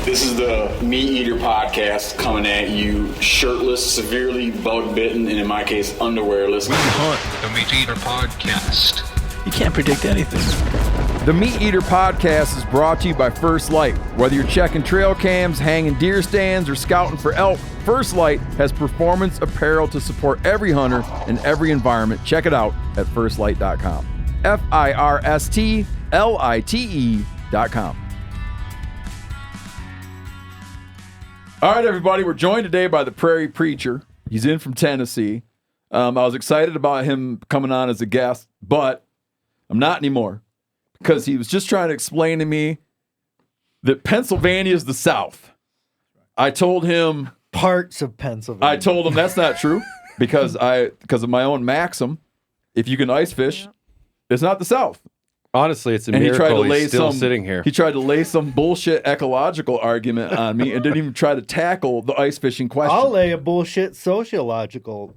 This is the MeatEater podcast coming at you shirtless, severely bug-bitten, and in my case, underwearless. We hunt the MeatEater podcast. You can't predict anything. The MeatEater podcast is brought to you by First Light. Whether you're checking trail cams, hanging deer stands, or scouting for elk, First Light has performance apparel to support every hunter in every environment. Check it out at firstlight.com. FIRSTLITE.com. All right, everybody, we're joined today by the Prairie Preacher. He's in from Tennessee. I was excited about him coming on as a guest, but I'm not anymore because he was just trying to explain to me that Pennsylvania is the South. I told him... Parts of Pennsylvania. I told him that's not true because of my own maxim. If you can ice fish, it's not the South. Honestly, it's a miracle he's still sitting here. He tried to lay some bullshit ecological argument on me and didn't even try to tackle the ice fishing question. I'll lay a bullshit sociological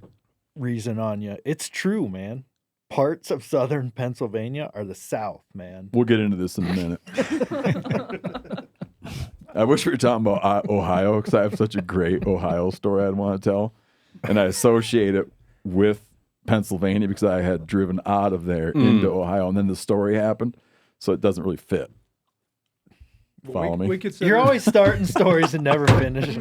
reason on you. It's true, man. Parts of southern Pennsylvania are the South, man. We'll get into this in a minute. I wish we were talking about Ohio because I have such a great Ohio story I'd want to tell. And I associate it with Pennsylvania because I had driven out of there into Ohio, and then the story happened, so it doesn't really fit. Follow me? You're always starting stories and never finish.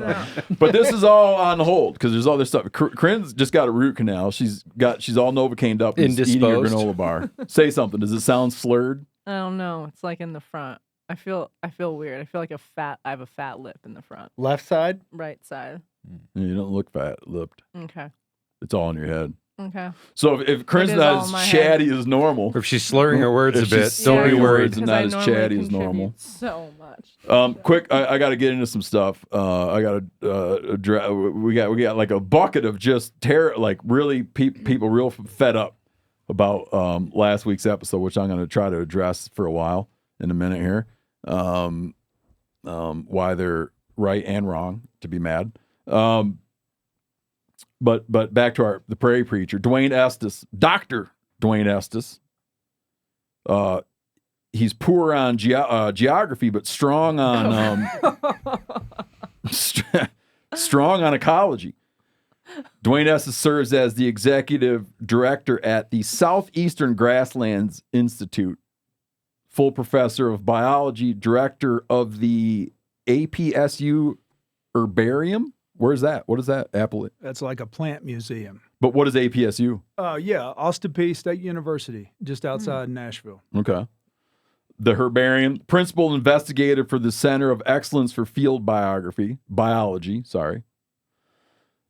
But this is all on hold because there's other stuff. Corinne's just got a root canal. She's all Novocained up and eating her granola bar. Say something. Does it sound slurred? I don't know. It's like in the front. I feel weird. I feel like I have a fat lip in the front. Left side? Right side. You don't look fat lipped. Okay. It's all in your head. Okay. So if Corinne's not as chatty as normal, or if she's slurring her words a bit, don't be worried. And not as chatty as normal. So much. Quick, I got to get into some stuff. I got to we got like a bucket of just really people real fed up about last week's episode, which I'm going to try to address for a while in a minute here. Why they're right and wrong to be mad. But back to the Prairie Preacher, Dwayne Estes, Dr. Dwayne Estes. He's poor on geography, but strong on strong on ecology. Dwayne Estes serves as the executive director at the Southeastern Grasslands Institute, full professor of biology, director of the APSU Herbarium. Where's that? What is that? Apple? That's like a plant museum. But what is APSU? Yeah, Austin Peay State University, just outside Nashville. Okay. The Herbarium, principal investigator for the Center of Excellence for Field Biology.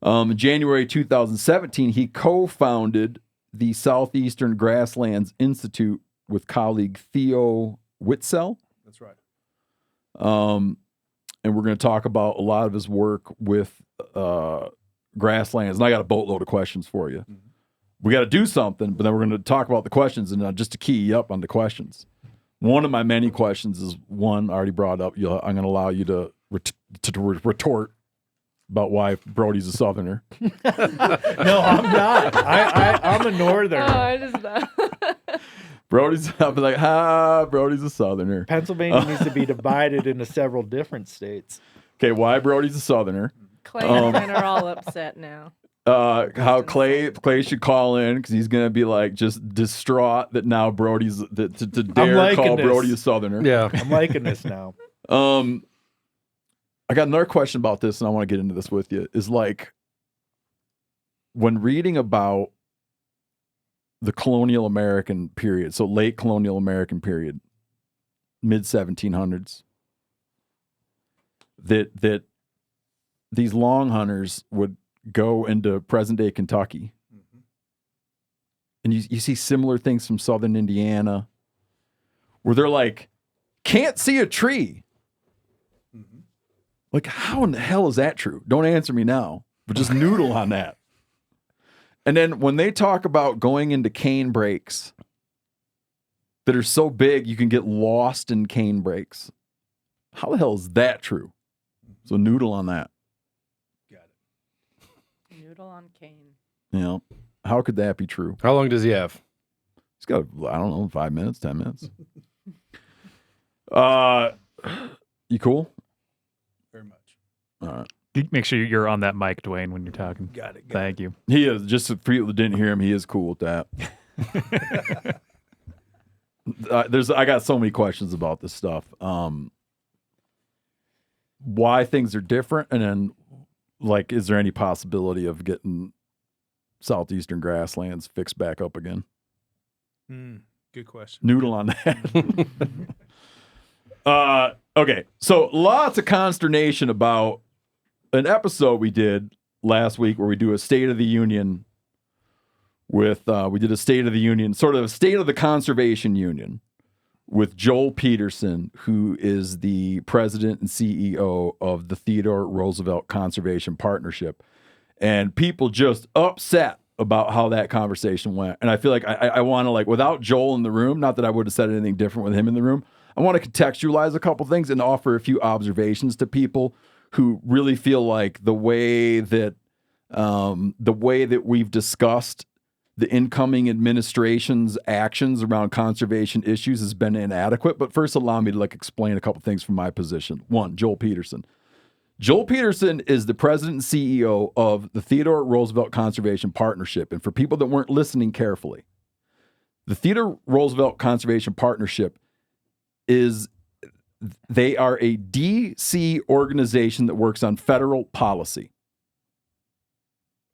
In January 2017, he co-founded the Southeastern Grasslands Institute with colleague Theo Witzel. That's right. And we're going to talk about a lot of his work with Grasslands. And I got a boatload of questions for you. Mm-hmm. We got to do something, but then we're going to talk about the questions. And just to key you up on the questions, one of my many questions is one I already brought up. I'm going to allow you to retort about why Brody's a Southerner. No, I'm not. I'm a Northerner. Oh, I just I'll be like, Brody's a Southerner. Pennsylvania needs to be divided into several different states. Okay, why Brody's a Southerner? Clay and Rant are all upset now. How Clay should call in because he's gonna be like just distraught that now Brody's to dare call Brody a Southerner. Yeah, I'm liking this now. I got another question about this, and I want to get into this with you. Is like when reading about the colonial American period, so late colonial American period, mid 1700s, that these long hunters would go into present day Kentucky, and you see similar things from southern Indiana, where they're like, can't see a tree. Like, how in the hell is that true? Don't answer me now, but just noodle on that. And then when they talk about going into cane breaks that are so big you can get lost in cane breaks, how the hell is that true? So noodle on that. Got it. Noodle on cane. You know, how could that be true? How long does he have? He's got, I don't know, 5 minutes, 10 minutes. You cool? Very much. All right. Make sure you're on that mic, Dwayne, when you're talking. Got it. Thank you. He is. Just for people that didn't hear him, he is cool with that. I got so many questions about this stuff. Why things are different, and then, like, is there any possibility of getting Southeastern Grasslands fixed back up again? Good question. Noodle on that. Okay, so lots of consternation about an episode we did last week where we do a State of the Union with, we did a State of the Union, sort of a State of the Conservation Union with Joel Peterson, who is the president and CEO of the Theodore Roosevelt Conservation Partnership. And people just upset about how that conversation went. And I feel like I want to, like, without Joel in the room, not that I would have said anything different with him in the room, I want to contextualize a couple things and offer a few observations to people who really feel like the way that we've discussed the incoming administration's actions around conservation issues has been inadequate. But first, allow me to, like, explain a couple things from my position. One, Joel Peterson. Joel Peterson is the president and CEO of the Theodore Roosevelt Conservation Partnership. And for people that weren't listening carefully, the Theodore Roosevelt Conservation Partnership they are a DC organization that works on federal policy.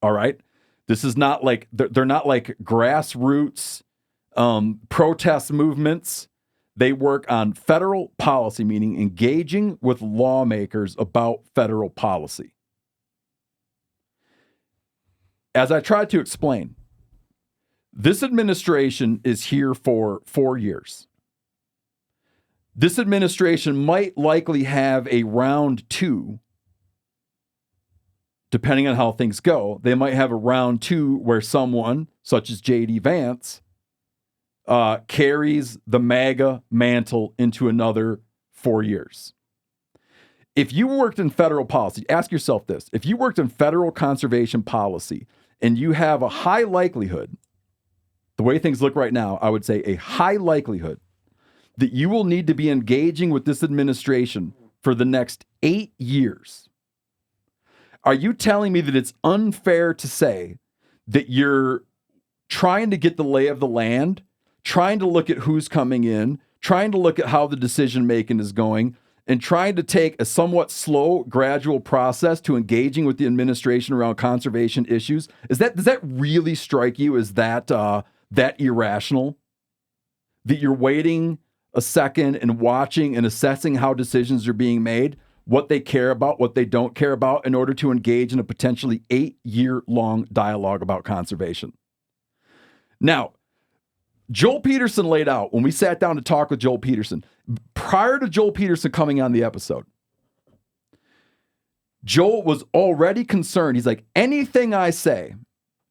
All right? This is not like, they're not like grassroots protest movements. They work on federal policy, meaning engaging with lawmakers about federal policy. As I tried to explain, this administration is here for 4 years. This administration might likely have a round two, depending on how things go. They might have a round two where someone, such as J.D. Vance, carries the MAGA mantle into another 4 years. If you worked in federal policy, ask yourself this. If you worked in federal conservation policy and you have a high likelihood, the way things look right now, I would say a high likelihood that you will need to be engaging with this administration for the next 8 years. Are you telling me that it's unfair to say that you're trying to get the lay of the land, trying to look at who's coming in, trying to look at how the decision making is going, and trying to take a somewhat slow, gradual process to engaging with the administration around conservation issues? Does that really strike you as that irrational? That you're waiting a second and watching and assessing how decisions are being made, what they care about, what they don't care about, in order to engage in a potentially 8-year-long dialogue about conservation? Now, Joel Peterson laid out, when we sat down to talk with Joel Peterson, prior to Joel Peterson coming on the episode, Joel was already concerned. He's like, anything I say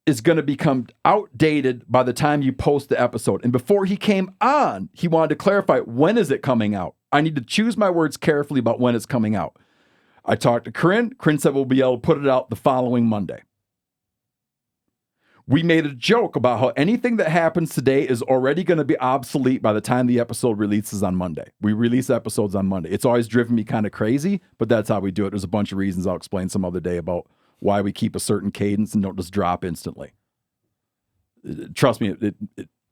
is going to become outdated by the time you post the episode. And before he came on, he wanted to clarify, when is it coming out? I need to choose my words carefully about when it's coming out. I talked to Corinne. Corinne said we'll be able to put it out the following Monday. We made a joke about how anything that happens today is already going to be obsolete by the time the episode releases on Monday. We release episodes on Monday. It's always driven me kind of crazy, but that's how we do it. There's a bunch of reasons I'll explain some other day about why we keep a certain cadence and don't just drop instantly. Trust me,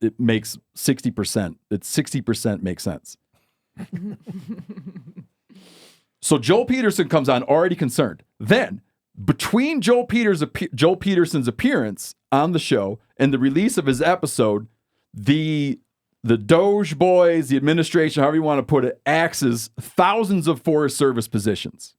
it makes 60%. It's 60% makes sense. So Joel Peterson comes on already concerned. Then, between Joel Peterson's appearance on the show and the release of his episode, the Doge boys, the administration, however you want to put it, axes thousands of Forest Service positions.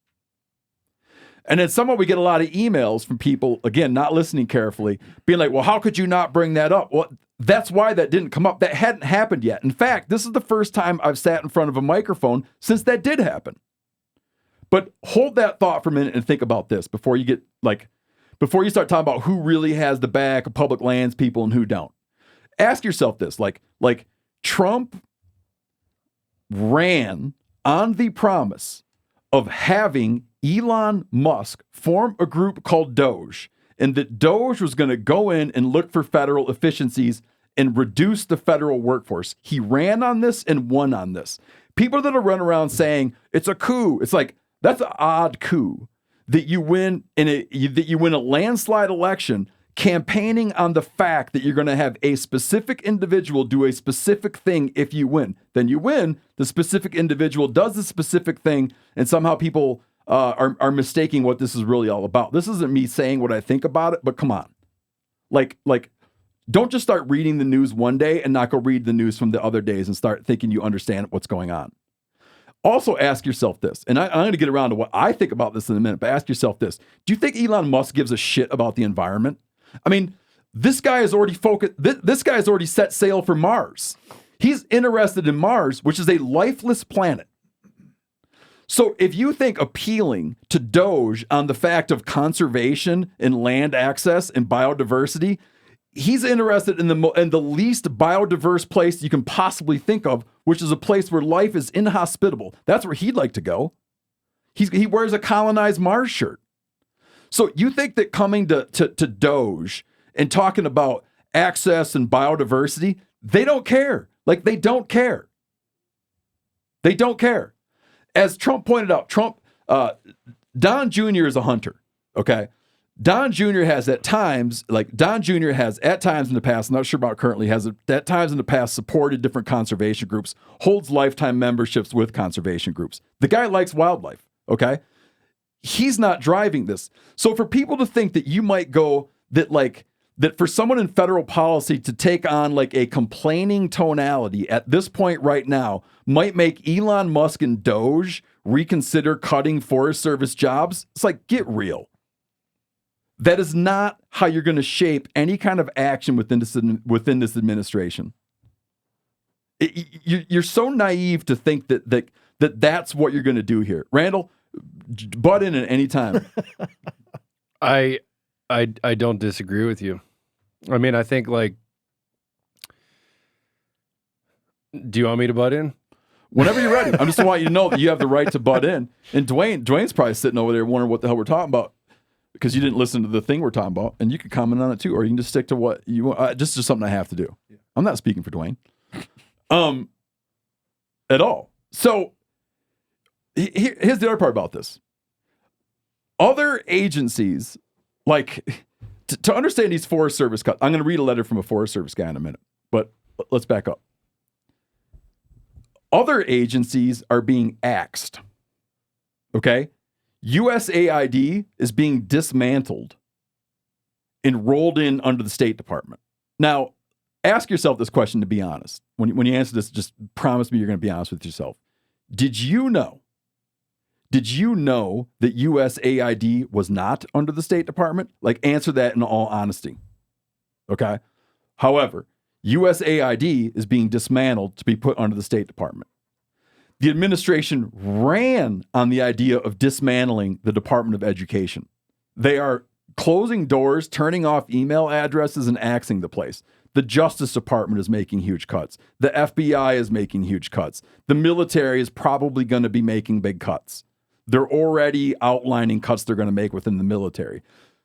And then somehow we get a lot of emails from people, again, not listening carefully, being like, well, how could you not bring that up? Well, that's why that didn't come up. That hadn't happened yet. In fact, this is the first time I've sat in front of a microphone since that did happen. But hold that thought for a minute and think about this before you start talking about who really has the back of public lands people and who don't. Ask yourself this, like Trump ran on the promise of having Elon Musk form a group called Doge, and that Doge was going to go in and look for federal efficiencies and reduce the federal workforce. He ran on this and won on this. People that are running around saying it's a coup, it's like, that's an odd coup that you win that you win a landslide election campaigning on the fact that you're going to have a specific individual do a specific thing if you win. Then you win, the specific individual does the specific thing, and somehow people are mistaking what this is really all about. This isn't me saying what I think about it, but come on. Like, don't just start reading the news one day and not go read the news from the other days and start thinking you understand what's going on. Also ask yourself this, and I'm going to get around to what I think about this in a minute, but ask yourself this. Do you think Elon Musk gives a shit about the environment? I mean, this guy has already this guy has already set sail for Mars. He's interested in Mars, which is a lifeless planet. So if you think appealing to Doge on the fact of conservation and land access and biodiversity, he's interested in the least biodiverse place you can possibly think of, which is a place where life is inhospitable. That's where he'd like to go. He wears a colonized Mars shirt. So you think that coming to Doge and talking about access and biodiversity, they don't care. Like, they don't care. They don't care. As Trump pointed out, Don Jr. is a hunter, okay? Don Jr. has at times in the past, I'm not sure about currently, has at times in the past supported different conservation groups, holds lifetime memberships with conservation groups. The guy likes wildlife, okay? He's not driving this. So for people to think that you might go that for someone in federal policy to take on like a complaining tonality at this point right now might make Elon Musk and Doge reconsider cutting Forest Service jobs, it's like, get real. That is not how you're going to shape any kind of action within this administration. You're so naive to think that that's what you're going to do here. Randall, butt in at any time. I don't disagree with you. I mean, I think, like, do you want me to butt in? Whenever you're ready. I just want you to know that you have the right to butt in. And Dwayne's probably sitting over there wondering what the hell we're talking about because you didn't listen to the thing we're talking about. And you can comment on it too, or you can just stick to what you want. Just something I have to do. Yeah. I'm not speaking for Dwayne. At all. So here's the other part about this. Other agencies, like, to understand these Forest Service cuts, I'm going to read a letter from a Forest Service guy in a minute, but let's back up. Other agencies are being axed, okay? USAID is being dismantled and rolled in under the State Department. Now, ask yourself this question to be honest. When you answer this, just promise me you're going to be honest with yourself. Did you know that USAID was not under the State Department? Like, answer that in all honesty. Okay? However, USAID is being dismantled to be put under the State Department. The administration ran on the idea of dismantling the Department of Education. They are closing doors, turning off email addresses, and axing the place. The Justice Department is making huge cuts. The FBI is making huge cuts. The military is probably going to be making big cuts. They're already outlining cuts they're going to make within the military.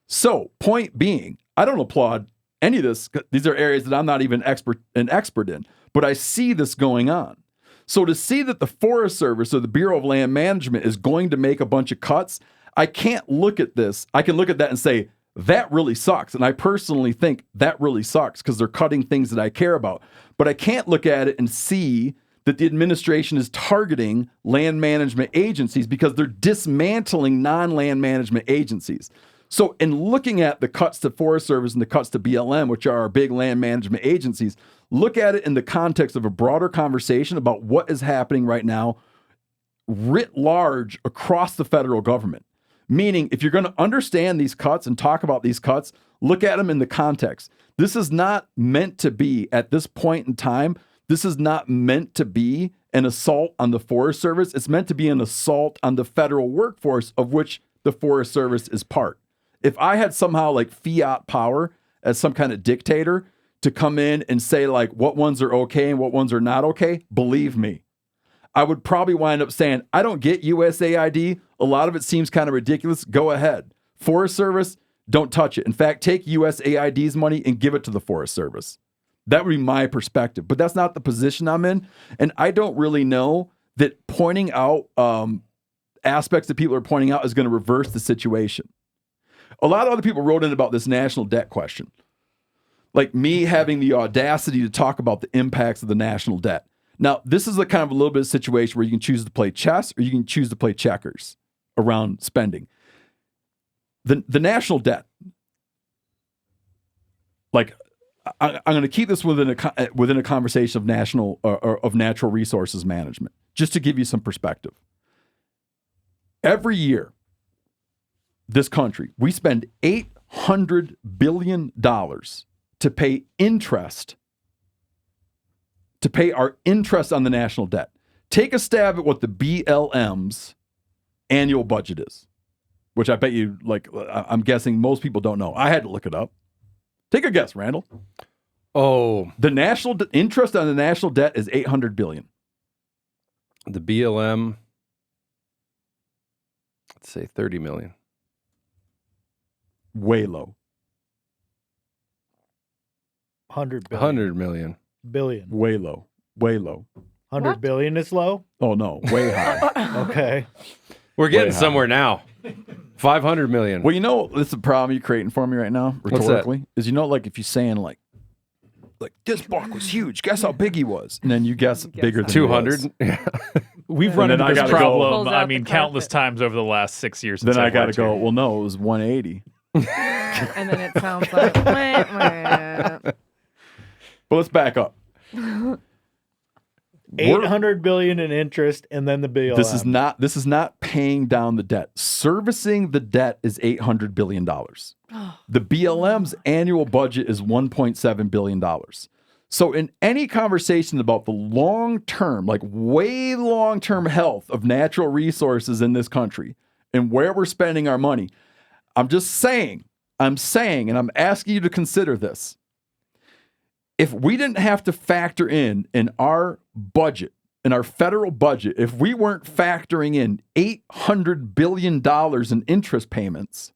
So, point being, I don't applaud any of this. These are areas that I'm not even an expert in, but I see this going on. So to see that the Forest Service or the Bureau of Land Management is going to make a bunch of cuts, I can't look at this. I can look at that and say, that really sucks. And I personally think that really sucks because they're cutting things that I care about. But I can't look at it and see that the administration is targeting land management agencies because they're dismantling non-land management agencies. So in looking at the cuts to Forest Service and the cuts to BLM, which are our big land management agencies, look at it in the context of a broader conversation about what is happening right now writ large across the federal government. Meaning, if you're going to understand these cuts and talk about these cuts, look at them in the context. This is not meant to be, at this point in time, this is not meant to be an assault on the Forest Service. It's meant to be an assault on the federal workforce of which the Forest Service is part. If I had somehow like fiat power as some kind of dictator to come in and say like what ones are okay and what ones are not okay, believe me, I would probably wind up saying, I don't get USAID. A lot of it seems kind of ridiculous. Go ahead. Forest Service, don't touch it. In fact, take USAID's money and give it to the Forest Service. That would be my perspective, but that's not the position I'm in. And I don't really know that pointing out aspects that people are pointing out is going to reverse the situation. A lot of other people wrote in about this national debt question. Like me having the audacity to talk about the impacts of the national debt. Now, this is a kind of a little bit of a situation where you can choose to play chess or you can choose to play checkers around spending. The national debt, like I'm going to keep this within a conversation of national or of natural resources management, just to give you some perspective. Every year, this country, we spend $800 billion to pay interest, to pay our interest on the national debt. Take a stab at what the BLM's annual budget is, which I bet you, like, I'm guessing most people don't know. I had to look it up. Take a guess, Randall. Oh, The national interest on the national debt is $800 billion. the BLM, let's say 30 million. Way low. 100 billion. 100 million. Billion. Way low. Way low. 100 billion is low? Oh, no. Way high. Okay. We're getting Way high. somewhere now. 500 million. Well, you know, this is the problem you're creating for me right now, What's that? rhetorically, is you know, like if you're saying like this buck was huge, guess how big he was, and then you guess bigger than 200. We've run And into then I this gotta go- problem, Pulls I out mean, the countless carpet. times over the last 6 years. Then since I I've got to worked go, here. well, no, it was 180. And then it sounds like, meh, meh. But let's back up. 800 billion in interest and then the BLM. This is not paying down the debt. Servicing the debt is $800 billion. The BLM's annual budget is $1.7 billion. So in any conversation about the long-term, like way long-term health of natural resources in this country and where we're spending our money, I'm saying, and I'm asking you to consider this. If we didn't have to factor in our budget, in our federal budget, if we weren't factoring in $800 billion in interest payments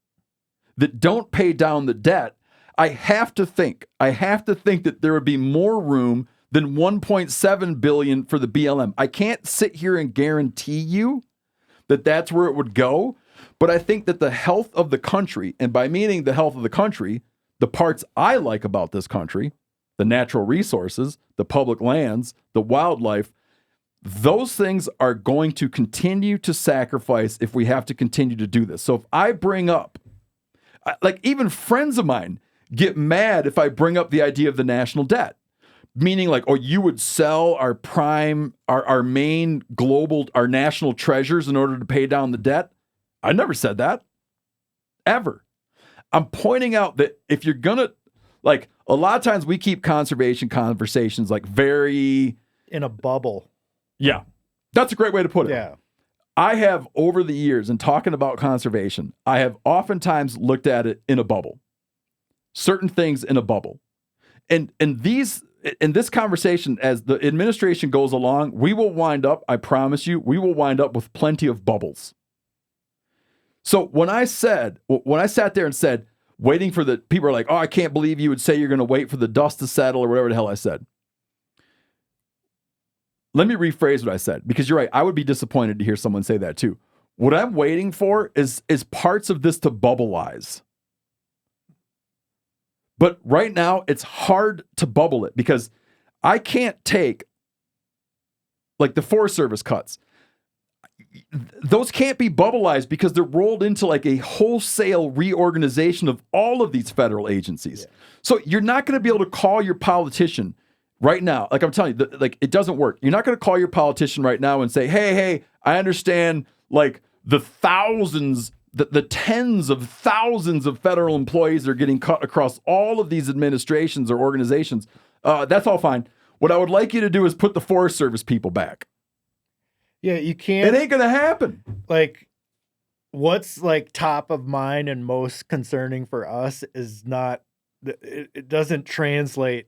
that don't pay down the debt, I have to think that there would be more room than $1.7 billion for the BLM. I can't sit here and guarantee you that that's where it would go, but I think that the health of the country, and by meaning the health of the country, the parts I like about this country, the natural resources, the public lands, the wildlife, those things are going to continue to sacrifice if we have to continue to do this. So if I bring up, like even friends of mine get mad if I bring up the idea of the national debt, meaning like, oh, you would sell our prime, our main global, our national treasures in order to pay down the debt. I never said that, ever. I'm pointing out that if you're going to, like, a lot of times we keep conservation conversations like very... in a bubble. Yeah, that's a great way to put it. Yeah. I have, over the years, in talking about conservation, I have oftentimes looked at it in a bubble. Certain things in a bubble. And in this conversation, as the administration goes along, we will wind up, I promise you, we will wind up with plenty of bubbles. So when I sat there and said, waiting for the people are like, oh, I can't believe you would say you're going to wait for the dust to settle or whatever the hell I said. Let me rephrase what I said, because you're right. I would be disappointed to hear someone say that too. What I'm waiting for is parts of this to bubbleize. But right now, it's hard to bubble it because I can't take, like, the Forest Service cuts. Those can't be bubbleized because they're rolled into like a wholesale reorganization of all of these federal agencies. Yeah. So you're not going to be able to call your politician right now. Like I'm telling you, like it doesn't work. You're not going to call your politician right now and say, hey, I understand like the thousands, the tens of thousands of federal employees are getting cut across all of these administrations or organizations. That's all fine. What I would like you to do is put the Forest Service people back. Yeah, you can't. It ain't gonna happen. Like, what's like top of mind and most concerning for us is not. It doesn't translate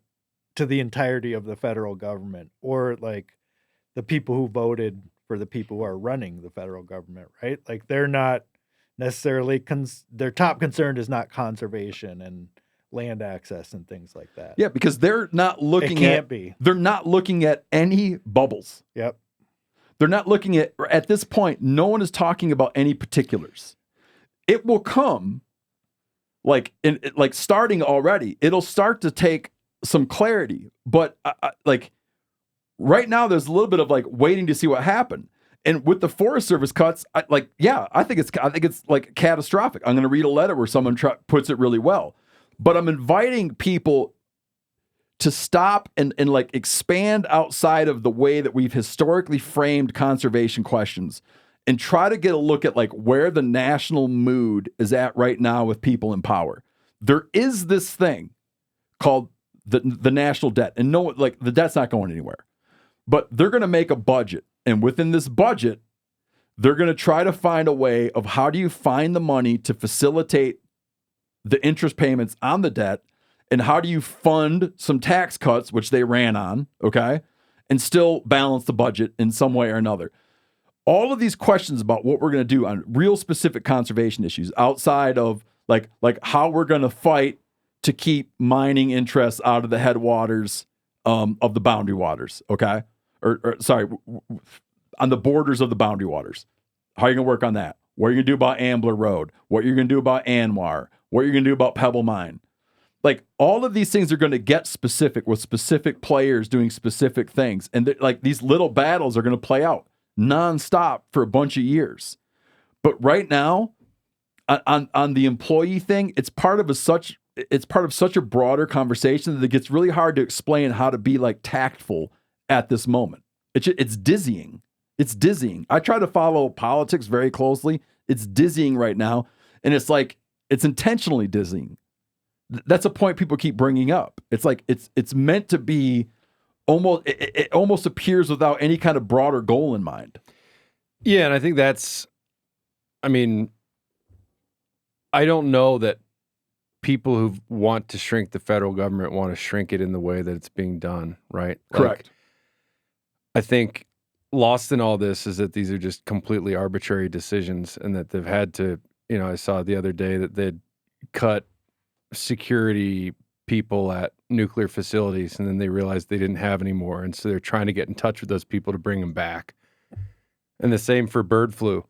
to the entirety of the federal government or like the people who voted for the people who are running the federal government, right? Like they're not necessarily their top concern is not conservation and land access and things like that. Yeah, because they're not looking can't be. They're not looking at any bubbles. Yep. They're not looking at this point, no one is talking about any particulars. It will come like starting already. It'll start to take some clarity, but like right now there's a little bit of like waiting to see what happened. And with the Forest Service cuts, I think it's like catastrophic. I'm going to read a letter where someone puts it really well. But I'm inviting people to stop and like expand outside of the way that we've historically framed conservation questions and try to get a look at like where the national mood is at right now with people in power. There is this thing called the national debt, and no, like the debt's not going anywhere. But they're going to make a budget, and within this budget, they're going to try to find a way of how do you find the money to facilitate the interest payments on the debt, and how do you fund some tax cuts, which they ran on, okay, and still balance the budget in some way or another. All of these questions about what we're going to do on real specific conservation issues outside of like how we're going to fight to keep mining interests out of the headwaters of the boundary waters, okay? Or sorry, on the borders of the boundary waters. How are you going to work on that? What are you going to do about Ambler Road? What are you going to do about Anwar? What are you going to do about Pebble Mine? Like all of these things are going to get specific with specific players doing specific things. And like these little battles are going to play out nonstop for a bunch of years. But right now, on the employee thing, it's part of such a broader conversation that it gets really hard to explain how to be like tactful at this moment. It's dizzying. It's dizzying. I try to follow politics very closely. It's dizzying right now. And it's like, it's intentionally dizzying. That's a point people keep bringing up. It's like, it's meant to be almost, it almost appears without any kind of broader goal in mind. Yeah. And I think I don't know that people who want to shrink the federal government want to shrink it in the way that it's being done, right? Correct. I think lost in all this is that these are just completely arbitrary decisions and that they've had to, I saw the other day that they'd cut security people at nuclear facilities and then they realized they didn't have any more. And so they're trying to get in touch with those people to bring them back. And the same for bird flu.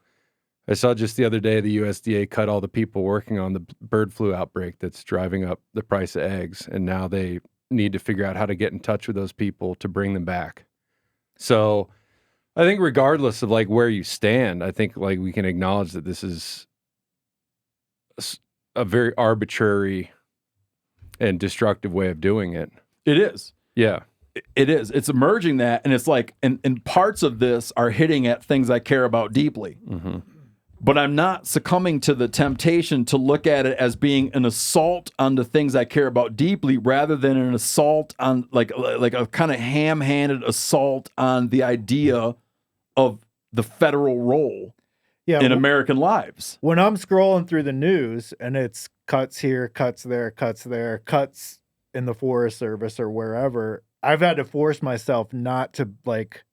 I saw just the other day the USDA cut all the people working on the bird flu outbreak that's driving up the price of eggs. And now they need to figure out how to get in touch with those people to bring them back. So I think regardless of like where you stand, I think like we can acknowledge that this is a very arbitrary and destructive way of doing it. It is. Yeah. It is. It's emerging that, and it's like, and parts of this are hitting at things I care about deeply. Mm-hmm. But I'm not succumbing to the temptation to look at it as being an assault on the things I care about deeply, rather than an assault on like a kind of ham-handed assault on the idea of the federal role in American lives. When I'm scrolling through the news and it's cuts here, cuts there, cuts there, cuts in the Forest Service or wherever, I've had to force myself not to like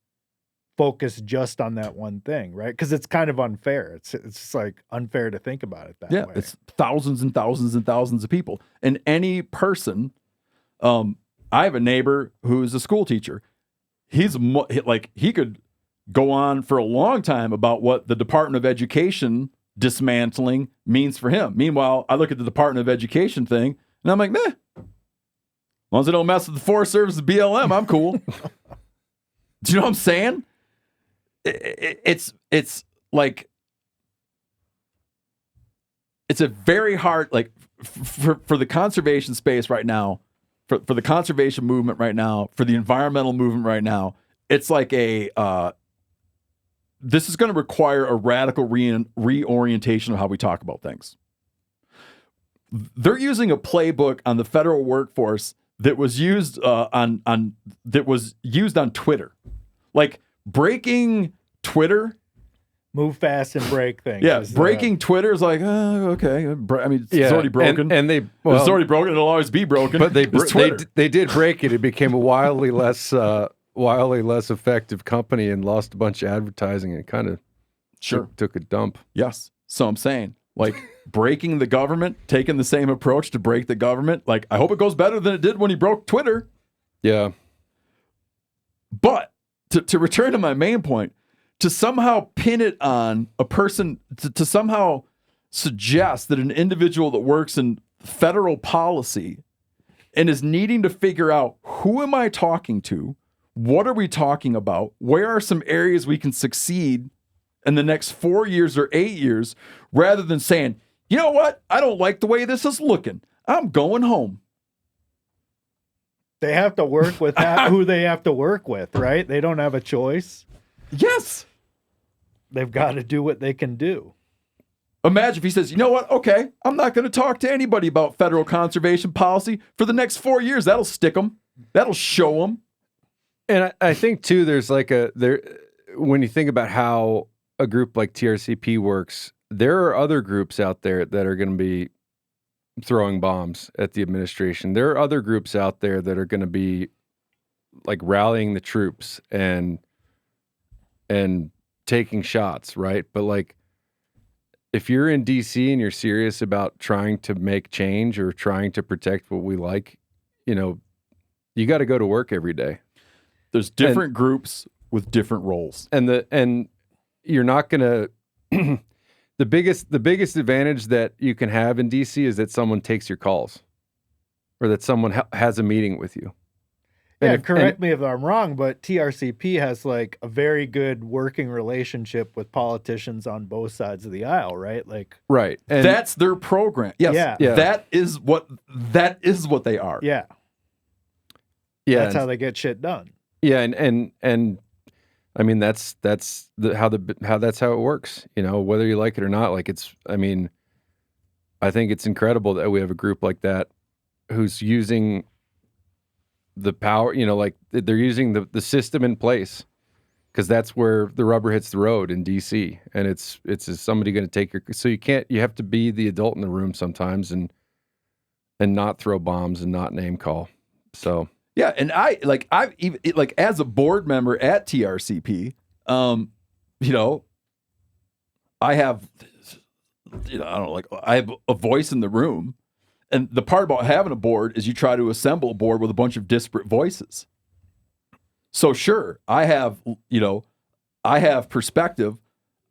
focus just on that one thing, right? Because it's kind of unfair. It's just like unfair to think about it that way. Yeah, it's thousands and thousands and thousands of people. And any person, I have a neighbor who's a school teacher. He's like, he could go on for a long time about what the Department of Education dismantling means for him. Meanwhile, I look at the Department of Education thing and I'm like, meh. As long as I don't mess with the Forest Service and BLM, I'm cool. Do you know what I'm saying? It's like, it's a very hard, like for the conservation space right now, for the conservation movement right now, for the environmental movement right now, it's like this is going to require a radical reorientation of how we talk about things. They're using a playbook on the federal workforce that was used on Twitter, like breaking Twitter. Move fast and break things. Yeah, breaking Twitter is like, okay. I mean, it's already broken. And it's already broken. It'll always be broken. But they did break it. It became a wildly less effective company and lost a bunch of advertising and kind of took a dump. Yes. So I'm saying, like, breaking the government, taking the same approach to break the government. Like, I hope it goes better than it did when he broke Twitter. Yeah. But to return to my main point, to somehow pin it on a person, to somehow suggest that an individual that works in federal policy and is needing to figure out, who am I talking to? What are we talking about? Where are some areas we can succeed in the next 4 years or 8 years, rather than saying, you know what? I don't like the way this is looking. I'm going home. They have to work with who they have to work with, right? They don't have a choice. Yes. They've got to do what they can do. Imagine if he says, you know what? Okay, I'm not going to talk to anybody about federal conservation policy for the next 4 years. That'll stick them. That'll show them. And I think too, there's when you think about how a group like TRCP works, there are other groups out there that are going to be throwing bombs at the administration. There are other groups out there that are going to be like rallying the troops and taking shots, right? But like, if you're in DC and you're serious about trying to make change or trying to protect what we like, you got to go to work every day. There's different groups with different roles. And you're not going to the biggest advantage that you can have in DC is that someone takes your calls or that someone has a meeting with you. Yeah, correct me if I'm wrong, but TRCP has like a very good working relationship with politicians on both sides of the aisle, right? Like, right. And that's their program. Yes. Yeah. That is what they are. Yeah. Yeah. That's how they get shit done. Yeah, and I mean that's how it works. Whether you like it or not. Like I think it's incredible that we have a group like that who's using the power. Like they're using the system in place, because that's where the rubber hits the road in DC. And it's somebody going to take you have to be the adult in the room sometimes and not throw bombs and not name call. So. Yeah, and I've even as a board member at TRCP, I have, I have a voice in the room, and the part about having a board is you try to assemble a board with a bunch of disparate voices. So sure, I have perspective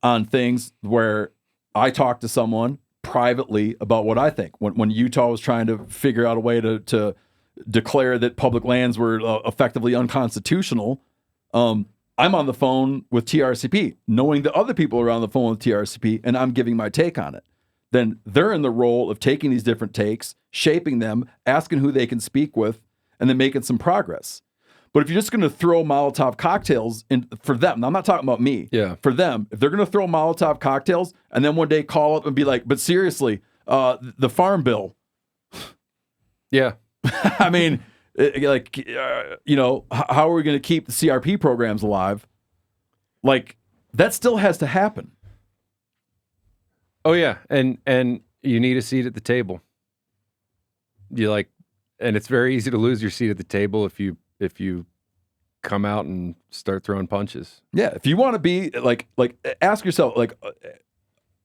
on things where I talk to someone privately about what I think. When Utah was trying to figure out a way to declare that public lands were effectively unconstitutional, I'm on the phone with TRCP, knowing that other people are on the phone with TRCP, and I'm giving my take on it. Then they're in the role of taking these different takes, shaping them, asking who they can speak with, and then making some progress. But if you're just going to throw Molotov cocktails in for them, now I'm not talking about me. Yeah. For them, if they're going to throw Molotov cocktails and then one day call up and be like, but seriously, the farm bill. Yeah. I mean, how are we going to keep the CRP programs alive? Like, that still has to happen. Oh yeah, and you need a seat at the table. And it's very easy to lose your seat at the table if you come out and start throwing punches. Yeah, if you want to be like ask yourself,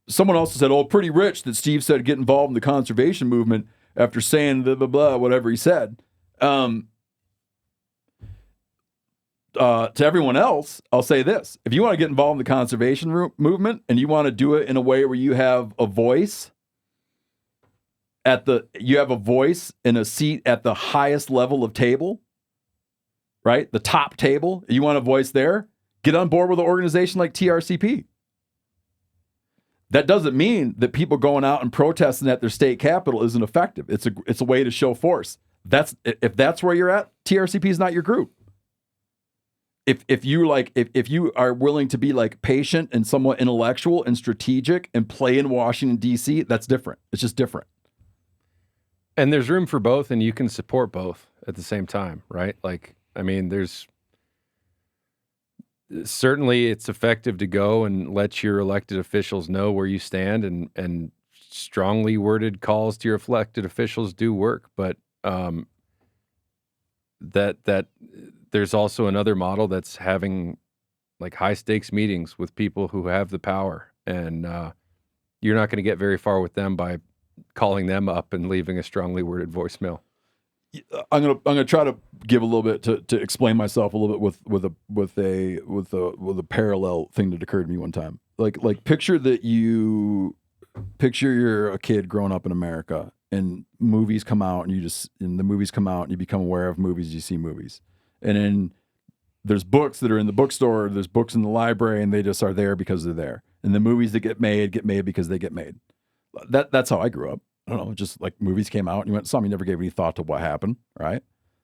someone else said, "Oh, pretty rich that Steve said get involved in the conservation movement." After saying blah, blah, blah, whatever he said. To everyone else, I'll say this. If you want to get involved in the conservation movement and you want to do it in a way where you have a voice in a seat at the highest level of table, right? The top table, you want a voice there, get on board with an organization like TRCP. That doesn't mean that people going out and protesting at their state capitol isn't effective. It's a way to show force. If that's where you're at, TRCP is not your group. If you are willing to be patient and somewhat intellectual and strategic and play in Washington D.C., that's different. It's just different. And there's room for both, and you can support both at the same time, right? There's certainly it's effective to go and let your elected officials know where you stand, and strongly worded calls to your elected officials do work. But that there's also another model that's having high stakes meetings with people who have the power, and you're not going to get very far with them by calling them up and leaving a strongly worded voicemail. I'm gonna try to give a little bit to explain myself a little bit with a parallel thing that occurred to me one time. Like picture you're a kid growing up in America and movies come out and you become aware of movies, you see movies. And then there's books that are in the bookstore, there's books in the library, and they just are there because they're there. And the movies that get made because they get made. That's how I grew up. I don't know, just like movies came out and you went and saw them, you never gave any thought to what happened, right?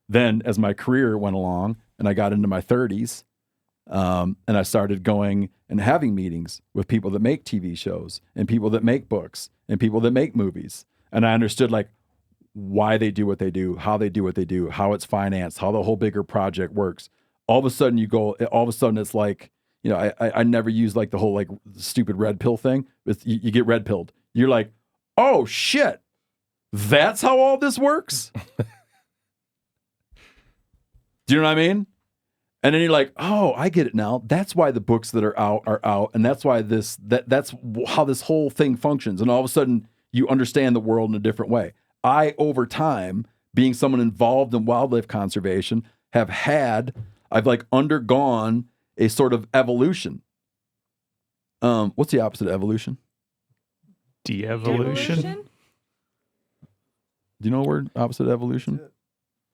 Then as my career went along and I got into my 30s, and I started going and having meetings with people that make TV shows and people that make books and people that make movies. And I understood like why they do what they do, how they do what they do, how it's financed, how the whole bigger project works. All of a sudden it's like, you know, I never used like the whole like stupid red pill thing. You get red pilled. You're like, oh shit, that's how all this works? Do you know what I mean? And then you're like, oh, I get it now. That's why the books that are out, and that's why that's how this whole thing functions. And all of a sudden, you understand the world in a different way. I, over time, being someone involved in wildlife conservation, I've like undergone a sort of evolution. What's the opposite of evolution? De-evolution. Devolution? Do you know a word opposite of evolution?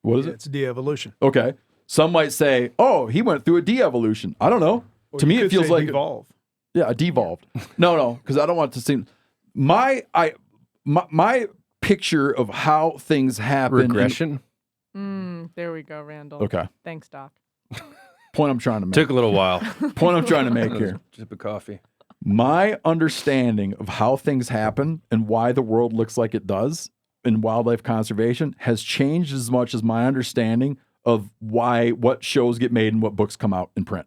What is it? It's de-evolution. Okay. Some might say, oh, he went through a de-evolution. I don't know. Or To you me, it could feels say like devolve. a devolved. No, because I don't want it to seem my picture of how things happen. Regression? There we go, Randall. Okay. Thanks, Doc. Point I'm trying to make. Took a little while. Point I'm trying to make here. Sip of coffee. My understanding of how things happen and why the world looks like it does in wildlife conservation has changed as much as my understanding of what shows get made and what books come out in print.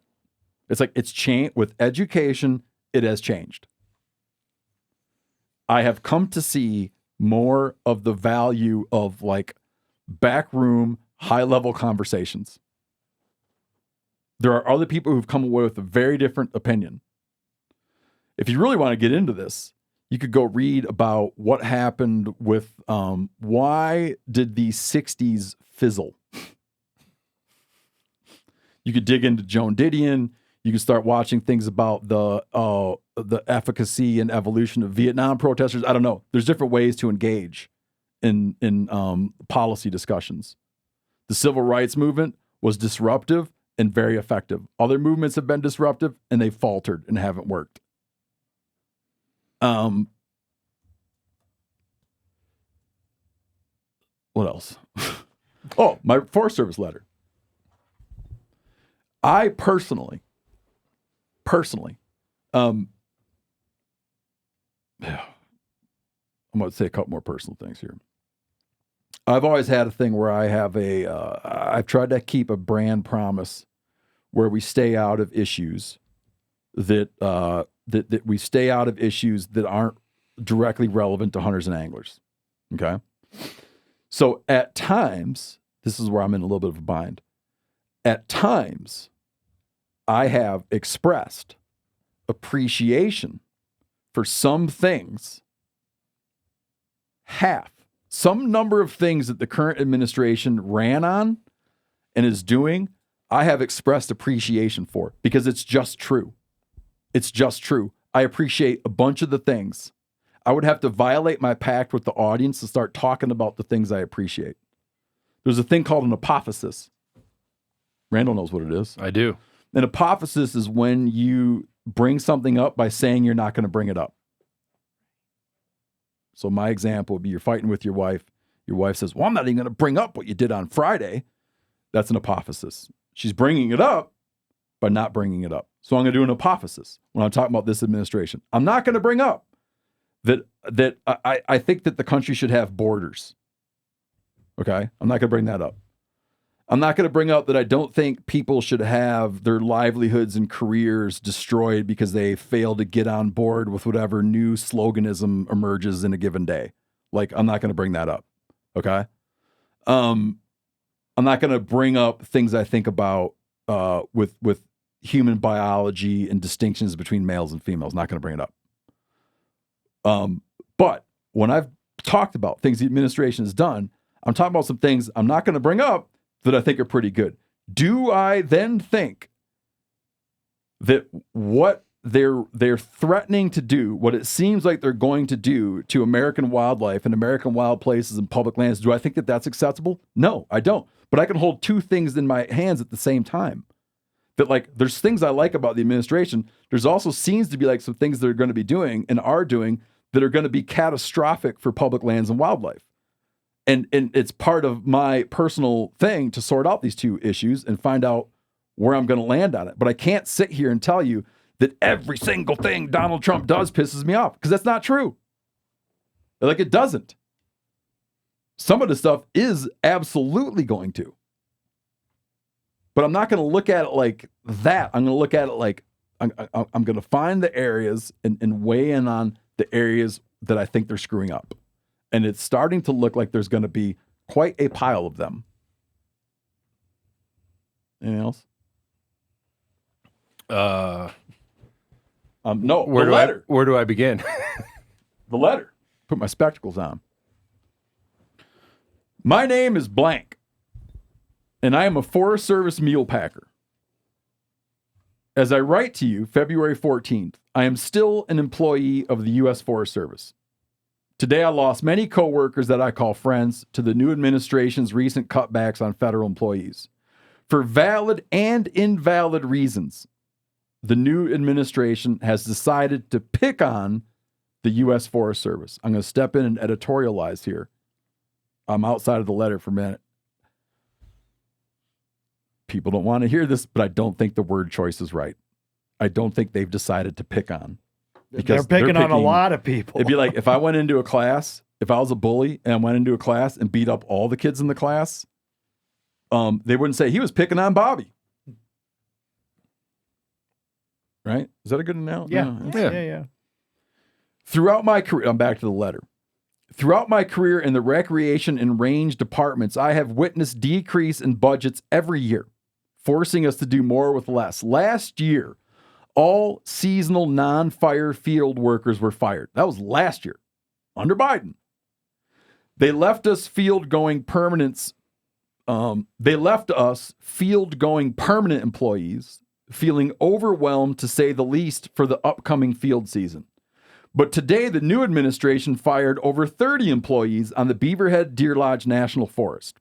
It's like it's changed with education. It has changed. I have come to see more of the value of like backroom, high-level conversations. There are other people who've come away with a very different opinion. If you really want to get into this, you could go read about what happened with why did the 60s fizzle? You could dig into Joan Didion. You could start watching things about the efficacy and evolution of Vietnam protesters. I don't know. There's different ways to engage in policy discussions. The civil rights movement was disruptive and very effective. Other movements have been disruptive and they faltered and haven't worked. What else? Oh, my Forest Service letter. I personally, I'm going to say a couple more personal things here. I've always had a thing where I have I've tried to keep a brand promise where we stay out of issues that we stay out of issues that aren't directly relevant to hunters and anglers. Okay. So at times, this is where I'm in a little bit of a bind. At times, I have expressed appreciation for some things, some number of things that the current administration ran on and is doing, I have expressed appreciation for because it's just true. It's just true. I appreciate a bunch of the things. I would have to violate my pact with the audience to start talking about the things I appreciate. There's a thing called an apophysis. Randall knows what it is. I do. An apophysis is when you bring something up by saying you're not going to bring it up. So my example would be you're fighting with your wife. Your wife says, well, I'm not even going to bring up what you did on Friday. That's an apophysis. She's bringing it up by not bringing it up. So I'm going to do an apophysis when I'm talking about this administration. I'm not going to bring up that I think that the country should have borders. Okay? I'm not going to bring that up. I'm not going to bring up that I don't think people should have their livelihoods and careers destroyed because they fail to get on board with whatever new sloganism emerges in a given day. Like, I'm not going to bring that up. Okay? I'm not going to bring up things I think about with human biology and distinctions between males and females. Not going to bring it up. But when I've talked about things the administration has done, I'm talking about some things I'm not going to bring up that I think are pretty good. Do I then think that what they're threatening to do, what it seems like they're going to do to American wildlife and American wild places and public lands, do I think that that's acceptable? No, I don't. But I can hold two things in my hands at the same time. That, like, there's things I like about the administration. There's also seems to be like some things they're going to be doing and are doing that are going to be catastrophic for public lands and wildlife. And it's part of my personal thing to sort out these two issues and find out where I'm going to land on it. But I can't sit here and tell you that every single thing Donald Trump does pisses me off, because that's not true. Like, it doesn't. Some of the stuff is absolutely going to. But I'm not going to look at it like that. I'm going to look at it like I'm going to find the areas and weigh in on the areas that I think they're screwing up. And it's starting to look like there's going to be quite a pile of them. Anything else? No. Where do I begin? The letter. Put my spectacles on. My name is blank, and I am a Forest Service mule packer. As I write to you, February 14th, I am still an employee of the U.S. Forest Service. Today, I lost many coworkers that I call friends to the new administration's recent cutbacks on federal employees. For valid and invalid reasons, the new administration has decided to pick on the U.S. Forest Service. I'm going to step in and editorialize here. I'm outside of the letter for a minute. People don't want to hear this, but I don't think the word choice is right. I don't think they've decided to pick on. Because they're picking on a lot of people. It'd be like if I went into a class, if I was a bully and I went into a class and beat up all the kids in the class, they wouldn't say he was picking on Bobby. Right? Is that a good analogy? Yeah. Throughout my career, I'm back to the letter. Throughout my career in the recreation and range departments, I have witnessed decrease in budgets every year, forcing us to do more with less. Last year, all seasonal non-fire field workers were fired. That was last year, under Biden. They left us field-going permanent employees feeling overwhelmed, to say the least, for the upcoming field season. But today, the new administration fired over 30 employees on the Beaverhead Deer Lodge National Forest.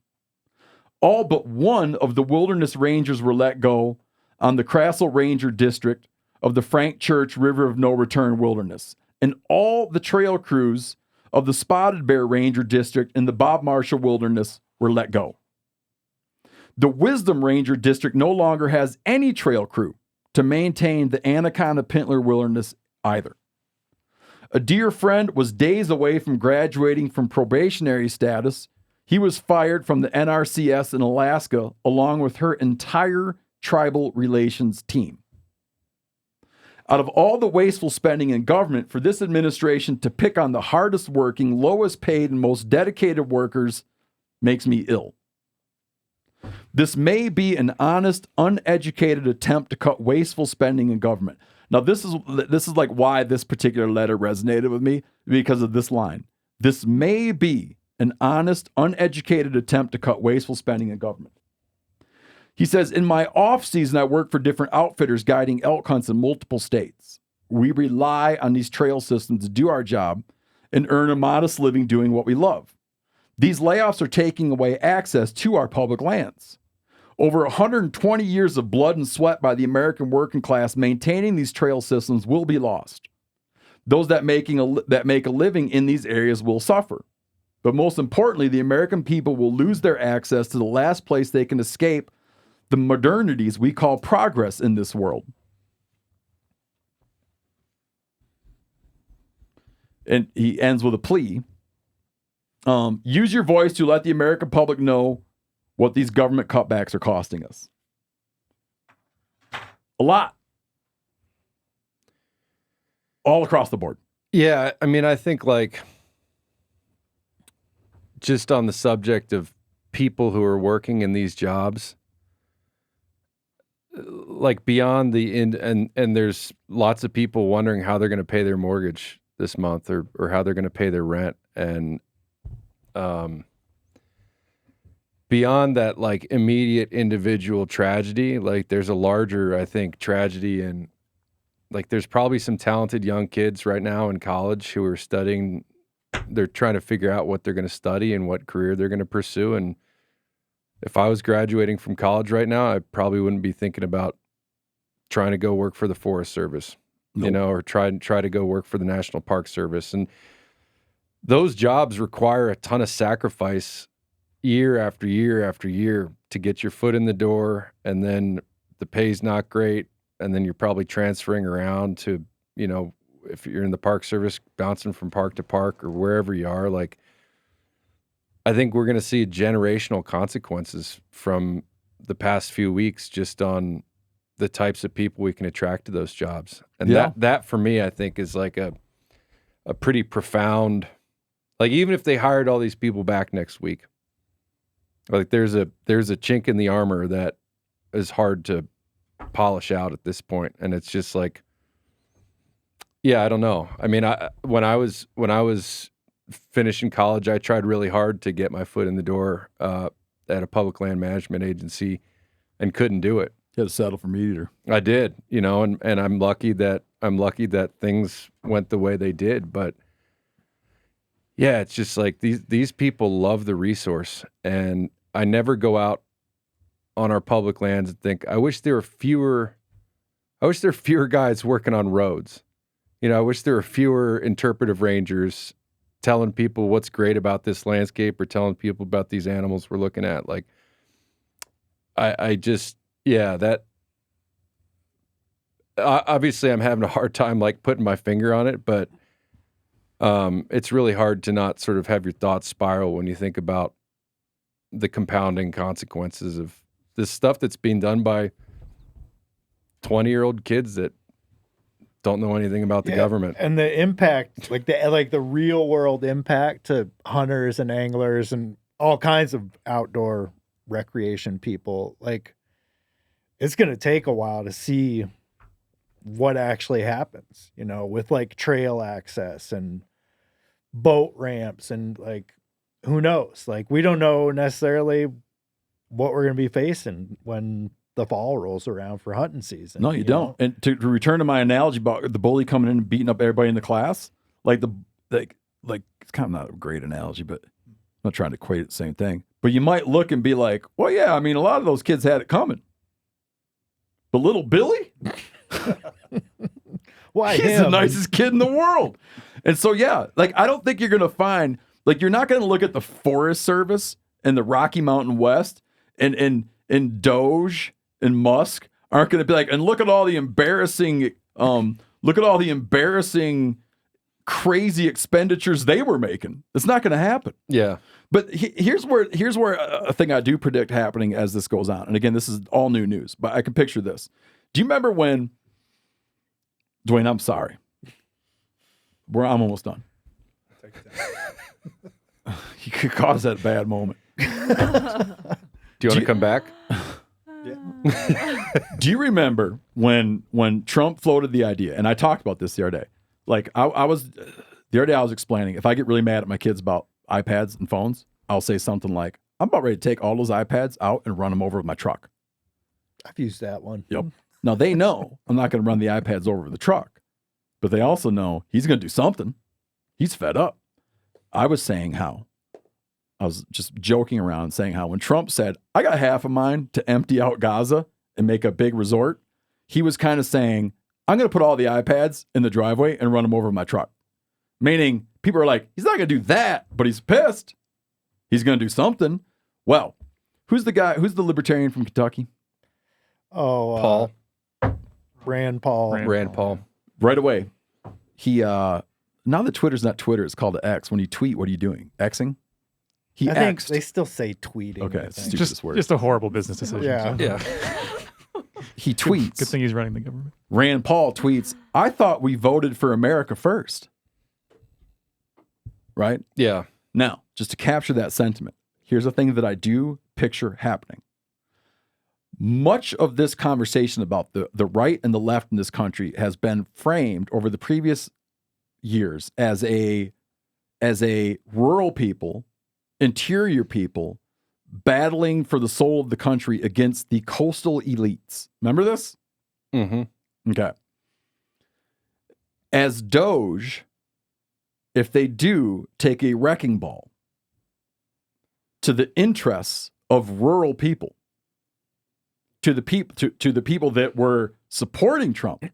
All but one of the wilderness rangers were let go on the Crassel Ranger District of the Frank Church River of No Return Wilderness, and all the trail crews of the Spotted Bear Ranger District in the Bob Marshall Wilderness were let go. The Wisdom Ranger District no longer has any trail crew to maintain the Anaconda Pintler Wilderness either. A dear friend was days away from graduating from probationary status. He was fired from the NRCS in Alaska along with her entire tribal relations team. Out of all the wasteful spending in government, for this administration to pick on the hardest working, lowest paid, and most dedicated workers makes me ill. This may be an honest, uneducated attempt to cut wasteful spending in government. Now, this is like why this particular letter resonated with me, because of this line. This may be an honest, uneducated attempt to cut wasteful spending in government. He says, in my off season, I work for different outfitters guiding elk hunts in multiple states. We rely on these trail systems to do our job and earn a modest living doing what we love. These layoffs are taking away access to our public lands. Over 120 years of blood and sweat by the American working class maintaining these trail systems will be lost. Those that make a living in these areas will suffer. But most importantly, the American people will lose their access to the last place they can escape the modernities we call progress in this world. And he ends with a plea. Use your voice to let the American public know what these government cutbacks are costing us. A lot. All across the board. Yeah, I mean, I think like just on the subject of people who are working in these jobs, like beyond the and there's lots of people wondering how they're going to pay their mortgage this month or how they're going to pay their rent. And beyond that, like, immediate individual tragedy, like, there's a larger, I think, tragedy. And like, there's probably some talented young kids right now in college who are studying. They're trying to figure out what they're going to study and what career they're going to pursue. And if I was graduating from college right now, I probably wouldn't be thinking about trying to go work for the Forest Service, or try to go work for the National Park Service. And those jobs require a ton of sacrifice year after year after year to get your foot in the door. And then the pay's not great. And then you're probably transferring around to, if you're in the Park Service, bouncing from park to park or wherever you are. Like, I think we're going to see generational consequences from the past few weeks just on the types of people we can attract to those jobs. And that for me, I think is like a pretty profound, like, even if they hired all these people back next week, like, there's a chink in the armor that is hard to polish out at this point. And it's just like, yeah, I don't know. I mean, when I was finishing college, I tried really hard to get my foot in the door at a public land management agency and couldn't do it. You had to settle for MeatEater. I did, and I'm lucky that things went the way they did. But yeah, it's just like these people love the resource, and I never go out on our public lands and think, I wish there were fewer guys working on roads. I wish there were fewer interpretive rangers telling people what's great about this landscape or telling people about these animals we're looking at. Like, that obviously I'm having a hard time, like, putting my finger on it, but it's really hard to not sort of have your thoughts spiral when you think about the compounding consequences of this stuff that's being done by 20-year-old kids that don't know anything about the government. And the impact, like the real world impact to hunters and anglers and all kinds of outdoor recreation people, like, it's going to take a while to see what actually happens, with like trail access and boat ramps and, like, who knows? Like, we don't know necessarily what we're going to be facing when the fall rolls around for hunting season. No, you don't. And to return to my analogy about the bully coming in and beating up everybody in the class, like it's kind of not a great analogy, but I'm not trying to equate it the same thing. But you might look and be like, well, yeah, I mean, a lot of those kids had it coming. But little Billy? Why He's him? the nicest kid in the world. And so, yeah, like, I don't think you're going to find, like, you're not going to look at the Forest Service and the Rocky Mountain West and Doge and Musk aren't going to be like, and look at all the embarrassing, crazy expenditures they were making. It's not going to happen. Yeah. But here's where a thing I do predict happening as this goes on. And again, this is all new news, but I can picture this. Do you remember when, Dwayne, I'm sorry. I'm almost done. You could cause that bad moment. Do you want to come back? Do you remember when Trump floated the idea, and I talked about this the other day, like the other day I was explaining, if I get really mad at my kids about iPads and phones, I'll say something like, I'm about ready to take all those iPads out and run them over with my truck. I've used that one. Yep. Now they know I'm not going to run the iPads over the truck, but they also know he's going to do something. He's fed up. I was just joking around and saying how when Trump said, I got half of mine to empty out Gaza and make a big resort, he was kind of saying, I'm going to put all the iPads in the driveway and run them over my truck. Meaning people are like, he's not going to do that, but he's pissed. He's going to do something. Well, who's the libertarian from Kentucky? Oh, Paul. Rand Paul. Rand Paul. Right away. He, now that Twitter's not Twitter, it's called X. When you tweet, what are you doing? Xing? I think they still say tweeting. Okay, I it's think. stupidest word. Just a horrible business decision. Yeah. Yeah. He tweets. Good thing he's running the government. Rand Paul tweets, I thought we voted for America first. Right? Yeah. Now, just to capture that sentiment, here's a thing that I do picture happening. Much of this conversation about the right and the left in this country has been framed over the previous years as a rural people, interior people, battling for the soul of the country against the coastal elites. Remember this? Mm-hmm. Okay. As Doge, if they do take a wrecking ball to the interests of rural people, to the people that were supporting Trump,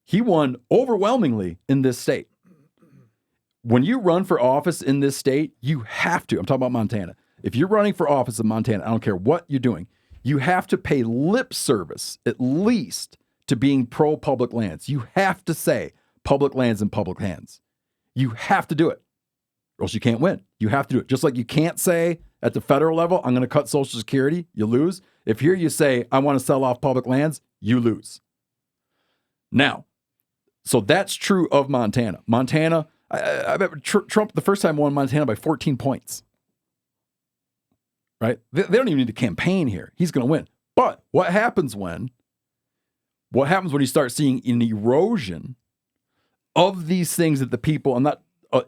he won overwhelmingly in this state. When you run for office in this state, you have to, I'm talking about Montana. If you're running for office in Montana, I don't care what you're doing, you have to pay lip service, at least, to being pro-public lands. You have to say public lands in public hands. You have to do it, or else you can't win. You have to do it. Just like you can't say at the federal level, I'm going to cut Social Security, you lose. If here you say, I want to sell off public lands, you lose. Now, so that's true of Montana. Montana, I bet Trump the first time won Montana by 14 points. Right? They don't even need to campaign here. He's going to win. But what happens when you start seeing an erosion of these things that the people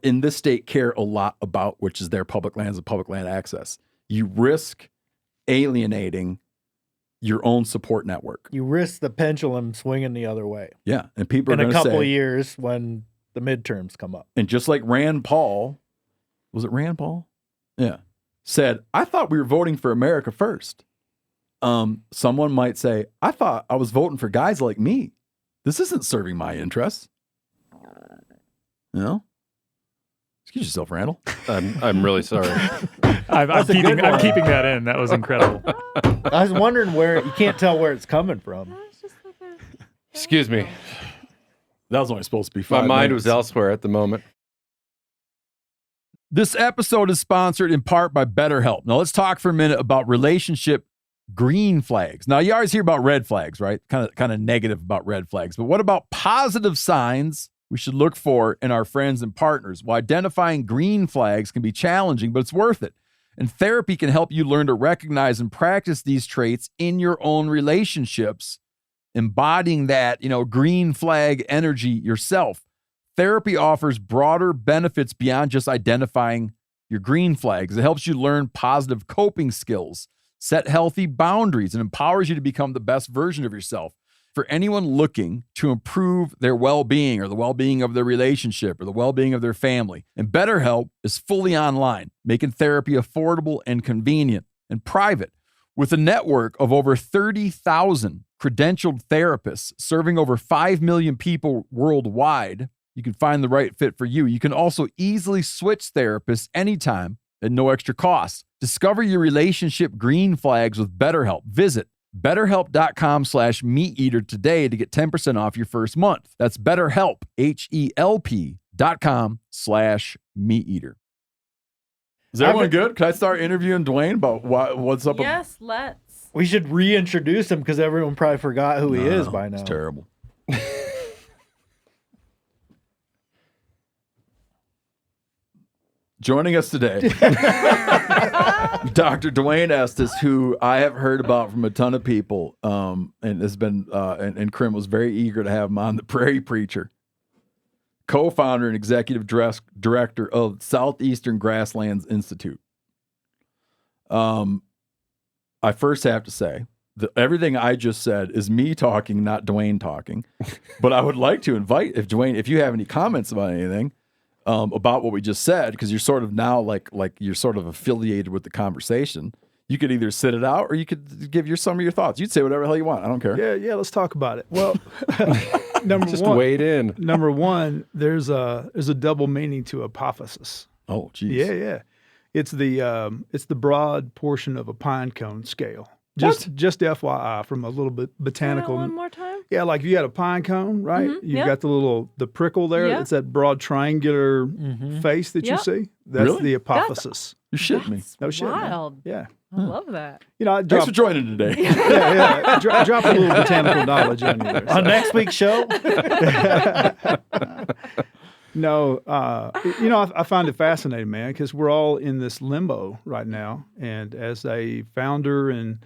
in this state care a lot about, which is their public lands and public land access? You risk alienating your own support network. You risk the pendulum swinging the other way. Yeah, and people are in going a to say, couple of years when the midterms come up. And just like Rand Paul, was it Rand Paul? Yeah, said, I thought we were voting for America first. Someone might say, I thought I was voting for guys like me. This isn't serving my interests. You know? Excuse yourself, Randall. I'm really sorry. I'm keeping that in. That was incredible. I was wondering where, you can't tell where it's coming from. Excuse me. That was only supposed to be 5 My mind minutes. was elsewhere at the moment. This episode is sponsored in part by BetterHelp. Now let's talk for a minute about relationship green flags. Now you always hear about red flags, right? Kind of negative about red flags. But what about positive signs we should look for in our friends and partners? Well, identifying green flags can be challenging, but it's worth it. And therapy can help you learn to recognize and practice these traits in your own relationships, embodying that, green flag energy yourself. Therapy offers broader benefits beyond just identifying your green flags. It helps you learn positive coping skills, set healthy boundaries, and empowers you to become the best version of yourself. For anyone looking to improve their well-being or the well-being of their relationship or the well-being of their family, and BetterHelp is fully online, making therapy affordable and convenient and private. With a network of over 30,000 credentialed therapists serving over 5 million people worldwide, you can find the right fit for you. You can also easily switch therapists anytime at no extra cost. Discover your relationship green flags with BetterHelp. Visit BetterHelp.com/MeatEater today to get 10% off your first month. That's BetterHelp, HELP.com/MeatEater. Is everyone good? Can I start interviewing Dwayne about what's up? Yes, let's. We should reintroduce him because everyone probably forgot who he is by now. It's terrible. Joining us today, Dr. Dwayne Estes, who I have heard about from a ton of people, and has been, and Corinne was very eager to have him on, the Prairie Preacher, co-founder and executive director of Southeastern Grasslands Institute. I first have to say that everything I just said is me talking, not Dwayne talking. But I would like to invite, if you have any comments about anything, about what we just said, because you're sort of now like you're sort of affiliated with the conversation. You could either sit it out or you could give some of your thoughts. You'd say whatever the hell you want. I don't care. Yeah, let's talk about it. Well, Just wade in. Number one, there's a double meaning to apophysis. Oh, geez. Yeah. It's the broad portion of a pine cone scale. Just FYI, from a little bit botanical. One more time. Yeah, like if you had a pine cone, right? Mm-hmm, You've got the prickle there. Yeah. It's that broad triangular face that you see. That's Really? the apophysis. You're shitting me. No shit, man. Wild. Yeah. I love that. I Thanks drop, for joining today. drop a little botanical knowledge on you there. On next week's show, No, I find it fascinating, man, because we're all in this limbo right now. And as a founder and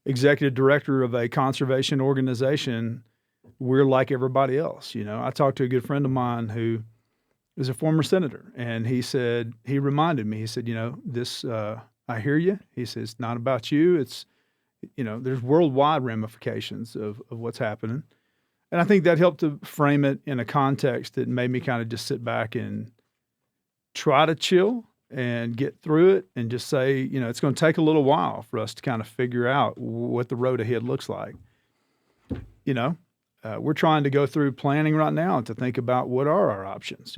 executive director of a conservation organization, we're like everybody else. I talked to a good friend of mine who is a former senator, and he reminded me, he said, this, I hear you. He says, it's not about you. It's, there's worldwide ramifications of what's happening. And I think that helped to frame it in a context that made me kind of just sit back and try to chill and get through it and just say, it's going to take a little while for us to kind of figure out what the road ahead looks like. We're trying to go through planning right now to think about what are our options.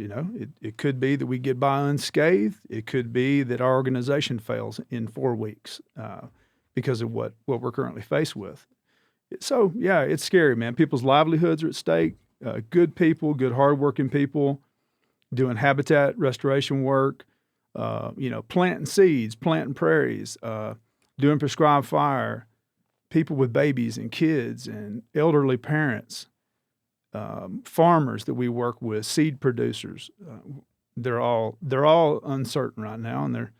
It could be that we get by unscathed. It could be that our organization fails in 4 weeks because of what we're currently faced with. So, yeah, it's scary, man. People's livelihoods are at stake. Good people, good, hardworking people doing habitat restoration work, planting seeds, planting prairies, doing prescribed fire, people with babies and kids and elderly parents, farmers that we work with, seed producers. They're all uncertain right now, and they're,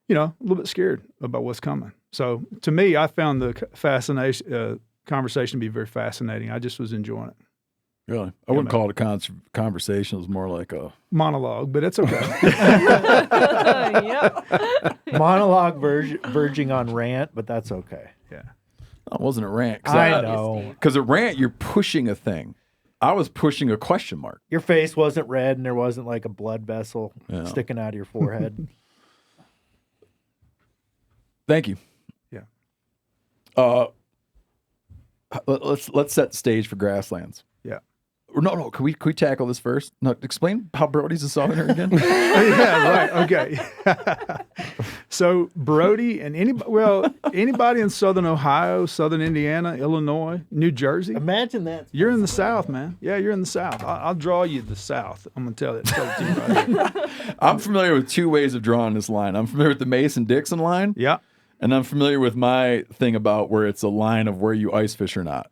a little bit scared about what's coming. So, to me, I found the conversation to be very fascinating. I just was enjoying it. Really? I wouldn't call it a conversation. It was more like a monologue, but it's okay. Yep. Monologue verging on rant, but that's okay. Yeah. It wasn't a rant. I know. Because a rant, you're pushing a thing. I was pushing a question mark. Your face wasn't red and there wasn't like a blood vessel Yeah. sticking out of your forehead. Thank you. Yeah. Let's set the stage for Grasslands. Yeah. No. Can we tackle this first? No, explain how Brody's a Southerner again. Yeah, right. Okay. So Brody and anybody in Southern Ohio, Southern Indiana, Illinois, New Jersey. Imagine that. You're in the South, man. Yeah, you're in the South. I'll draw you the South. I'm gonna tell it to you right here. I'm familiar with 2 ways of drawing this line. I'm familiar with the Mason-Dixon line. Yeah. And I'm familiar with my thing about where it's a line of where you ice fish or not.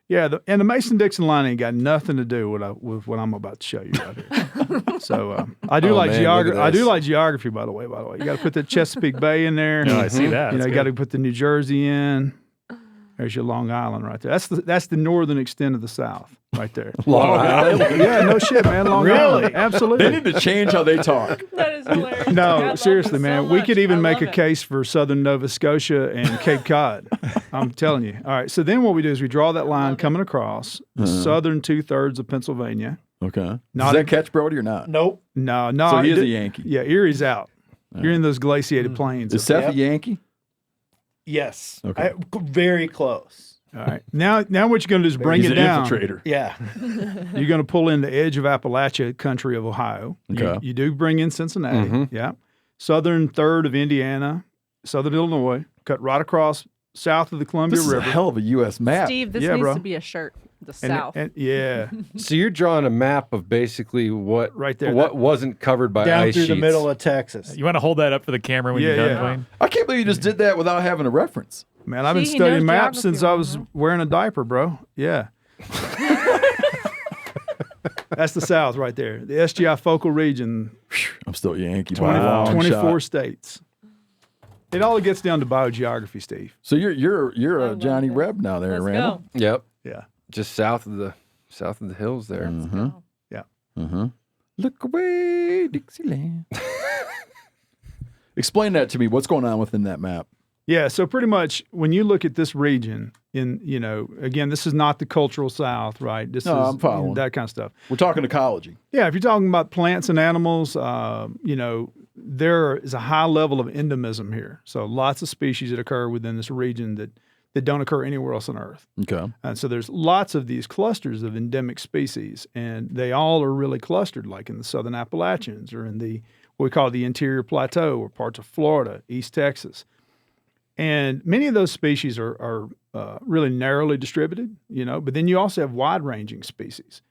Yeah, the Mason-Dixon line ain't got nothing to do with what I'm about to show you right here. So I do like geography. I do like geography, by the way. You got to put the Chesapeake Bay in there. No, I see that. You That's got to good. put the New Jersey in. There's your Long Island right there. That's the northern extent of the South right there. Long Island. Yeah, no shit, man. Long Island, absolutely. They need to change how they talk. That is hilarious. I No, love seriously, this man. so We much. could even I make love a it. case for southern Nova Scotia and Cape Cod. I'm telling you. All right. So then what we do is we draw that line coming across the southern 2/3 of Pennsylvania. Okay. Not Does a- that catch Brody or not? Nope. No. So he is it- a Yankee. Yeah, Erie's out. You're in those glaciated plains. Is Seth a Yankee? Yes. Okay. Very close. All right. Now what you're going to do is bring He's it an down. infiltrator. Yeah. You're going to pull in the edge of Appalachia country of Ohio. Okay. You do bring in Cincinnati. Mhm. Yeah. Southern third of Indiana, southern Illinois, cut right across south of the Columbia This is a River. hell of a U.S. map. Steve, this Yeah, needs bro. to be a shirt. The And- South. and- yeah. So you're drawing a map of basically what Right there. what wasn't covered by Down ice through sheets. the middle of Texas. You want to hold that up for the camera when you're Yeah, done, yeah. Dwayne? I can't believe you just did that without having a reference. Man, I've been See, he studying knows maps since I geography, was man. wearing a diaper, bro. Yeah. That's the South right there. The SGI focal region, I'm still a Yankee by a 20 long 24 shot. states. It all gets down to biogeography, Steve. So you're a love Johnny it. Reb now there, Let's Randall. go. Yep. Yeah. Just south of the hills there. Let's go. Mm-hmm. Look away, Dixieland. Explain that to me. What's going on within that map? Yeah, so pretty much when you look at this region, again, this is not the cultural South, right? This No, is I'm following. that kind of stuff. We're talking ecology. Yeah, if you're talking about plants and animals, there is a high level of endemism here. So lots of species that occur within this region that don't occur anywhere else on Earth. Okay. And so there's lots of these clusters of endemic species, and they all are really clustered, like in the Southern Appalachians or in what we call the interior plateau or parts of Florida, East Texas. And many of those species are really narrowly distributed, but then you also have wide-ranging species.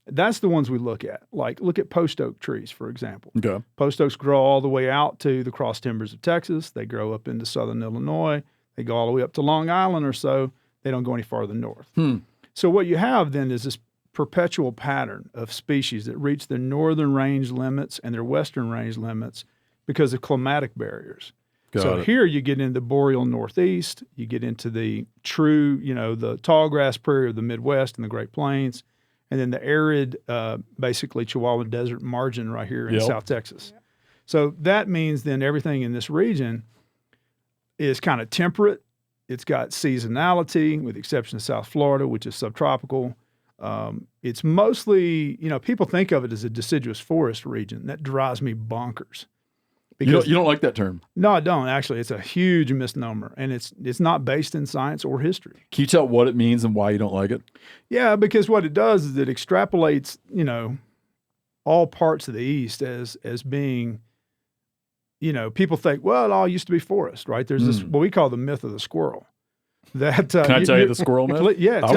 That's the ones we look at. Like, look at post oak trees, for example. Okay. Post oaks grow all the way out to the cross timbers of Texas. They grow up into southern Illinois. They go all the way up to Long Island or so. They don't go any farther north. So what you have then is this perpetual pattern of species that reach their northern range limits and their western range limits because of climatic barriers. So here you get into the boreal Northeast, you get into the true, the tall grass prairie of the Midwest and the Great Plains, and then the arid, basically Chihuahua Desert margin right here in South Texas. So that means then everything in this region is kind of temperate. It's got seasonality, with the exception of South Florida, which is subtropical. It's mostly, people think of it as a deciduous forest region. That drives me bonkers. You don't like that term? No, I don't. Actually, it's a huge misnomer, and it's not based in science or history. Can you tell what it means and why you don't like it? Yeah, because what it does is it extrapolates, all parts of the East as being, people think, well, it all used to be forest, right? There's this, what we call the myth of the squirrel. That Can I tell you the squirrel myth? Yeah, I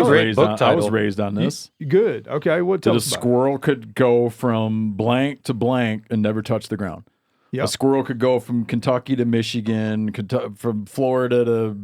was raised on this. Good. Okay, what? That a squirrel could go from blank to blank and never touch the ground. Yep. A squirrel could go from Kentucky to Michigan, from Florida to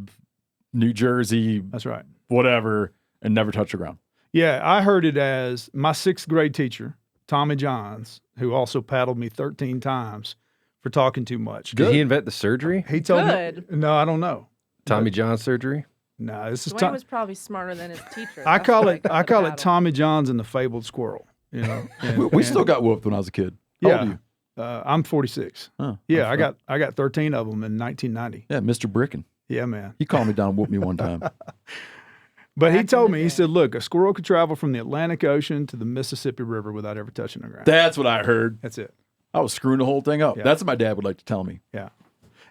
New Jersey. That's right. Whatever, and never touch the ground. Yeah, I heard it as my 6th grade teacher, Tommy Johns, who also paddled me 13 times for talking too much. Did he invent the surgery? He told me. No, I don't know. Tommy John surgery? No, this is Dwayne was probably smarter than his teacher. I call it Tommy Johns and the fabled squirrel. We still got whooped when I was a kid. How old are you? I'm 46. Oh, yeah, I got 13 of them in 1990. Yeah, Mr. Bricken. Yeah, man. He called me down and whooped me one time. But he told me, he said, look, a squirrel could travel from the Atlantic Ocean to the Mississippi River without ever touching the ground. That's what I heard. That's it. I was screwing the whole thing up. Yeah. That's what my dad would like to tell me. Yeah.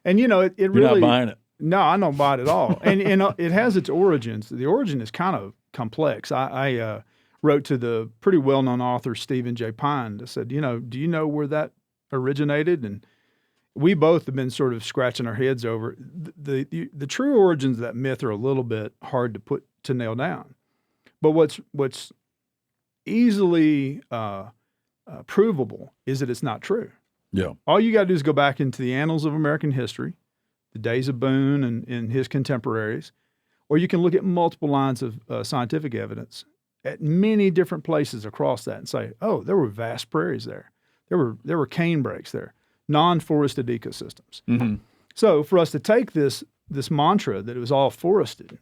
And, it really... You're not buying it. No, I don't buy it at all. and it has its origins. The origin is kind of complex. I wrote to the pretty well-known author Stephen J. Pine that said, do you know where that originated? And we both have been sort of scratching our heads over the true origins of that myth are a little bit hard to nail down. But what's easily provable is that it's not true. Yeah. All you got to do is go back into the annals of American history, the days of Boone and his contemporaries, or you can look at multiple lines of scientific evidence at many different places across that and say, oh, there were vast prairies there. There were cane breaks there, non-forested ecosystems. Mm-hmm. So for us to take this mantra that it was all forested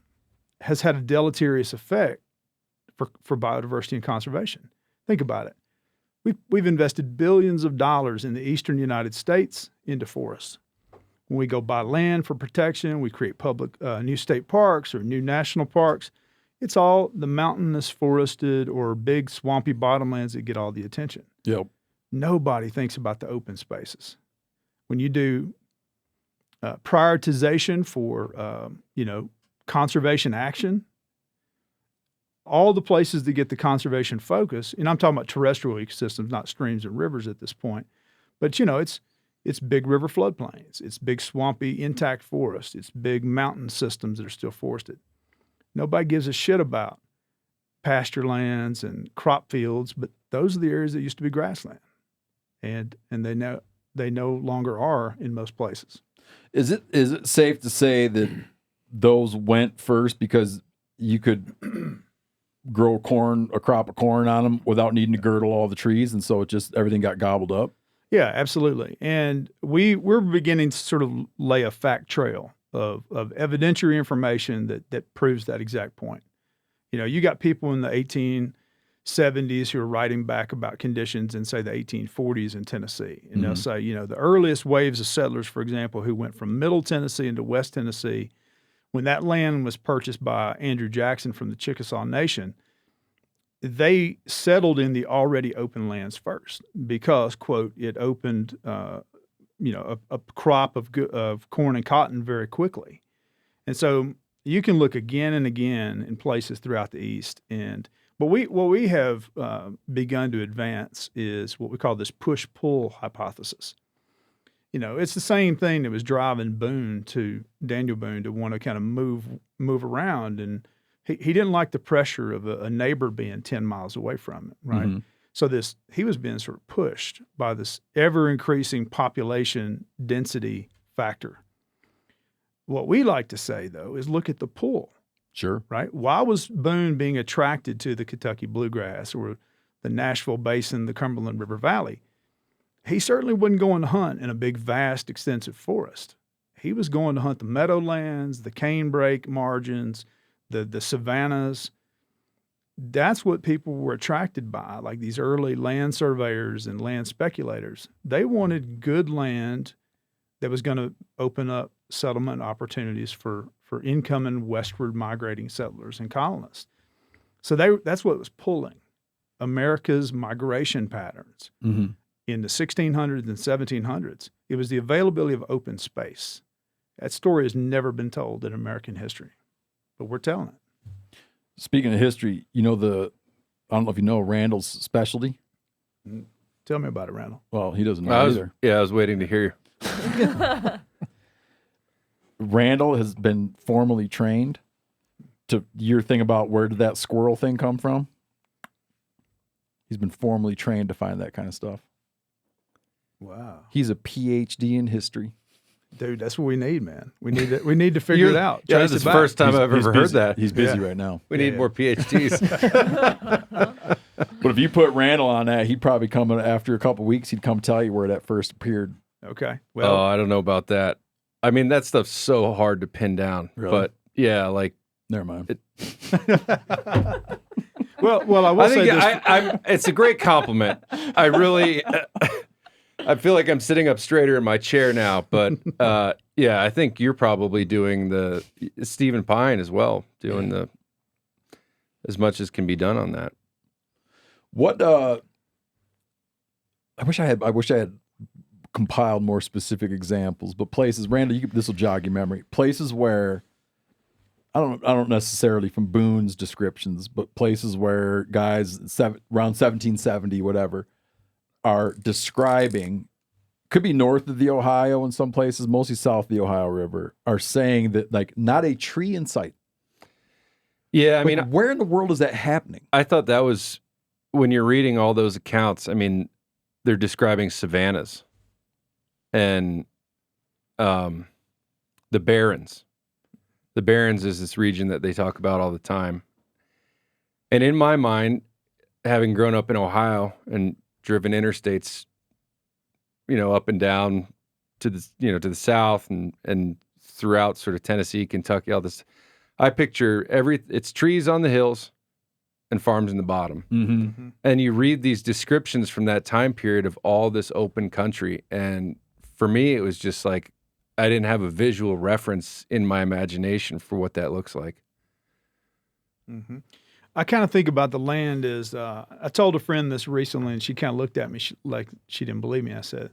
has had a deleterious effect for biodiversity and conservation. Think about it. We've invested billions of dollars in the eastern United States into forests. When we go buy land for protection, we create public new state parks or new national parks. It's all the mountainous, forested, or big swampy bottomlands that get all the attention. Yep. Nobody thinks about the open spaces. When you do prioritization for, conservation action, all the places that get the conservation focus, and I'm talking about terrestrial ecosystems, not streams and rivers at this point, but, it's big river floodplains, it's big swampy intact forests, it's big mountain systems that are still forested. Nobody gives a shit about pasture lands and crop fields, but those are the areas that used to be grassland. And they no longer are in most places. Is it safe to say that those went first because you could grow a crop of corn on them without needing to girdle all the trees, and so everything got gobbled up? Yeah, absolutely. And we're beginning to sort of lay a fact trail of evidentiary information that proves that exact point. You got people in the 1870s who are writing back about conditions in, say, the 1840s in Tennessee. And they'll say, the earliest waves of settlers, for example, who went from Middle Tennessee into West Tennessee, when that land was purchased by Andrew Jackson from the Chickasaw Nation, they settled in the already open lands first because, quote, it opened, a crop of corn and cotton very quickly. And so you can look again and again in places throughout the East. But what we have begun to advance is what we call this push-pull hypothesis. It's the same thing that was driving Daniel Boone to want to kind of move around, and he didn't like the pressure of a neighbor being 10 miles away from him, right? Mm-hmm. So he was being sort of pushed by this ever-increasing population density factor. What we like to say, though, is look at the pull. Sure. Right? Why was Boone being attracted to the Kentucky bluegrass or the Nashville Basin, the Cumberland River Valley? He certainly wasn't going to hunt in a big, vast, extensive forest. He was going to hunt the meadowlands, the canebrake margins, the savannas. That's what people were attracted by, like these early land surveyors and land speculators. They wanted good land that was going to open up settlement opportunities for incoming westward migrating settlers and colonists. So that's what was pulling America's migration patterns in the 1600s and 1700s. It was the availability of open space. That story has never been told in American history, but we're telling it. Speaking of history, I don't know if you know Randall's specialty. Tell me about it, Randall. Well, he doesn't know either. Yeah, I was waiting to hear you. Randall has been formally trained to your thing about where did that squirrel thing come from? He's been formally trained to find that kind of stuff. Wow. He's a PhD in history. Dude, that's what we need, man. We need to figure it out. Yeah, this is the first time I've ever heard that. He's busy right now. We need more PhDs. But if you put Randall on that, he'd probably come after a couple of weeks. He'd come tell you where that first appeared. Okay. Well, I don't know about that. I mean, that stuff's so hard to pin down. Really? But yeah, like, never mind. well, I will say this. It's a great compliment. I really, I feel like I'm sitting up straighter in my chair now. But yeah, I think you're probably doing the Stephen Pine as well, doing the as much as can be done on that. What I wish I had compiled more specific examples, but places, Randall, this will jog your memory. Places where I don't necessarily from Boone's descriptions, but places where guys around 1770, whatever, are describing, could be north of the Ohio in some places, mostly south of the Ohio River, are saying that like not a tree in sight. Yeah, I mean, where in the world is that happening? I thought that was when you're reading all those accounts. I mean, they're describing savannas and the barrens. The barrens is this region that they talk about all the time. And in my mind, having grown up in Ohio and driven interstates, up and down to the to the south and throughout sort of Tennessee, Kentucky, all this, I picture it's trees on the hills and farms in the bottom. Mm-hmm. And you read these descriptions from that time period of all this open country. And for me, it was just like, I didn't have a visual reference in my imagination for what that looks like. Mm-hmm. I kind of think about the land as, I told a friend this recently and she kind of looked at me like she didn't believe me. I said,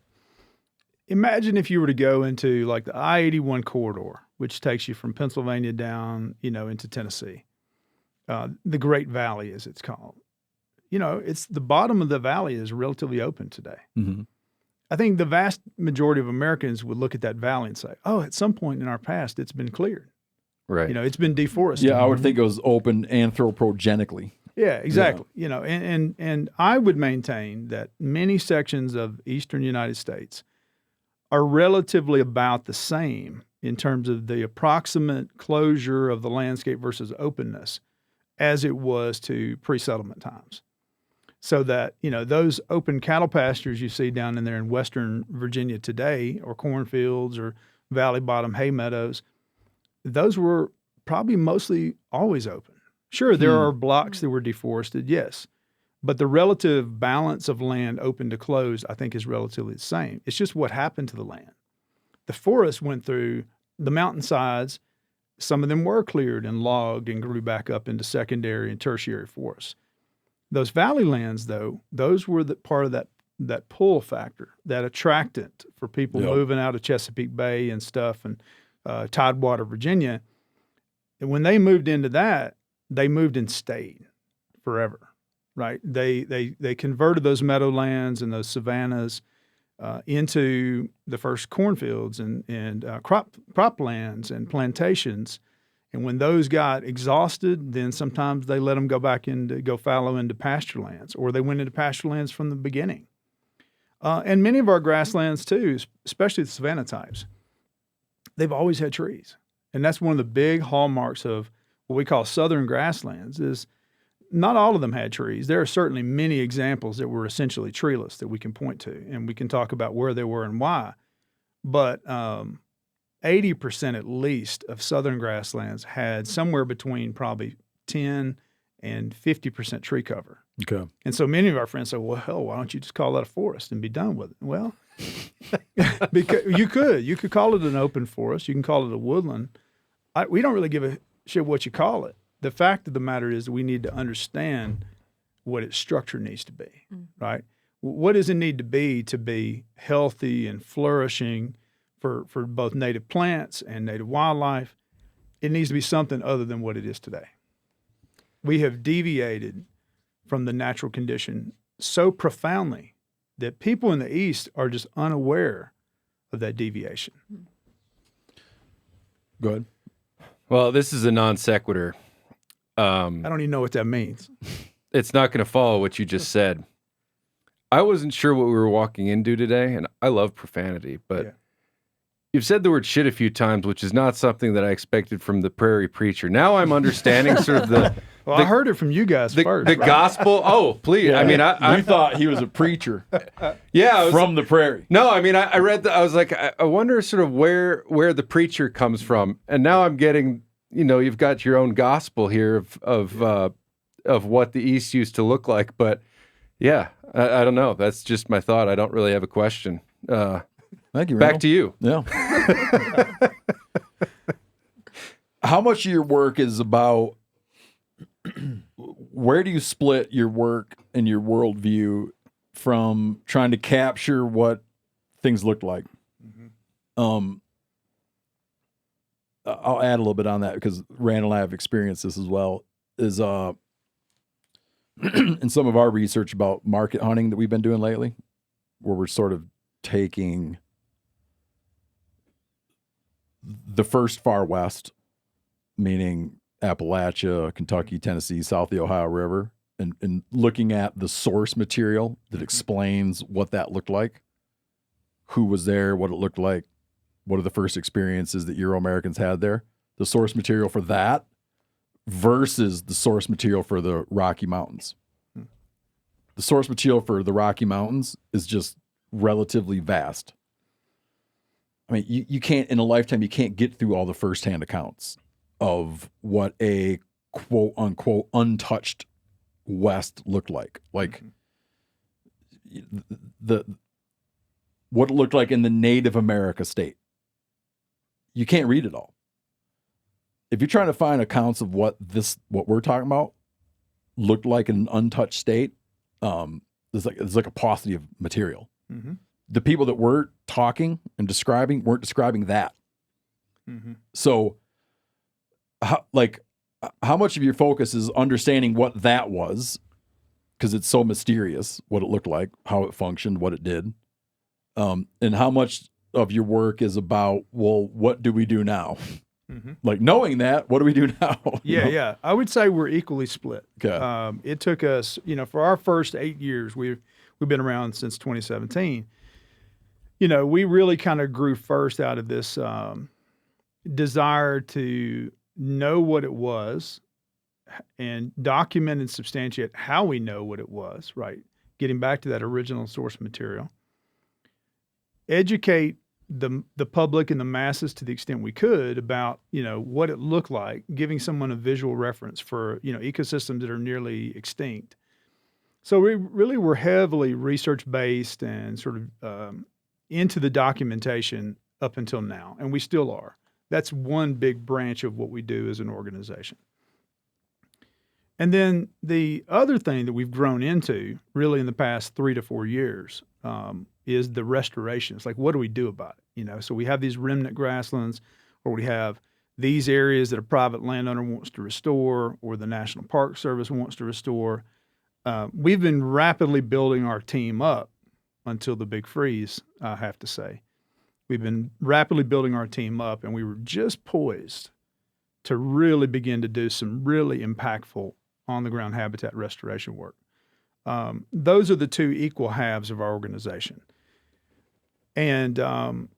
imagine if you were to go into like the I-81 corridor, which takes you from Pennsylvania down, into Tennessee. The Great Valley, as it's called. It's the bottom of the valley is relatively open today. Mm-hmm. I think the vast majority of Americans would look at that valley and say, oh, at some point in our past, it's been cleared. Right. It's been deforested. Yeah, I would think it was open anthropogenically. Yeah, exactly. Yeah. And I would maintain that many sections of eastern United States are relatively about the same in terms of the approximate closure of the landscape versus openness as it was to pre-settlement times. So that, those open cattle pastures you see down in there in western Virginia today, or cornfields or valley bottom hay meadows, those were probably mostly always open. Sure, there are blocks that were deforested, yes. But the relative balance of land open to closed, I think, is relatively the same. It's just what happened to the land. The forest went through the mountainsides. Some of them were cleared and logged and grew back up into secondary and tertiary forests. Those valley lands, though, those were part of that pull factor, that attractant for people moving out of Chesapeake Bay and stuff and Tidewater, Virginia. And when they moved into that, they moved and stayed forever, right? They converted those meadowlands and those savannas into the first cornfields and crop lands and plantations. And when those got exhausted, then sometimes they let them go fallow into pasture lands, or they went into pasture lands from the beginning. And many of our grasslands too, especially the savanna types, they've always had trees. And that's one of the big hallmarks of what we call southern grasslands is not all of them had trees. There are certainly many examples that were essentially treeless that we can point to, and we can talk about where they were and why. But 80% at least of southern grasslands had somewhere between probably 10 and 50% tree cover. Okay. And so many of our friends say, well, hell, why don't you just call that a forest and be done with it? Well, because you could call it an open forest. You can call it a woodland. We don't really give a shit what you call it. The fact of the matter is we need to understand what its structure needs to be, right? What does it need to be healthy and flourishing for both native plants and native wildlife? It needs to be something other than what it is today. We have deviated from the natural condition so profoundly that people in the East are just unaware of that deviation. Go ahead. Well, this is a non sequitur. I don't even know what that means. It's not going to follow what you just said. I wasn't sure what we were walking into today, and I love profanity, but Yeah. you've said the word shit a few times, which is not something that I expected from the prairie preacher. Now I'm understanding sort of the Well, I heard it from you guys first. the gospel. Oh, please. Yeah. I mean, I we thought he was a preacher yeah, I was, from the prairie. no, I mean, I read I was like, I wonder sort of where the preacher comes from. And now I'm getting, you've got your own gospel here of what the East used to look like. But yeah, I don't know. That's just my thought. I don't really have a question. Thank you, Randall. Back to you. Yeah. How much of your work is about where do you split your work and your worldview from trying to capture what things looked like? I'll add a little bit on that because Randall and I have experienced this as well. Is in some of our research about market hunting that we've been doing lately, where we're sort of taking the first far west, meaning Appalachia, Kentucky, Tennessee, south of the Ohio River, and looking at the source material that explains what that looked like, who was there, what it looked like, what are the first experiences that Euro-Americans had there, the source material for that versus the source material for the Rocky Mountains. The source material for the Rocky Mountains is just relatively vast. I mean, you can't, in a lifetime, you can't get through all the firsthand accounts of what a quote unquote untouched West looked like. Like what it looked like in the Native America state. You can't read it all. If you're trying to find accounts of what we're talking about looked like in an untouched state, there's like a paucity of material. Mm-hmm. The people that were talking and describing weren't describing that. Mm-hmm. So, how much of your focus is understanding what that was, because it's so mysterious what it looked like, how it functioned, what it did, and how much of your work is about, well, what do we do now? Mm-hmm. Like knowing that, what do we do now? Yeah. I would say we're equally split. Okay. It took us, for our first 8 years, we've been around since 2017. We really kind of grew first out of this desire to know what it was and document and substantiate how we know what it was, right? Getting back to that original source material. Educate the public and the masses to the extent we could about, what it looked like, giving someone a visual reference for, ecosystems that are nearly extinct. So we really were heavily research-based and sort of into the documentation up until now, and we still are. That's one big branch of what we do as an organization. And then the other thing that we've grown into really in the past 3 to 4 years is the restoration. It's like, what do we do about it? So we have these remnant grasslands, or we have these areas that a private landowner wants to restore, or the National Park Service wants to restore. We've been rapidly building our team up until the big freeze, I have to say. We've been rapidly building our team up, and we were just poised to really begin to do some really impactful on-the-ground habitat restoration work. Those are the two equal halves of our organization. And I'm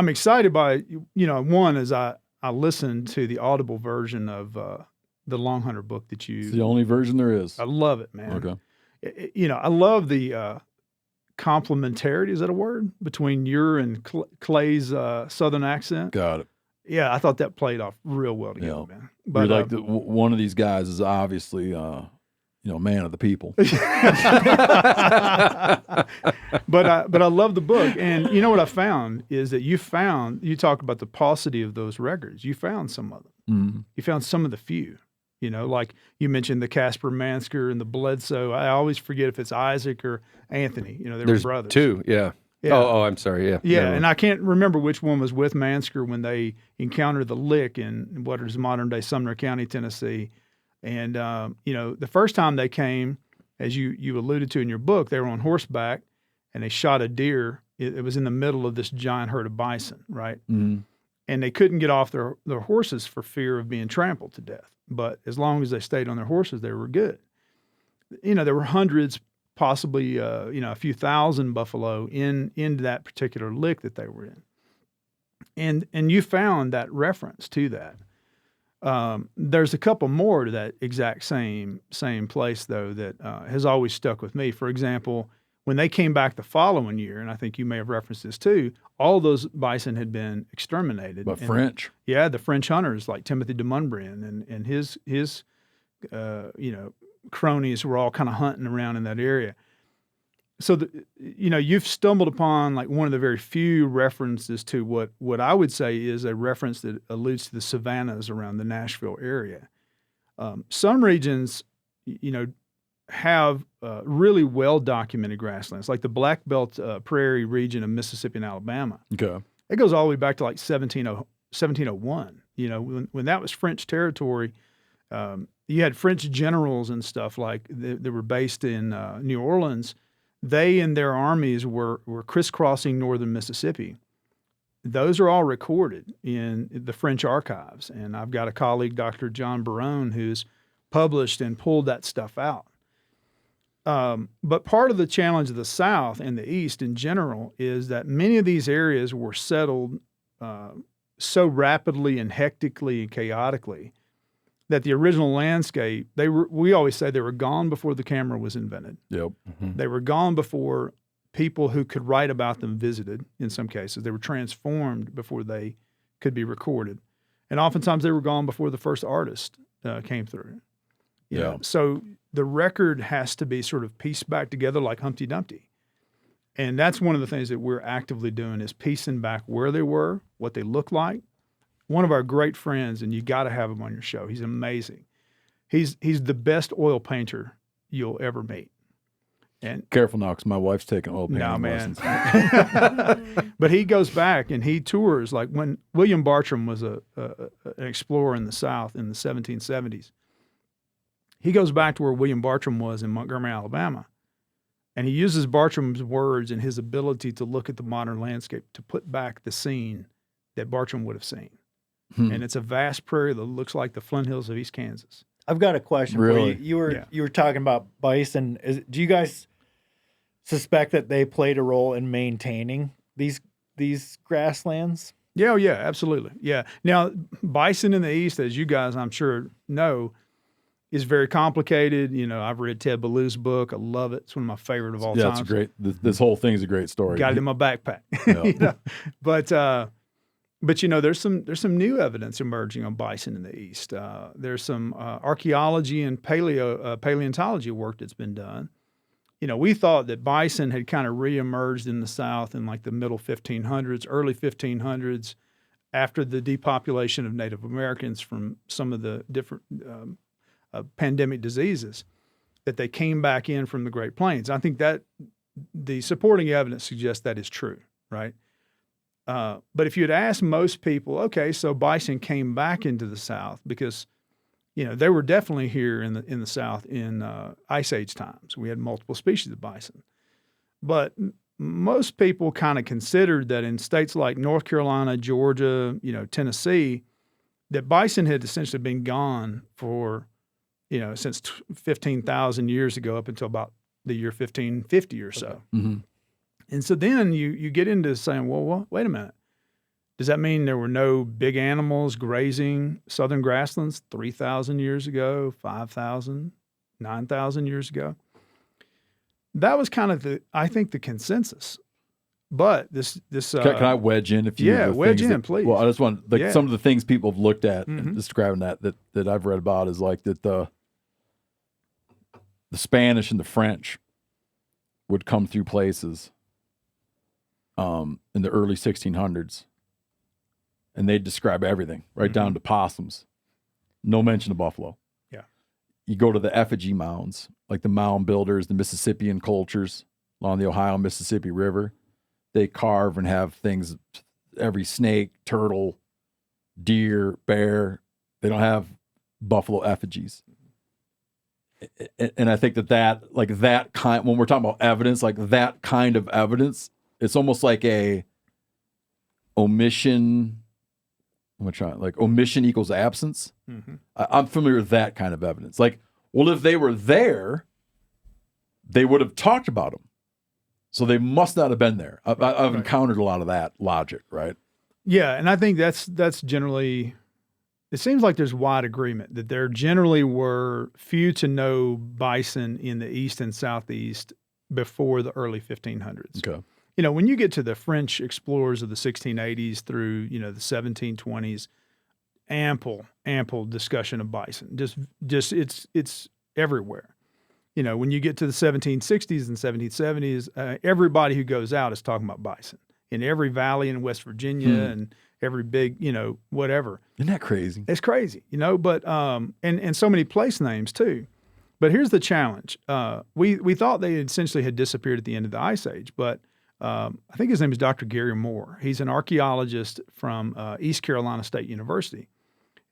excited by, one is I listened to the audible version of the Long Hunter book that you... It's the only version there is. I love it, man. Okay. I love the complementarity, is that a word, between your and Clay's Southern accent. Got it. Yeah, I thought that played off real well together, man. But like one of these guys is obviously, man of the people. But I love the book, and you know what I found is that you talk about the paucity of those records. You found some of them. Mm-hmm. You found some of the few. Like you mentioned the Casper Mansker and the Bledsoe. I always forget if it's Isaac or Anthony. They were brothers. Two, yeah. Yeah. Oh, I'm sorry. Yeah. Yeah, and I can't remember which one was with Mansker when they encountered the Lick in what is modern day Sumner County, Tennessee. And the first time they came, as you alluded to in your book, they were on horseback and they shot a deer. It was in the middle of this giant herd of bison, right? Mm-hmm. And they couldn't get off their horses for fear of being trampled to death. But as long as they stayed on their horses, they were good. There were hundreds, possibly, a few thousand buffalo into that particular lick that they were in. And you found that reference to that. There's a couple more to that exact same place, though, that has always stuck with me. For example, when they came back the following year, and I think you may have referenced this too, all those bison had been exterminated. But French. Yeah, the French hunters like Timothy de Montbrun and his cronies were all kind of hunting around in that area. So, you've stumbled upon like one of the very few references to what I would say is a reference that alludes to the savannas around the Nashville area. Some regions, have really well-documented grasslands, like the Black Belt Prairie region of Mississippi and Alabama. Okay. It goes all the way back to like 1701. When that was French territory, you had French generals and stuff like that were based in New Orleans. They and their armies were crisscrossing northern Mississippi. Those are all recorded in the French archives. And I've got a colleague, Dr. John Barone, who's published and pulled that stuff out. But part of the challenge of the South and the East in general is that many of these areas were settled so rapidly and hectically and chaotically that the original landscape, we always say they were gone before the camera was invented. Yep. Mm-hmm. They were gone before people who could write about them visited, in some cases. They were transformed before they could be recorded. And oftentimes they were gone before the first artist came through. Yeah. So the record has to be sort of pieced back together like Humpty Dumpty. And that's one of the things that we're actively doing is piecing back where they were, what they look like. One of our great friends, and you got to have him on your show. He's amazing. He's the best oil painter you'll ever meet. And careful now, because my wife's taking oil painting lessons. But he goes back and he tours like when William Bartram was an explorer in the South in the 1770s. He goes back to where William Bartram was in Montgomery, Alabama. And he uses Bartram's words and his ability to look at the modern landscape to put back the scene that Bartram would have seen. And it's a vast prairie that looks like the Flint Hills of East Kansas. I've got a question Really? for you. You were talking about bison. Do you guys suspect that they played a role in maintaining these grasslands? Yeah, absolutely. Yeah. Now, bison in the East, as you guys I'm sure know, is very complicated. I've read Ted Ballou's book. I love it. It's one of my favorite of all time. Yeah, it's a great. This whole thing is a great story. Got it in my backpack. Yeah. But there's some new evidence emerging on bison in the East. There's some archaeology and paleontology work that's been done. We thought that bison had kind of reemerged in the South in like the middle 1500s, early 1500s, after the depopulation of Native Americans from some of the different pandemic diseases, that they came back in from the Great Plains. I think that the supporting evidence suggests that is true, right? But if you had asked most people, okay, so bison came back into the South because, they were definitely here in the South in Ice Age times. We had multiple species of bison. But most people kind of considered that in states like North Carolina, Georgia, Tennessee, that bison had essentially been gone for, since 15,000 years ago up until about the year 1550 or so. Mm-hmm. And so then you get into saying, well, wait a minute. Does that mean there were no big animals grazing southern grasslands 3,000 years ago, 5,000, 9,000 years ago? That was kind of the consensus. But this Can I wedge in a few? Yeah, of the wedge things in, please. Well, I just want some of the things people have looked at Mhm. and describing that I've read about is like that the Spanish and the French would come through places in the early 1600s, and they'd describe everything right down to possums. No mention of buffalo. Yeah. You go to the effigy mounds, like the mound builders, the Mississippian cultures along the Ohio Mississippi River. They carve and have things, every snake, turtle, deer, bear. They don't have buffalo effigies. And I think that kind, when we're talking about evidence, like that kind of evidence, it's almost like a omission. Omission equals absence. Mhm. I'm familiar with that kind of evidence. Like, well, if they were there, they would have talked about them. So they must not have been there. I've encountered a lot of that logic, right? Yeah, and I think that's generally. It seems like there's wide agreement that there generally were few to no bison in the east and southeast before the early 1500s. Okay. You know, when you get to the French explorers of the 1680s through, the 1720s, ample discussion of bison. Just it's everywhere. You know, when you get to the 1760s and 1770s, everybody who goes out is talking about bison in every valley in West Virginia and every big, whatever. Isn't that crazy? It's crazy, but and so many place names too. But here's the challenge. We thought they essentially had disappeared at the end of the Ice Age, but I think his name is Dr. Gary Moore. He's an archaeologist from East Carolina State University.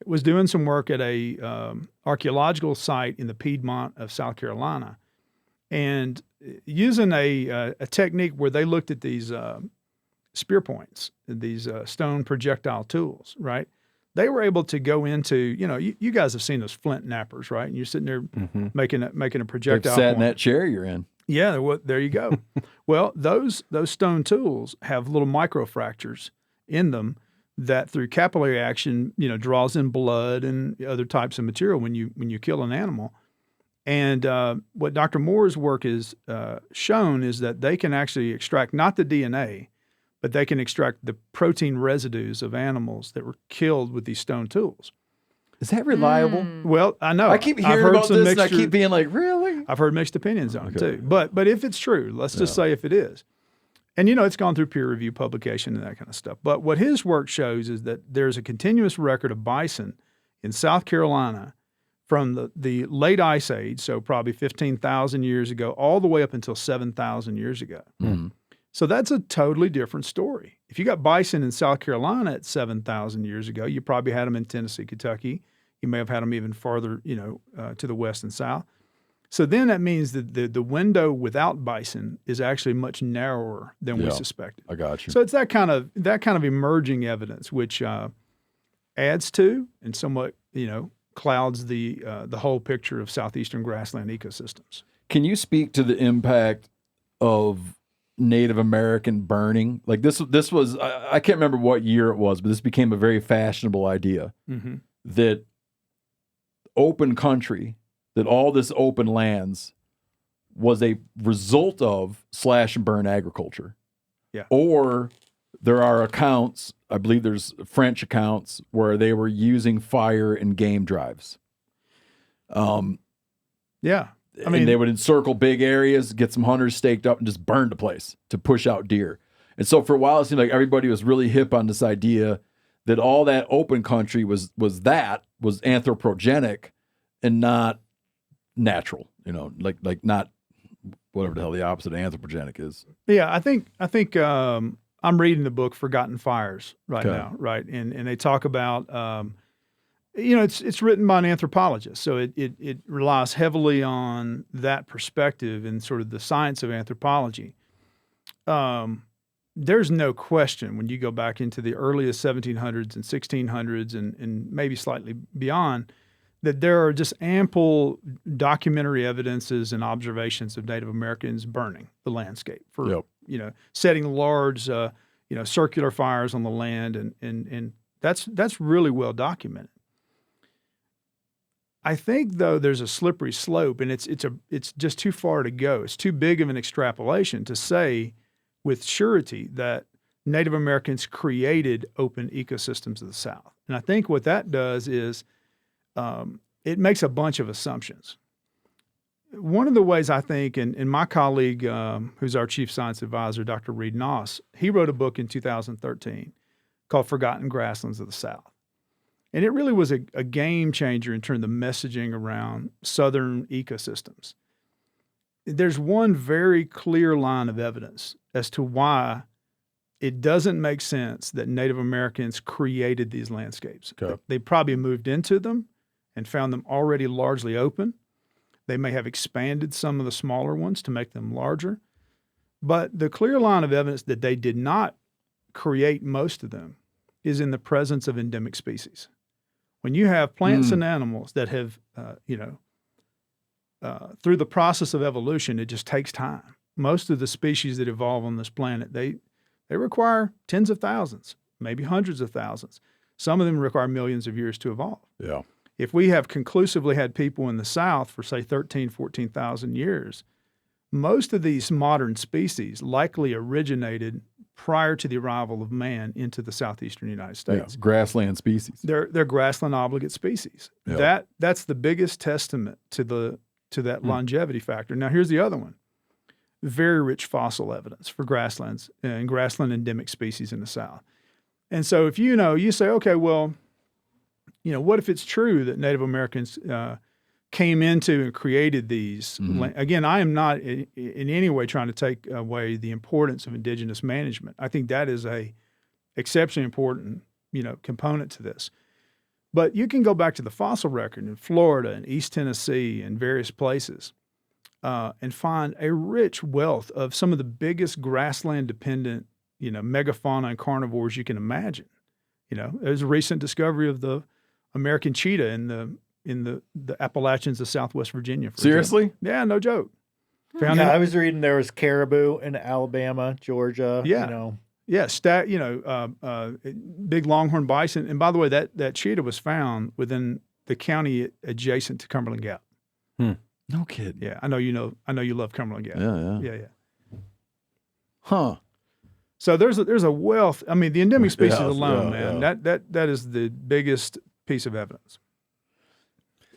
Was doing some work at a archaeological site in the Piedmont of South Carolina, and using a technique where they looked at these spear points, these stone projectile tools, right? They were able to go into, you guys have seen those flint nappers, right? And you're sitting there making a projectile. They've sat in that chair you're in. Yeah, well, there you go. Well, those stone tools have little microfractures in them that through capillary action, draws in blood and other types of material when you kill an animal. And what Dr. Moore's work has shown is that they can actually extract not the DNA, but they can extract the protein residues of animals that were killed with these stone tools. Is that reliable? Well, I know. I keep hearing about this, and I keep being like, really? I've heard mixed opinions on it too. But if it's true, let's just say if it is. And, it's gone through peer review publication and that kind of stuff. But what his work shows is that there's a continuous record of bison in South Carolina from the late Ice Age, so probably 15,000 years ago, all the way up until 7,000 years ago. Mm-hmm. So that's a totally different story. If you got bison in South Carolina at 7,000 years ago, you probably had them in Tennessee, Kentucky. You may have had them even farther, to the west and south. So then that means that the window without bison is actually much narrower than we suspected. I got you. So it's that kind of emerging evidence, which adds to and somewhat clouds the whole picture of southeastern grassland ecosystems. Can you speak to the impact of Native American burning? Like this was I can't remember what year it was, but this became a very fashionable idea that open country. That all this open lands was a result of slash and burn agriculture. Yeah. Or there are accounts, I believe there's French accounts, where they were using fire in game drives. Yeah. I mean, and they would encircle big areas, get some hunters staked up, and just burn the place to push out deer. And so for a while, it seemed like everybody was really hip on this idea that all that open country was anthropogenic and not natural, like not whatever the hell the opposite of anthropogenic is. Yeah, I think I'm reading the book Forgotten Fires right now, right? And they talk about it's written by an anthropologist, so it relies heavily on that perspective and sort of the science of anthropology. There's no question when you go back into the earliest 1700s and 1600s and maybe slightly beyond, that there are just ample documentary evidences and observations of Native Americans burning the landscape for, setting large, circular fires on the land. And that's really well documented. I think though there's a slippery slope, and it's just too far to go. It's too big of an extrapolation to say with surety that Native Americans created open ecosystems of the South. And I think what that does is it makes a bunch of assumptions. One of the ways I think, and my colleague, who's our chief science advisor, Dr. Reed Noss, he wrote a book in 2013 called Forgotten Grasslands of the South. And it really was a game changer in terms of messaging around Southern ecosystems. There's one very clear line of evidence as to why it doesn't make sense that Native Americans created these landscapes. Okay. They probably moved into them and found them already largely open. They may have expanded some of the smaller ones to make them larger. But the clear line of evidence that they did not create most of them is in the presence of endemic species. When you have plants and animals that have, through the process of evolution, it just takes time. Most of the species that evolve on this planet, they require tens of thousands, maybe hundreds of thousands. Some of them require millions of years to evolve. Yeah. If we have conclusively had people in the South for, say, 13, 14,000 years, most of these modern species likely originated prior to the arrival of man into the southeastern United States. Yeah. Grassland species. They're grassland obligate species. Yeah. That's the biggest testament to that longevity factor. Now, here's the other one. Very rich fossil evidence for grasslands and grassland endemic species in the South. And so if you say, okay, well, what if it's true that Native Americans came into and created these? Again, I am not in any way trying to take away the importance of indigenous management. I think that is a exceptionally important, component to this. But you can go back to the fossil record in Florida and East Tennessee and various places and find a rich wealth of some of the biggest grassland-dependent, megafauna and carnivores you can imagine. There's a recent discovery of the American cheetah in the Appalachians of Southwest Virginia. Seriously? Example. Yeah, no joke. I was reading there was caribou in Alabama, Georgia. Yeah. Yeah, big longhorn bison. And by the way, that cheetah was found within the county adjacent to Cumberland Gap. No kidding. Yeah, I know you love Cumberland Gap. Yeah. Huh. So there's a wealth. I mean, the endemic species Yes, alone, yeah, man. That is the biggest piece of evidence.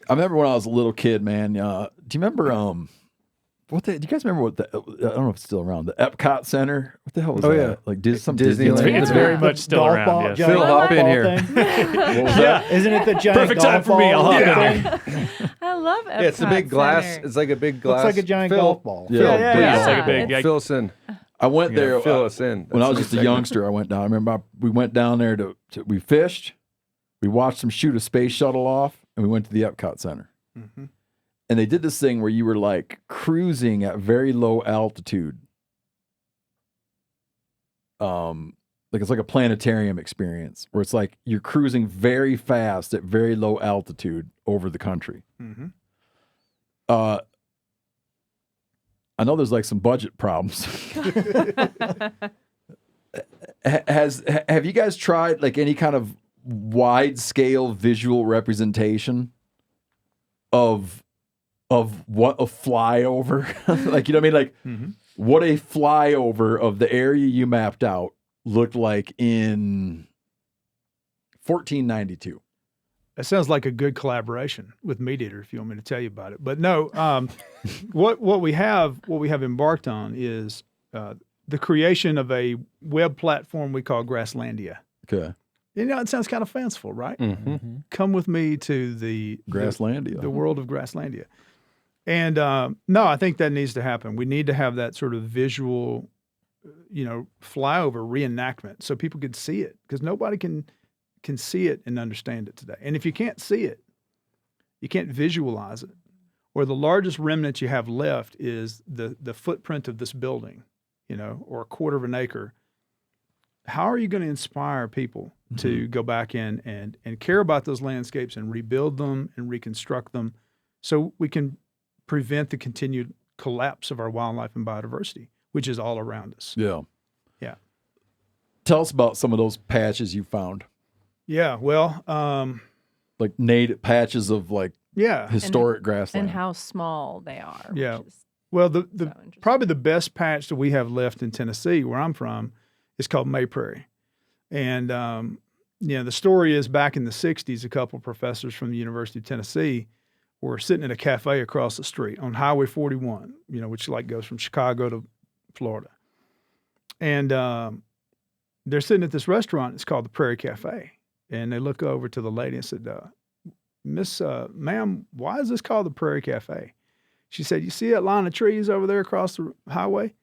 I remember when I was a little kid, man. Do you remember do you guys remember what I don't know if it's still around, the Epcot Center? What the hell was that? Yeah. Like some Disneyland. Disneyland? It's very much still Golf around. ball, Yes. giant Phil, golf hop in ball here. thing? What was that? Isn't it the giant Perfect golf time for me. I'll ball hop in thing? there. I love Epcot Yeah, it's a big glass. Center. It's like a big glass. Looks like a giant Phil, golf ball. Yeah. Phil, Yeah. please. It's like a big. Fill us in. I went there. Fill us in. When I was That's just a the segment. youngster, I went down. I remember we went down there we fished, we watched them shoot a space shuttle off, and we went to the Epcot Center. Mm-hmm. And they did this thing where you were like cruising at very low altitude. Like it's like a planetarium experience where it's like you're cruising very fast at very low altitude over the country. Mm-hmm. I know there's like some budget problems. Have you guys tried like any kind of wide scale visual representation of what a flyover like, you know what I mean? Like what a flyover of the area you mapped out looked like in 1492. That sounds like a good collaboration with MeatEater, if you want me to tell you about it. But no, what we have embarked on is the creation of a web platform we call Grasslandia. Okay. It sounds kind of fanciful, right? Mm-hmm. Come with me to the Grasslandia. the world of Grasslandia. And no, I think that needs to happen. We need to have that sort of visual, flyover reenactment so people could see it, because nobody can see it and understand it today. And if you can't see it, you can't visualize it. Or the largest remnant you have left is the footprint of this building, or a quarter of an acre. How are you going to inspire people to go back in and care about those landscapes and rebuild them and reconstruct them so we can prevent the continued collapse of our wildlife and biodiversity, which is all around us? Yeah. Yeah. Tell us about some of those patches you found. Yeah, well, Like native patches of like Yeah. historic grassland. And how small they are. Yeah. Which is Well, the so interesting. probably the best patch that we have left in Tennessee, where I'm from, is called May Prairie. And, the story is back in the 60s, a couple of professors from the University of Tennessee were sitting at a cafe across the street on Highway 41, which goes from Chicago to Florida. And they're sitting at this restaurant. It's called the Prairie Cafe. And they look over to the lady and said, ma'am, why is this called the Prairie Cafe? She said, you see that line of trees over there across the highway?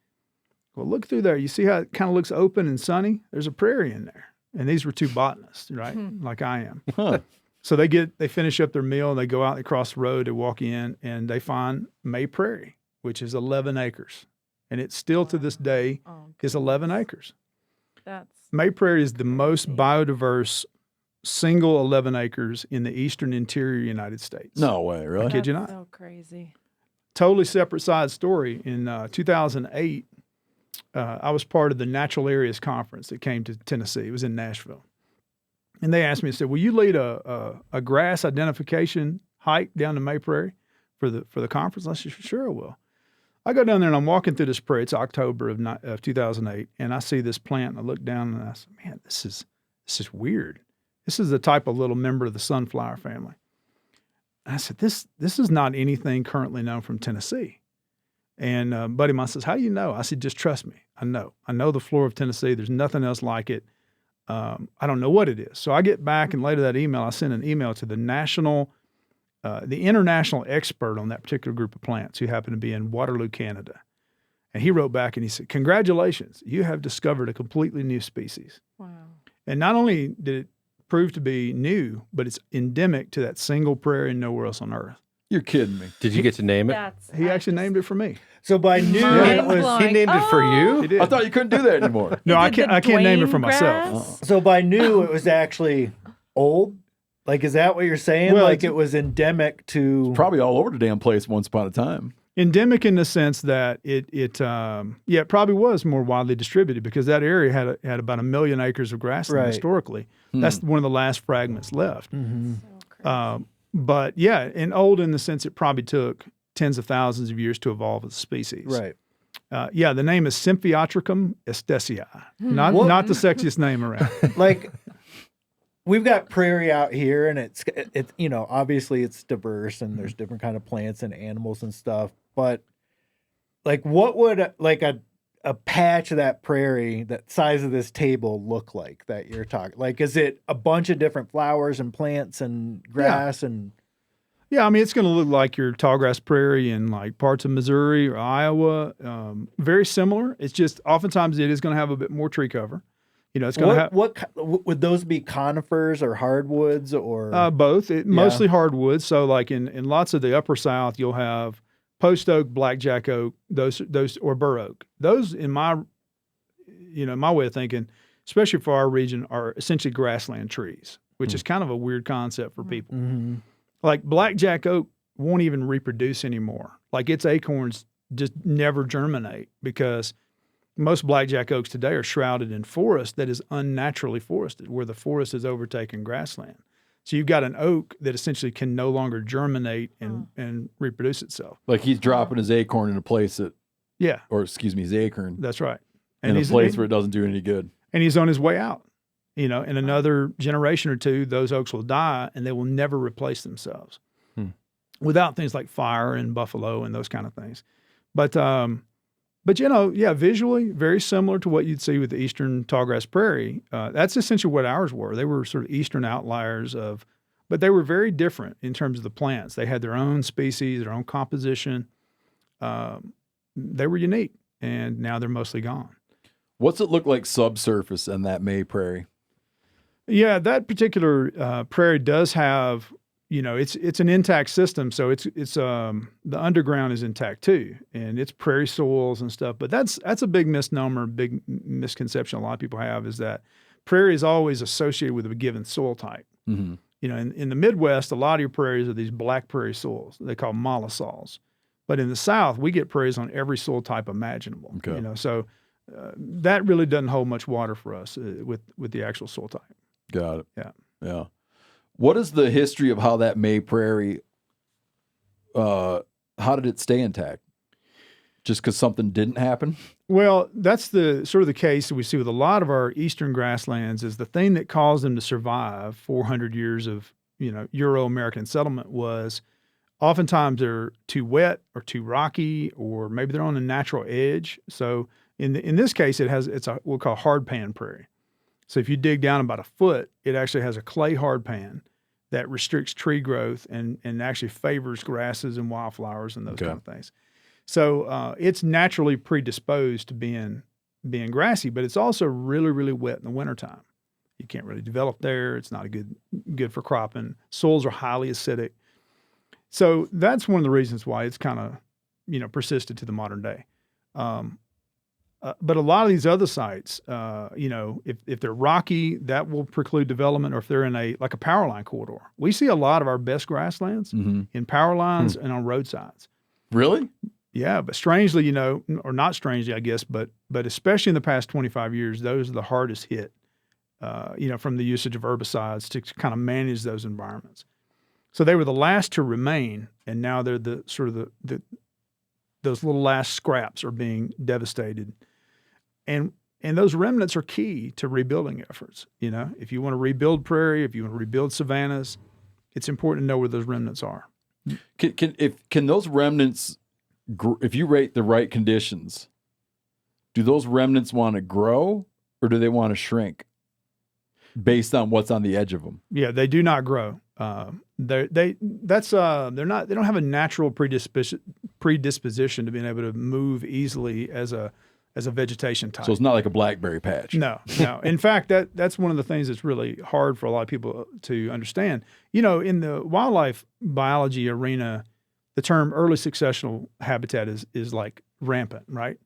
Well, look through there. You see how it kind of looks open and sunny? There's a prairie in there. And these were two botanists, right? Like I am. Huh. So they finish up their meal, and they go out, they cross the road, they walk in, and they find May Prairie, which is 11 acres. And it still to this day is 11 acres. May Prairie is the most biodiverse single 11 acres in the eastern interior United States. No way, really? I kid you not. So crazy. Totally separate side story. In 2008, I was part of the Natural Areas Conference that came to Tennessee. It was in Nashville. And they asked me, said, will you lead a grass identification hike down to May Prairie for the conference? I said, sure I will. I go down there and I'm walking through this prairie. It's October of 2008. And I see this plant and I look down and I said, man, this is weird. This is the type of little member of the sunflower family. And I said, this is not anything currently known from Tennessee. And a buddy of mine says, how do you know? I said, just trust me. I know the flora of Tennessee. There's nothing else like it. I don't know what it is. So I get back, and later that email, I sent an email to the international expert on that particular group of plants, who happened to be in Waterloo, Canada. And he wrote back and he said, congratulations, you have discovered a completely new species. Wow. And not only did it prove to be new, but it's endemic to that single prairie and nowhere else on earth. You're kidding me. Did you get to name it? He actually named it for me. So by new, it was. He named it for you? He did. I thought you couldn't do that anymore. No, I Did can't the name it for Dwayne myself. grass? So by new, it was actually old. Like, is that what you're saying? Well, Like, it was endemic to. Probably all over the damn place once upon a time. Endemic in the sense that it probably was more widely distributed, because that area had about 1 million acres of grassland Right. historically. That's one of the last fragments left. Mhm. So crazy. But yeah, and old in the sense it probably took tens of thousands of years to evolve as a species. Right. The name is Symphyotricum estesii. Not the sexiest name around. Like, we've got prairie out here, and it's obviously it's diverse, and there's different kind of plants and animals and stuff. But like, what would like a patch of that prairie, that size of this table, look like that you're talking? Like, is it a bunch of different flowers and plants and grass and? Yeah, I mean, it's going to look like your tallgrass prairie in like parts of Missouri or Iowa. Very similar. It's just oftentimes it is going to have a bit more tree cover. It's going to have What would those be? Conifers or hardwoods or? both. Mostly hardwoods. So like in lots of the upper South, you'll have post oak, blackjack oak, those or bur oak. Those in my way of thinking, especially for our region, are essentially grassland trees, which is kind of a weird concept for people. Mhm. Like blackjack oak won't even reproduce anymore. Like its acorns just never germinate, because most blackjack oaks today are shrouded in forest that is unnaturally forested, where the forest has overtaken grassland. So you've got an oak that essentially can no longer germinate and reproduce itself. Like he's dropping his acorn in a place that, Yeah, his acorn that's right. in a place where it doesn't do any good. And he's on his way out. In another generation or two, those oaks will die and they will never replace themselves without things like fire and buffalo and those kind of things. But visually very similar to what you'd see with the eastern tallgrass prairie. That's essentially what ours were. They were sort of eastern outliers but they were very different in terms of the plants. They had their own species, their own composition. They were unique, and now they're mostly gone. What's it look like subsurface in that May Prairie? Yeah, that particular prairie does have, it's an intact system, so it's the underground is intact too, and it's prairie soils and stuff. But that's a big misnomer, big misconception a lot of people have, is that prairie is always associated with a given soil type. Mm-hmm. In the Midwest, a lot of your prairies are these black prairie soils. They call mollisols. But in the South, we get prairies on every soil type imaginable. Okay. So that really doesn't hold much water for us with the actual soil type. Got it. Yeah. Yeah. What is the history of how that May Prairie how did it stay intact? Just because something didn't happen? Well, that's the sort of the case that we see with a lot of our eastern grasslands. Is the thing that caused them to survive 400 years of Euro-American settlement was oftentimes they're too wet or too rocky, or maybe they're on a natural edge. So in this case, it's what we'll call hard pan prairie. So if you dig down about a foot, it actually has a clay hard pan that restricts tree growth and actually favors grasses and wildflowers and those kind of things. So it's naturally predisposed to being grassy, but it's also really, really wet in the wintertime. You can't really develop there. It's not good for cropping. Soils are highly acidic. So that's one of the reasons why it's kind of, persisted to the modern day. But a lot of these other sites, if they're rocky, that will preclude development, or if they're in a power line corridor. We see a lot of our best grasslands in power lines and on roadsides. Really? Yeah, but strangely, or not strangely, I guess, but especially in the past 25 years, those are the hardest hit, from the usage of herbicides to kind of manage those environments. So they were the last to remain, and now they're the sort of those little last scraps are being devastated. And those remnants are key to rebuilding efforts. If you want to rebuild prairie, if you want to rebuild savannas, it's important to know where those remnants are. Can those remnants, if you rate the right conditions, do those remnants want to grow or do they want to shrink based on what's on the edge of them? Yeah, they do not grow. They don't have a natural predisposition to being able to move easily as a vegetation type. So it's not like a blackberry patch. No. In fact, that's one of the things that's really hard for a lot of people to understand. In the wildlife biology arena, the term early successional habitat is like rampant, right?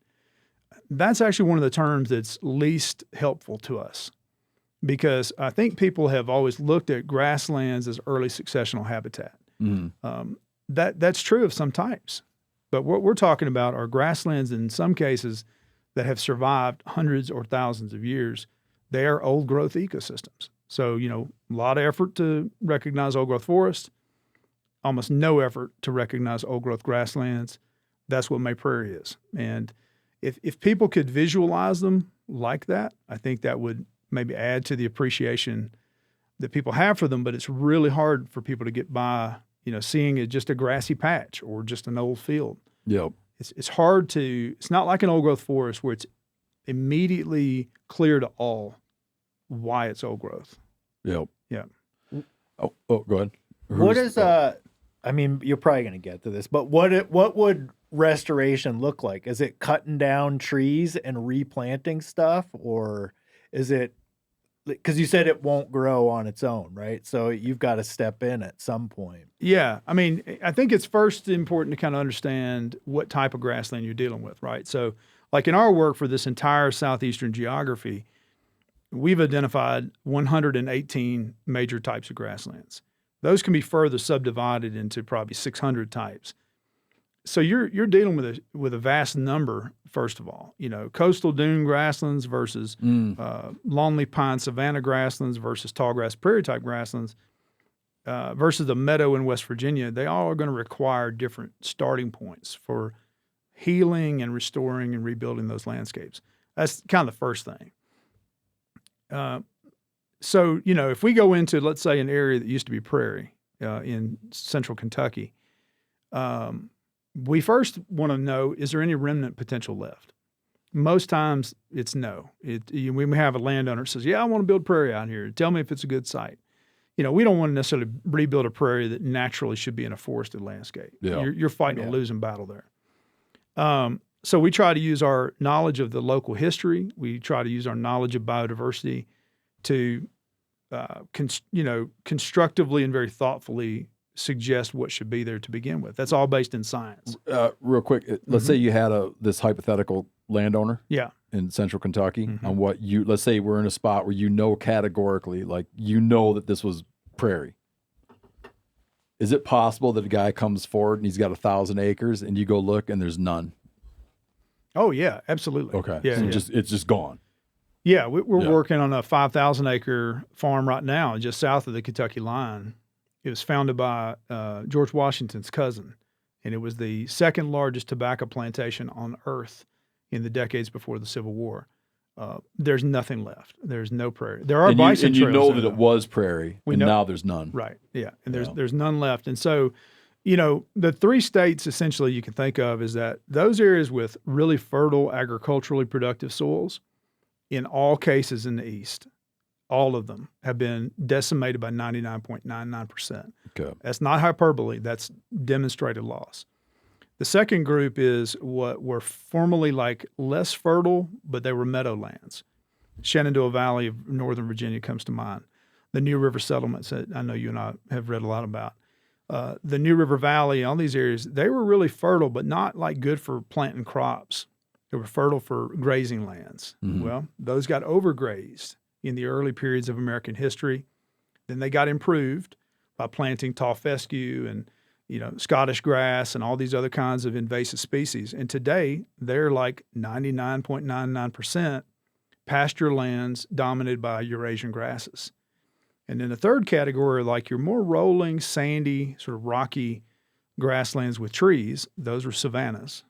That's actually one of the terms that's least helpful to us, because I think people have always looked at grasslands as early successional habitat. That's true of some types, but what we're talking about are grasslands in some cases that have survived hundreds or thousands of years. They are old growth ecosystems. So, a lot of effort to recognize old growth forest, almost no effort to recognize old growth grasslands. That's what May Prairie is. And if people could visualize them like that, I think that would maybe add to the appreciation that people have for them. But it's really hard for people to get by, seeing it just a grassy patch or just an old field. Yep. It's hard to, it's not like an old growth forest where it's immediately clear to all why it's old growth. Yep. Yeah. Oh, go ahead. What is, you're probably going to get to this, but what would restoration look like? Is it cutting down trees and replanting stuff, or is it, because you said it won't grow on its own, right? So you've got to step in at some point. Yeah. I think it's first important to kind of understand what type of grassland you're dealing with, right? So like in our work for this entire Southeastern geography, we've identified 118 major types of grasslands. Those can be further subdivided into probably 600 types. So you're dealing with a vast number, first of all. Coastal dune grasslands versus lonely pine savanna grasslands versus tallgrass prairie type grasslands versus the meadow in West Virginia. They all are going to require different starting points for healing and restoring and rebuilding those landscapes. That's kind of the first thing. So if we go into, let's say, an area that used to be prairie in central Kentucky, we first want to know, is there any remnant potential left? Most times it's no. We have a landowner that says, yeah, I want to build prairie out here. Tell me if it's a good site. We don't want to necessarily rebuild a prairie that naturally should be in a forested landscape. Yeah. You're fighting a losing battle there. So we try to use our knowledge of the local history. We try to use our knowledge of biodiversity to, constructively and very thoughtfully suggest what should be there to begin with. That's all based in science. Real quick, let's say you had this hypothetical landowner in central Kentucky on what let's say we're in a spot where categorically, that this was prairie. Is it possible that a guy comes forward and he's got 1,000 acres and you go look and there's none? Oh yeah, absolutely. Okay. Yeah, so it's just gone. Yeah, we're working on a 5,000 acre farm right now, just south of the Kentucky line. It was founded by George Washington's cousin, and it was the second largest tobacco plantation on Earth in the decades before the Civil War. There's nothing left. There's no prairie. There are bison and you trails know there, that it though. was prairie, We and know- now there's none. Right. Yeah. And Yeah. there's none left. And so, the 3 states essentially you can think of is that those areas with really fertile, agriculturally productive soils, in all cases in the East, all of them have been decimated by 99.99%. Okay. That's not hyperbole. That's demonstrated loss. The second group is what were formerly like less fertile, but they were meadowlands. Shenandoah Valley of Northern Virginia comes to mind. The New River settlements that I know you and I have read a lot about. The New River Valley, all these areas, they were really fertile, but not like good for planting crops. They were fertile for grazing lands. Mhm. Well, those got overgrazed in the early periods of American history. Then they got improved by planting tall fescue and Scottish grass and all these other kinds of invasive species. And today they're like 99.99% pasture lands dominated by Eurasian grasses. And then the third category are like your more rolling, sandy, sort of rocky grasslands with trees. Those are savannas.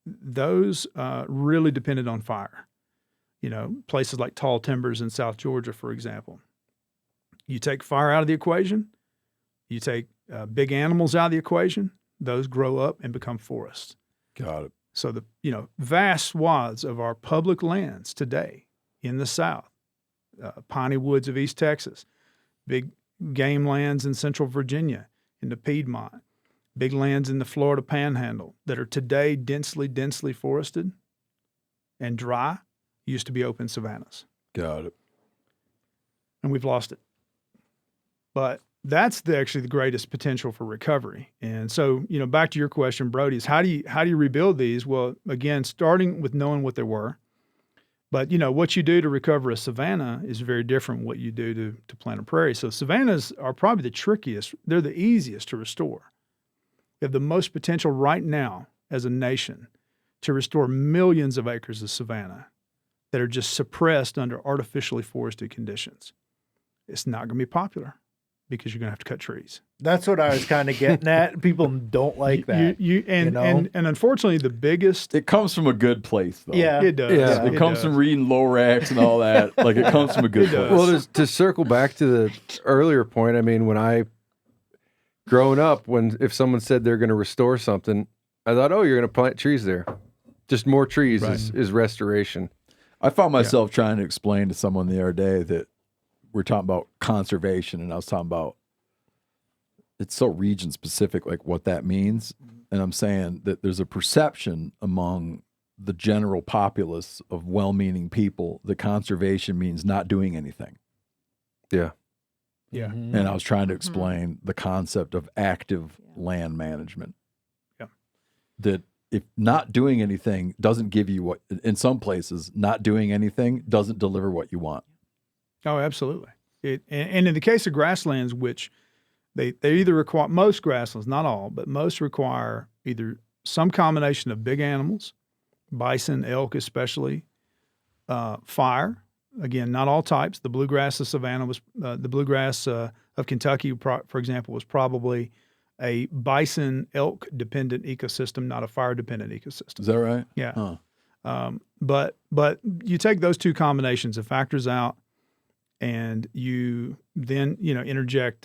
Those really depended on fire. Places like tall timbers in South Georgia, for example. You take fire out of the equation, you take big animals out of the equation, those grow up and become forests. Got it. So the vast swaths of our public lands today in the South, piney woods of East Texas, big game lands in Central Virginia, in the Piedmont, big lands in the Florida Panhandle that are today densely forested and dry, used to be open savannas. Got it. And we've lost it. But that's actually the greatest potential for recovery. And so, back to your question, Brody, is how do you rebuild these? Well, again, starting with knowing what they were. But, what you do to recover a savanna is very different from what you do to plant a prairie. So savannas are probably the trickiest. They're the easiest to restore. We have the most potential right now as a nation to restore millions of acres of savanna that are just suppressed under artificially forested conditions. It's not going to be popular because you're going to have to cut trees. That's what I was kind of getting at. People don't like that. And unfortunately, the biggest. It comes from a good place, though. Yeah. It does. Yeah. It comes from reading Lorax and all that. Like, it comes from a good place. Well, to circle back to the earlier point, I mean, growing up, if someone said they're going to restore something, I thought, oh, you're going to plant trees there. Just more trees is restoration. I found myself trying to explain to someone the other day that we're talking about conservation, and I was talking about it's so region specific, like what that means. And I'm saying that there's a perception among the general populace of well-meaning people that conservation means not doing anything. Yeah. Yeah. And I was trying to explain the concept of active land management. Yeah. That if not doing anything doesn't give you what, in some places, not doing anything doesn't deliver what you want. Oh, absolutely. And in the case of grasslands, which they either require, most grasslands, not all, but most require either some combination of big animals, bison, elk especially, fire. Again, not all types. The bluegrass of Savannah was, the bluegrass of Kentucky, for example, was probably a bison elk dependent ecosystem, not a fire dependent ecosystem. Is that right? Yeah. Huh. But you take those two combinations of factors out, and you then interject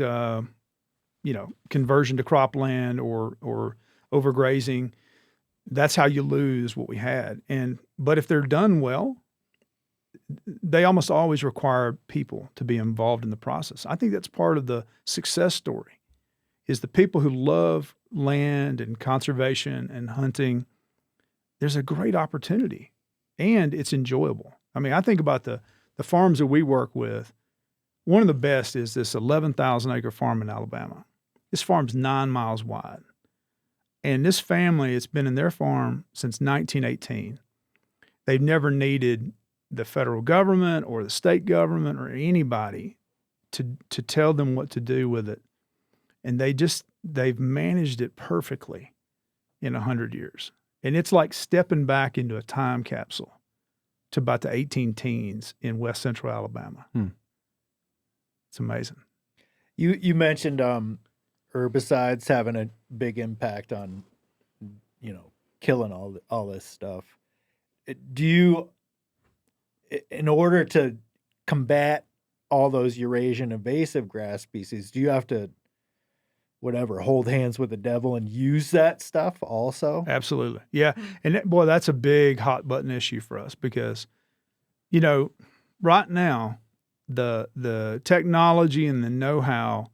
conversion to cropland or overgrazing. That's how you lose what we had. But if they're done well, they almost always require people to be involved in the process. I think that's part of the success story, is the people who love land and conservation and hunting. There's a great opportunity, and it's enjoyable. I mean, I think about the farms that we work with. One of the best is this 11,000 acre farm in Alabama. This farm's 9 miles wide. And this family, it's been in their farm since 1918. They've never needed the federal government or the state government or anybody to tell them what to do with it. And they've managed it perfectly in 100 years. And it's like stepping back into a time capsule to about the 18 teens in West Central Alabama. It's amazing. You mentioned herbicides having a big impact on, killing all this stuff. Do you, in order to combat all those Eurasian invasive grass species, do you have to, hold hands with the devil and use that stuff also? Absolutely. Yeah. And boy, that's a big hot button issue for us because, right now, the technology and the know-how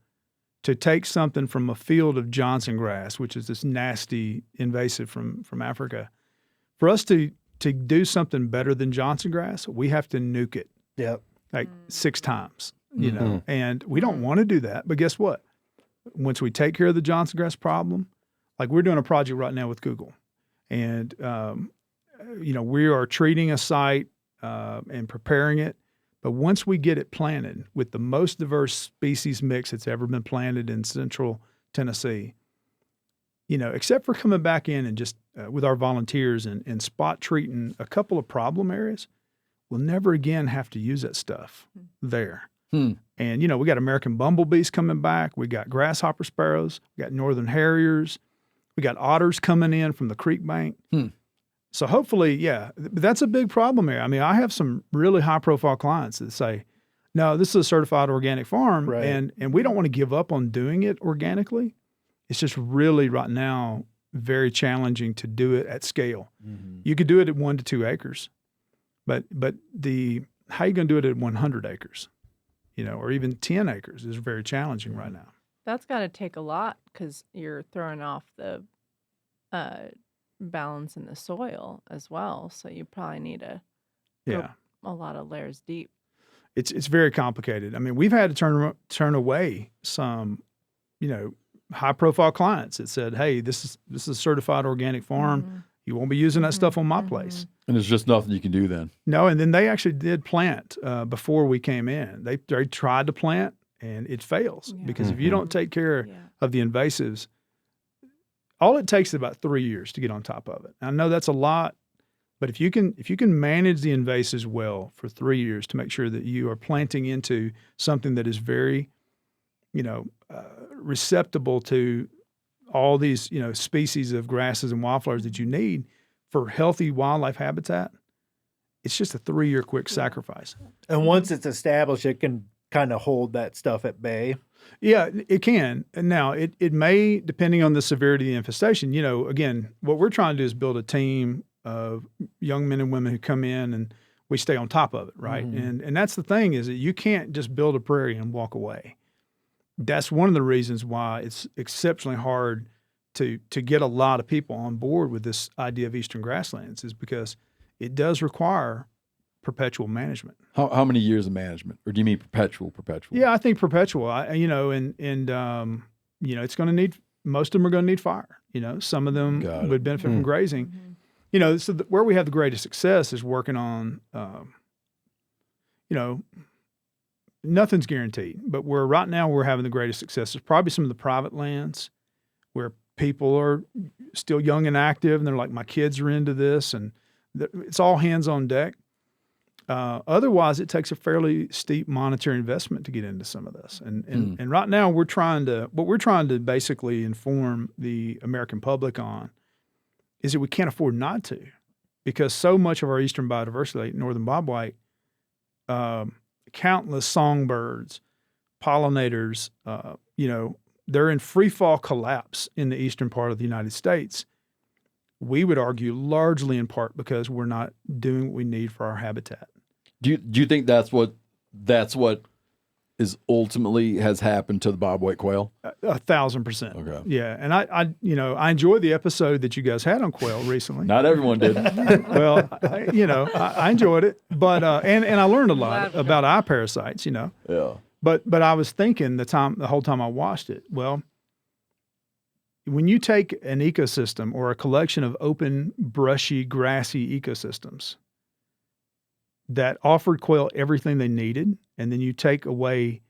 to take something from a field of Johnson grass, which is this nasty invasive from Africa, for us to do something better than Johnson grass, we have to nuke it. Yep. Like 6 times, and we don't want to do that. But guess what? Once we take care of the Johnson grass problem, like we're doing a project right now with Google, and we are treating a site and preparing it. But once we get it planted with the most diverse species mix that's ever been planted in central Tennessee, except for coming back in and just with our volunteers and spot treating a couple of problem areas, we'll never again have to use that stuff there. And, we got American bumblebees coming back. We got grasshopper sparrows. We got northern harriers. We got otters coming in from the creek bank. So hopefully, that's a big problem here. I mean, I have some really high-profile clients that say, no, this is a certified organic farm, right. and we don't want to give up on doing it organically. It's just really right now very challenging to do it at scale. You could do it at 1 to 2 acres, but how are you going to do it at 100 acres? Or even 10 acres is very challenging right now. That's got to take a lot because you're throwing off the balance in the soil as well. So you probably need to go a lot of layers deep. It's very complicated. I mean, we've had to turn away some, high profile clients that said, "Hey, this is a certified organic farm. You won't be using that stuff on my place." And there's just nothing you can do then. No, and then they actually did plant before we came in. They tried to plant, and it fails because if you don't take care of the invasives, all it takes is about 3 years to get on top of it. I know that's a lot, but if you can manage the invasives well for 3 years to make sure that you are planting into something that is very, receptible to all these, species of grasses and wildflowers that you need for healthy wildlife habitat, it's just a 3-year quick sacrifice. And once it's established, it can kind of hold that stuff at bay. Yeah, it can. And now it may, depending on the severity of the infestation, again, what we're trying to do is build a team of young men and women who come in and we stay on top of it, right? And that's the thing is that you can't just build a prairie and walk away. That's one of the reasons why it's exceptionally hard to get a lot of people on board with this idea of Eastern Grasslands is because it does require perpetual management. How many years of management, or do you mean perpetual? Yeah, I think perpetual. It's going to need, most of them are going to need fire. Some of them would benefit from grazing. So where we have the greatest success is working on, nothing's guaranteed, but right now we're having the greatest success is probably some of the private lands where people are still young and active, and they're like, my kids are into this, and it's all hands on deck. Otherwise, it takes a fairly steep monetary investment to get into some of this. And right now, what we're trying to basically inform the American public on is that we can't afford not to, because so much of our eastern biodiversity, like northern bobwhite, countless songbirds, pollinators, they're in free fall collapse in the eastern part of the United States. We would argue largely in part because we're not doing what we need for our habitat. Do you think that's what is ultimately has happened to the bobwhite quail? 1,000%. Okay. Yeah, and I enjoyed the episode that you guys had on quail recently. Not everyone did. Well, I enjoyed it, but and I learned a lot about eye parasites. Yeah. But I was thinking the whole time I watched it. Well, when you take an ecosystem or a collection of open, brushy, grassy ecosystems that offered quail everything they needed, and then you take away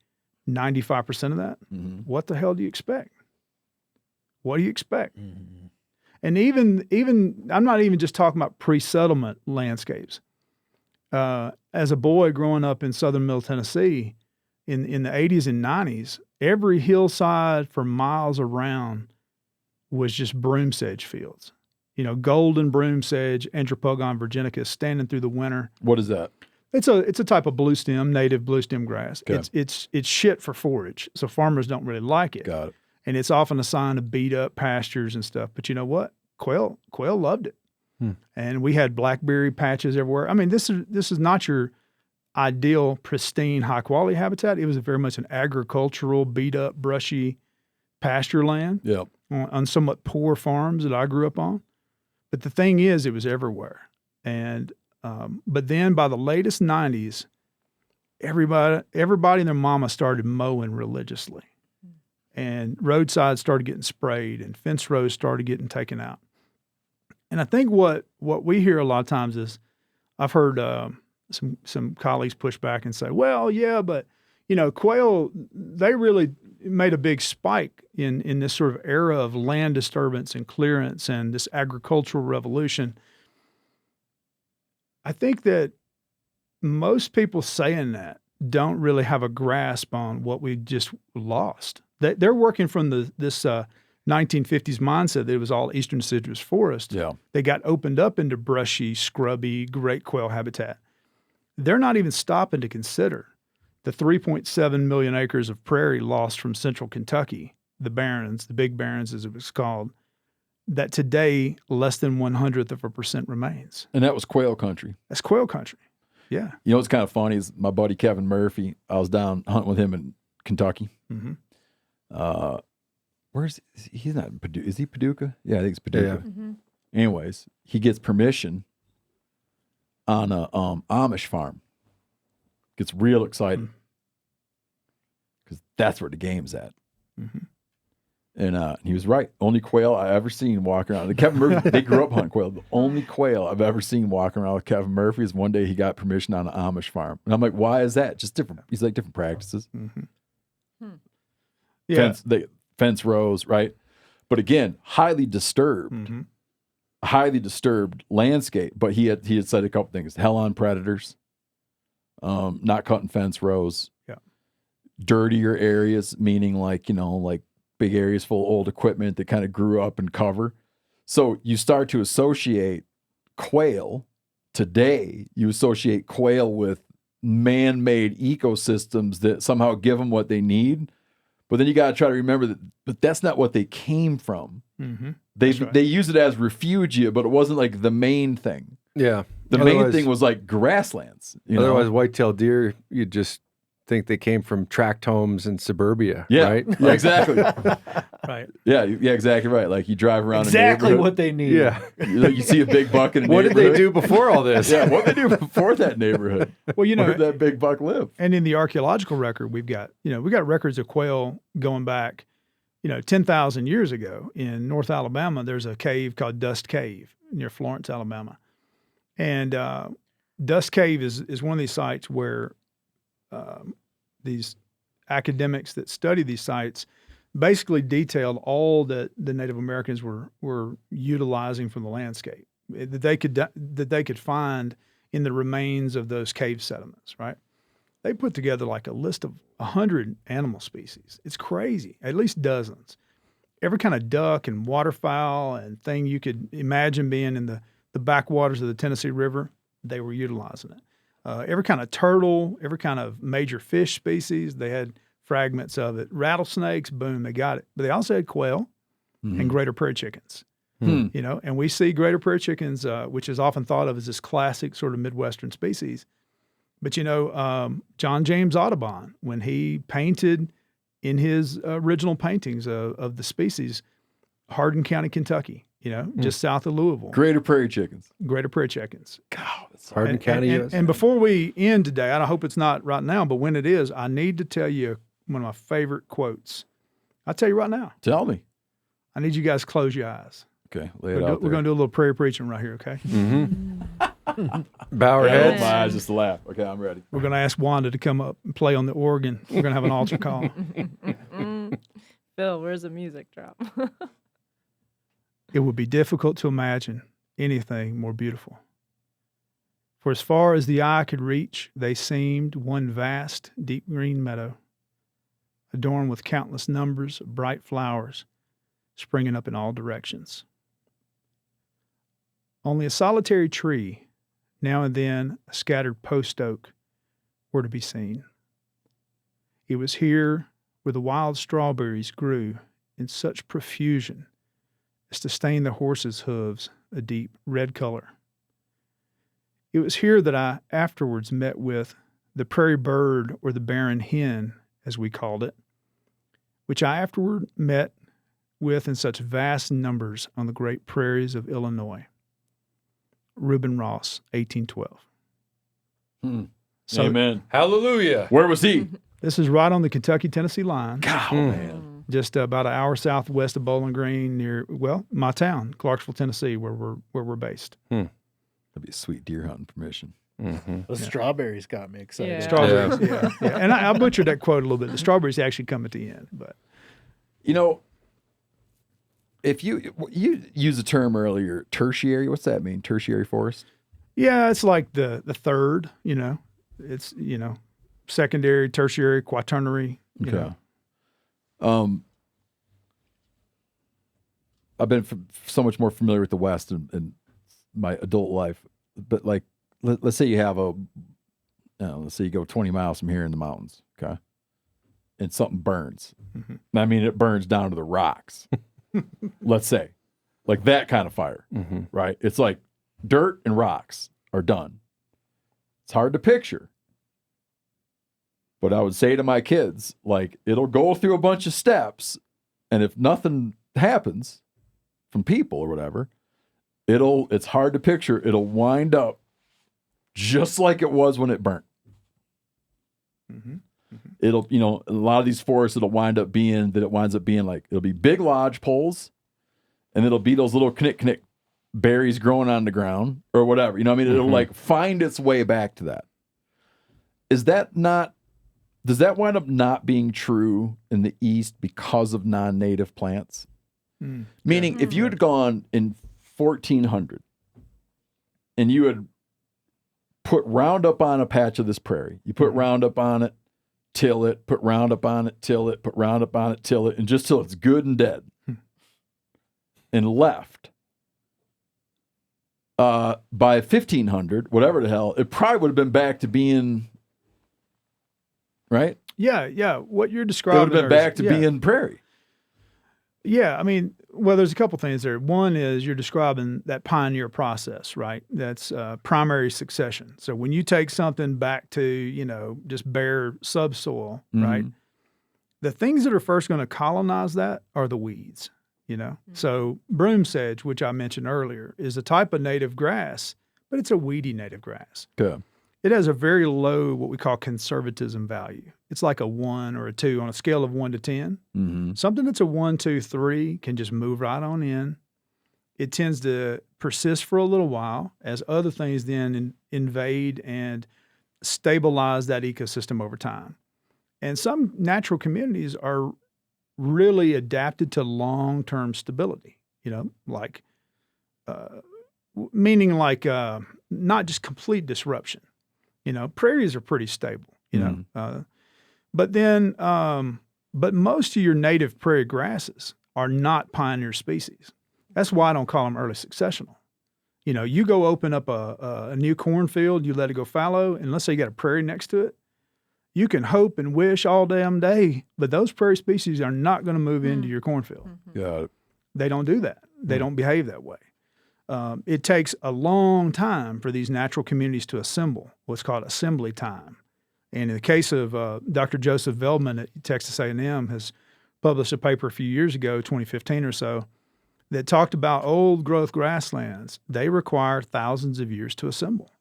95% of that, what the hell do you expect? What do you expect? And even I'm not even just talking about pre-settlement landscapes. As a boy growing up in southern Middle Tennessee in the 80s and 90s, every hillside for miles around was just broom sedge fields. Golden broom sedge, Andropogon virginicus, standing through the winter. What is that? It's a type of blue stem, native blue stem grass. Okay. It's shit for forage, so farmers don't really like it. Got it. And it's often a sign of beat up pastures and stuff. But you know what? Quail loved it. And we had blackberry patches everywhere. I mean, this is not your ideal, pristine, high quality habitat. It was very much an agricultural, beat up, brushy pasture land on somewhat poor farms that I grew up on. But the thing is, it was everywhere. And but then by the latest 90s, everybody and their mama started mowing religiously. And roadsides started getting sprayed and fence rows started getting taken out. And I think what we hear a lot of times is, I've heard some colleagues push back and say, well, yeah, but quail, they really made a big spike in this sort of era of land disturbance and clearance and this agricultural revolution. I think that most people saying that don't really have a grasp on what we just lost. They're working from this 1950s mindset that it was all eastern deciduous forest. Yeah. They got opened up into brushy, scrubby, great quail habitat. They're not even stopping to consider the 3.7 million acres of prairie lost from central Kentucky, the barrens, the big barrens as it was called, that today less than 1/100% remains. And that was quail country. That's quail country. Yeah. You know what's kind of funny is my buddy Kevin Murphy, I was down hunting with him in Kentucky. Mm-hmm. He's not in Paducah. Is he Paducah? Yeah, I think it's Paducah. Yeah. Mm-hmm. Anyways, he gets permission on a Amish farm. Gets real excited because that's where the game's at. Mm-hmm. And he was right. Only quail I ever seen walking around. Kevin Murphy, they grew up hunting quail. The only quail I've ever seen walking around with Kevin Murphy is one day he got permission on an Amish farm. And I'm like, why is that? Just different. He's like different practices. Mm-hmm. Yeah. Fence rows, right? But again, highly disturbed landscape. But he had said a couple things: hell on predators, not cutting fence rows, dirtier areas, meaning like big areas full of old equipment that kind of grew up in cover. So you start to associate quail today. You associate quail with man-made ecosystems that somehow give them what they need. But then you got to try to remember but that's not what they came from. Mm-hmm. They use it as refugia, but it wasn't like the main thing. Yeah. The main thing was like grasslands. Otherwise, white-tailed deer, you just think they came from tract homes in suburbia, yeah, right? Yeah, exactly. Right. Yeah, exactly right. Like you drive around exactly a neighborhood, what they need. Yeah. you see a big buck in a What did neighborhood. they do before all this? Yeah, what did they do before that neighborhood? Well, Where did that big buck live? And in the archaeological record, we've got records of quail going back, 10,000 years ago in North Alabama. There's a cave called Dust Cave near Florence, Alabama. And Dust Cave is one of these sites where these academics that study these sites basically detailed all that the Native Americans were utilizing from the landscape that they could find in the remains of those cave sediments, right? They put together like a list of 100 animal species. It's crazy, at least dozens. Every kind of duck and waterfowl and thing you could imagine being in the backwaters of the Tennessee River, they were utilizing it. Every kind of turtle, every kind of major fish species, they had fragments of it. Rattlesnakes, boom, they got it. But they also had quail and greater prairie chickens. And we see greater prairie chickens, which is often thought of as this classic sort of Midwestern species. But, John James Audubon, when he painted in his original paintings of the species, Hardin County, Kentucky, just south of Louisville. Greater prairie chickens. Greater prairie chickens. God, that's Hardin County, and, and before we end today, I hope it's not right now, but when it is, I need to tell you one of my favorite quotes. I'll tell you right now. Tell me. I need you guys to close your eyes. Okay, lay it out We're going to do a little prairie preaching right here, okay? Bow our heads. My eyes just laugh. Okay, I'm ready. We're going to ask Wanda to come up and play on the organ. We're going to have an altar call. Phil, where's the music drop? It would be difficult to imagine anything more beautiful. For as far as the eye could reach, they seemed one vast, deep green meadow, adorned with countless numbers of bright flowers, springing up in all directions. Only a solitary tree, now and then a scattered post oak, were to be seen. It was here where the wild strawberries grew in such profusion as to stain the horses' hooves a deep red color. It was here that I afterwards met with the prairie bird, or the barren hen, as we called it, which I afterward met with in such vast numbers on the great prairies of Illinois. Reuben Ross, 1812. So Amen. Hallelujah. Where was he? this is right on the Kentucky-Tennessee line. God, man. Just about an hour southwest of Bowling Green, near my town, Clarksville, Tennessee, where we're based. That'd be a sweet deer hunting permission. The strawberries got me excited. Yeah. Strawberries, yeah. And I butchered that quote a little bit. The strawberries actually come at the end, but You know, if you use the term earlier, tertiary, what's that mean? Tertiary forest? yeah, it's like the third. It's secondary, tertiary, quaternary. You know. I've been so much more familiar with the West in my adult life, but like, let's say you have let's say you go 20 miles from here in the mountains, okay, and something burns. I mean, it burns down to the rocks. Let's say, like that kind of fire, right? It's like dirt and rocks are done. It's hard to picture. But I would say to my kids, like, it'll go through a bunch of steps, and if nothing happens from people or whatever, it's hard to picture. It'll wind up just like it was when it burnt. It'll, a lot of these forests, it winds up being like, it'll be big lodge poles, and it'll be those little knick berries growing on the ground or whatever. It'll like find its way back to that. Does that wind up not being true in the East because of non-native plants? Meaning, if you had gone in 1400 and you had put Roundup on a patch of this prairie, you put Roundup on it, till it, put Roundup on it, till it, put Roundup on it, till it, and just till it's good and dead, and left. By 1500, whatever the hell, it probably would have been back to being, right? Yeah. What you're It describing would have been back to being prairie. Yeah, there's a couple things there. One is you're describing that pioneer process, right? That's primary succession. So when you take something back to, just bare subsoil, right? The things that are first going to colonize that are the weeds, So broom sedge, which I mentioned earlier, is a type of native grass, but it's a weedy native grass. Good. It has a very low, what we call conservatism value. It's like a 1 or a 2 on a scale of 1 to 10. Something that's a 1, 2, 3 can just move right on in. It tends to persist for a little while as other things then invade and stabilize that ecosystem over time. And some natural communities are really adapted to long-term stability, meaning like not just complete disruption. Prairies are pretty stable, but most of your native prairie grasses are not pioneer species. That's why I don't call them early successional. You go open up a new cornfield, you let it go fallow, and let's say you got a prairie next to it. You can hope and wish all damn day, but those prairie species are not going to move into your cornfield. Got it. They don't do that. They don't behave that way. It takes a long time for these natural communities to assemble, what's called assembly time. And in the case of Dr. Joseph Veldman at Texas A&M has published a paper a few years ago, 2015 or so, that talked about old growth grasslands. They require thousands of years to assemble.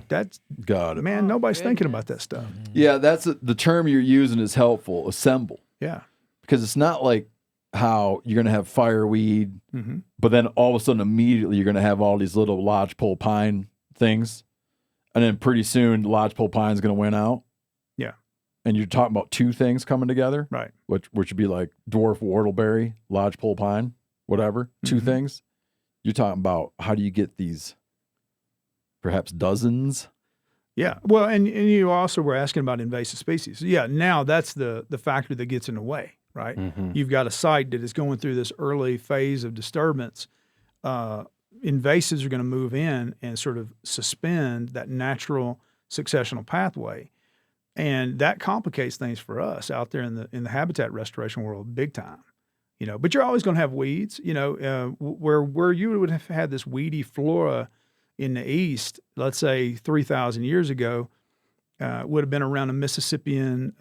That's Got it. man, nobody's thinking about that stuff. Yeah, that's the term you're using is helpful. Assemble, Yeah. because it's not like how you're going to have fireweed, but then all of a sudden immediately you're going to have all these little lodgepole pine things, and then pretty soon lodgepole pine is going to win out. Yeah. And you're talking about two things coming together, Right. which would be like dwarf whortleberry, lodgepole pine, whatever. Two things. You're talking about how do you get these perhaps dozens? Yeah. Well, and you also were asking about invasive species. Yeah. Now that's the factor that gets in the way, right? Mhm. You've got a site that is going through this early phase of disturbance. Invasives are going to move in and sort of suspend that natural successional pathway. And that complicates things for us out there in the habitat restoration world big time. But you're always going to have weeds, where you would have had this weedy flora in the east, let's say 3,000 years ago, would have been around a Mississippian,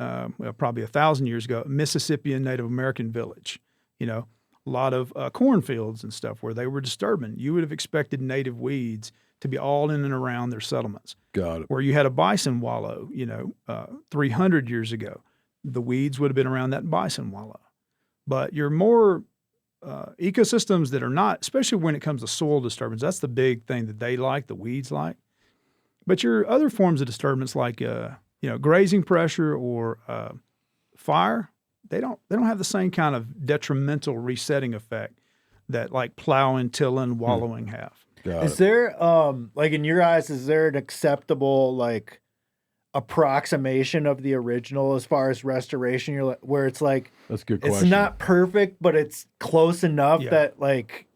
probably 1,000 years ago, Mississippian Native American village, a lot of cornfields and stuff where they were disturbing. You would have expected native weeds to be all in and around their settlements. Got it. Where you had a bison wallow, 300 years ago, the weeds would have been around that bison wallow. But your more ecosystems that are not, especially when it comes to soil disturbance, that's the big thing that they like, the weeds like. But your other forms of disturbance like, grazing pressure or fire, they don't have the same kind of detrimental resetting effect that like plowing, tilling, wallowing have. Is there, in your eyes, is there an acceptable, approximation of the original as far as restoration? Where it's like, that's a good it's question. not perfect, but it's close enough Yeah. that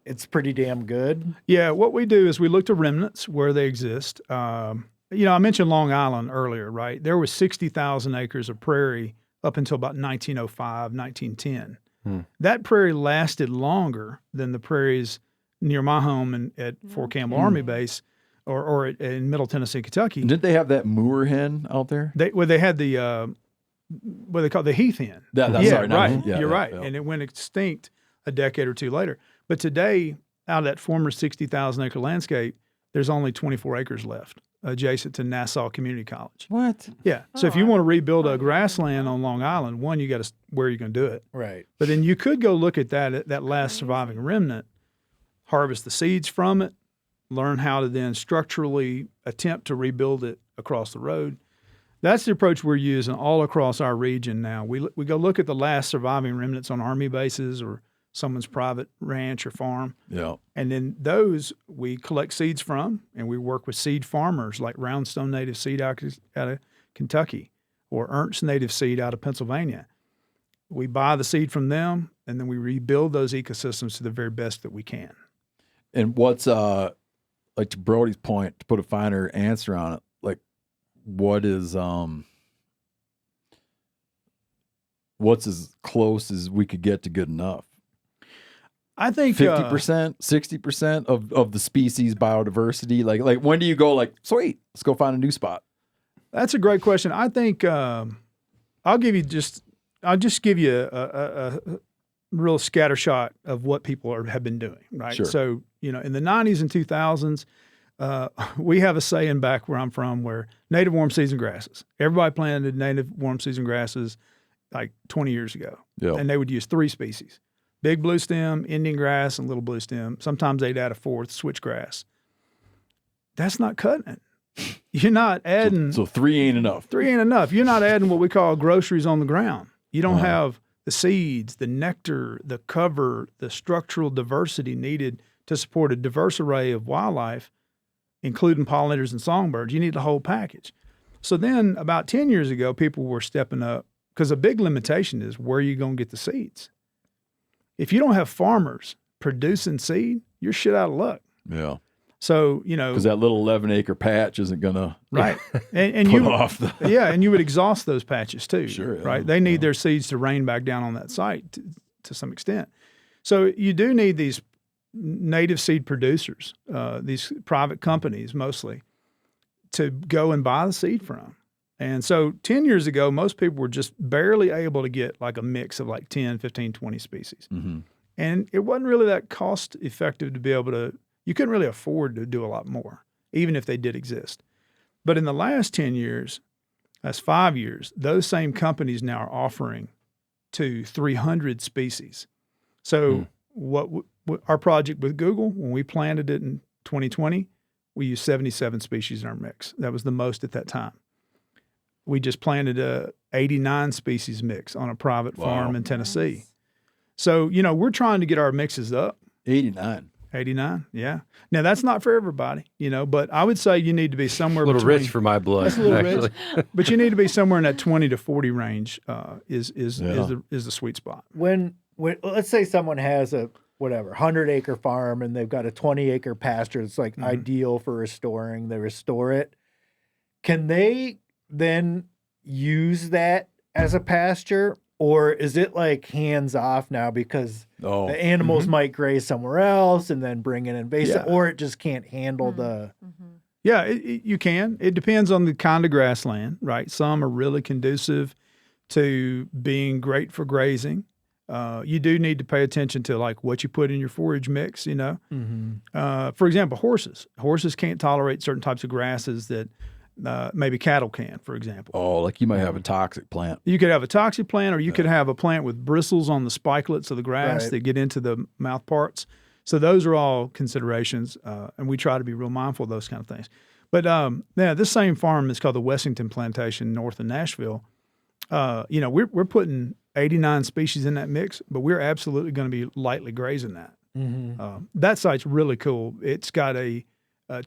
it's pretty damn good. Yeah, what we do is we look to remnants where they exist. I mentioned Long Island earlier, right? There was 60,000 acres of prairie up until about 1905, 1910. That prairie lasted longer than the prairies near my home at Fort Campbell Army Base or in Middle Tennessee, Kentucky. Didn't they have that moor hen out there? They had the what they call the heath hen. Sorry, not right. hen. Yeah, You're yeah, right. yeah. And it went extinct a decade or two later. But today, out of that former 60,000 acre landscape, there's only 24 acres left adjacent to Nassau Community College. What? Yeah. So if you want to rebuild a grassland on Long Island, one, you got to where you're going to do it. Right. But then you could go look at that last surviving remnant, harvest the seeds from it, learn how to then structurally attempt to rebuild it across the road. That's the approach we're using all across our region now. We go look at the last surviving remnants on Army bases or someone's private ranch or farm. Yeah. And then those we collect seeds from, and we work with seed farmers like Roundstone Native Seed out of Kentucky or Ernst Native Seed out of Pennsylvania. We buy the seed from them, and then we rebuild those ecosystems to the very best that we can. And what's like to Brody's point, to put a finer answer on it, like what is what's as close as we could get to good enough? I think 50%, 60% of the species biodiversity. Like when do you go like, sweet, let's go find a new spot? That's a great question. I think I'll just give you a real scattershot of what people have been doing, right? Sure. So, in the 90s and 2000s, we have a saying back where I'm from where native warm season grasses. Everybody planted native warm season grasses like 20 years ago. Yeah. And they would use 3 species. Big blue stem, Indian grass, and little blue stem. Sometimes they'd add a 4th, switchgrass. That's not cutting it. You're not adding. So 3 ain't enough. 3 ain't enough. You're not adding what we call groceries on the ground. You don't have the seeds, the nectar, the cover, the structural diversity needed to support a diverse array of wildlife, including pollinators and songbirds. You need the whole package. So then about 10 years ago, people were stepping up because a big limitation is where you're going to get the seeds. If you don't have farmers producing seed, you're shit out of luck. Yeah. So, Because that little 11-acre patch isn't going to right. And put you off the... yeah, and you would exhaust those patches too. Sure, yeah, right? They need their seeds to rain back down on that site to some extent. So you do need these native seed producers, these private companies mostly, to go and buy the seed from. And so 10 years ago, most people were just barely able to get like a mix of like 10, 15, 20 species. Mm-hmm. And it wasn't really that cost effective to be able to, you couldn't really afford to do a lot more, even if they did exist. But in the last 10 years, that's 5 years, those same companies now are offering to 300 species. So what our project with Google, when we planted it in 2020, we used 77 species in our mix. That was the most at that time. We just planted a 89 species mix on a private farm in Tennessee. So, we're trying to get our mixes up. 89. 89, yeah. Now that's not for everybody, but I would say you need to be somewhere A little between, rich for my blood, That's a little actually. rich, but you need to be somewhere in that 20 to 40 range. Is the sweet spot. When let's say someone has a 100-acre farm and they've got a 20-acre pasture that's like ideal for restoring. They restore it. Can they then use that as a pasture, or is it like hands off now because the animals might graze somewhere else and then bring in invasive, or it just can't handle the? Yeah, you can. It depends on the kind of grassland, right? Some are really conducive to being great for grazing. You do need to pay attention to like what you put in your forage mix, For example, horses. Horses can't tolerate certain types of grasses that maybe cattle can, for example. Oh, like you might have a toxic plant. You could have a toxic plant, or you could have a plant with bristles on the spikelets of the grass that get into the mouth parts. So those are all considerations, and we try to be real mindful of those kind of things. But this same farm is called the Wessington Plantation north of Nashville. We're putting 89 species in that mix, but we're absolutely going to be lightly grazing that. That site's really cool. It's got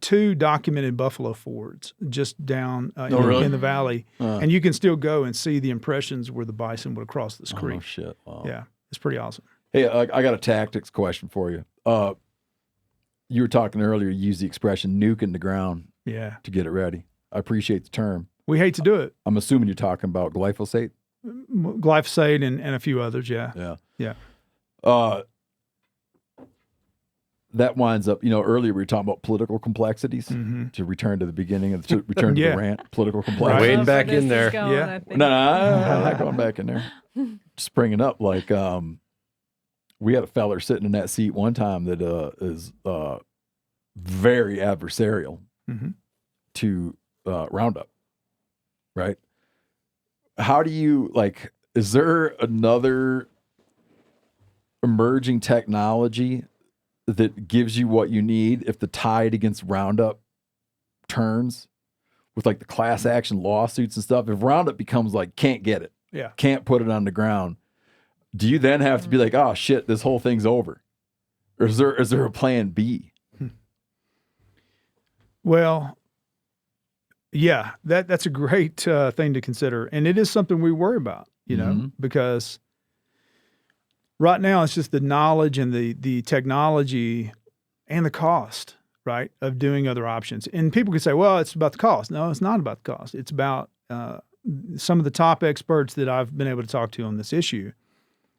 2 documented buffalo fords just down in the valley, and you can still go and see the impressions where the bison would have crossed this creek. Oh shit! Wow. Yeah, it's pretty awesome. Hey, I got a tactics question for you. You were talking earlier. You used the expression "nuking the ground" to get it ready. I appreciate the term. We hate to do it. I'm assuming you're talking about glyphosate. Glyphosate and a few others. Yeah. That winds up, earlier we were talking about political complexities, to return to the beginning, to return to the rant, political complexities. Wading back in there. No, I'm not going back in there. Just bringing up, like, we had a feller sitting in that seat one time that is very adversarial to Roundup, right? How do you, is there another emerging technology that gives you what you need if the tide against Roundup turns with the class action lawsuits and stuff? If Roundup becomes can't get it, can't put it on the ground, do you then have to be like, oh shit, this whole thing's over? Or is there a plan B? Well, yeah, that's a great thing to consider. And it is something we worry about, because right now it's just the knowledge and the technology and the cost, right, of doing other options. And people can say, well, it's about the cost. No, it's not about the cost. It's about some of the top experts that I've been able to talk to on this issue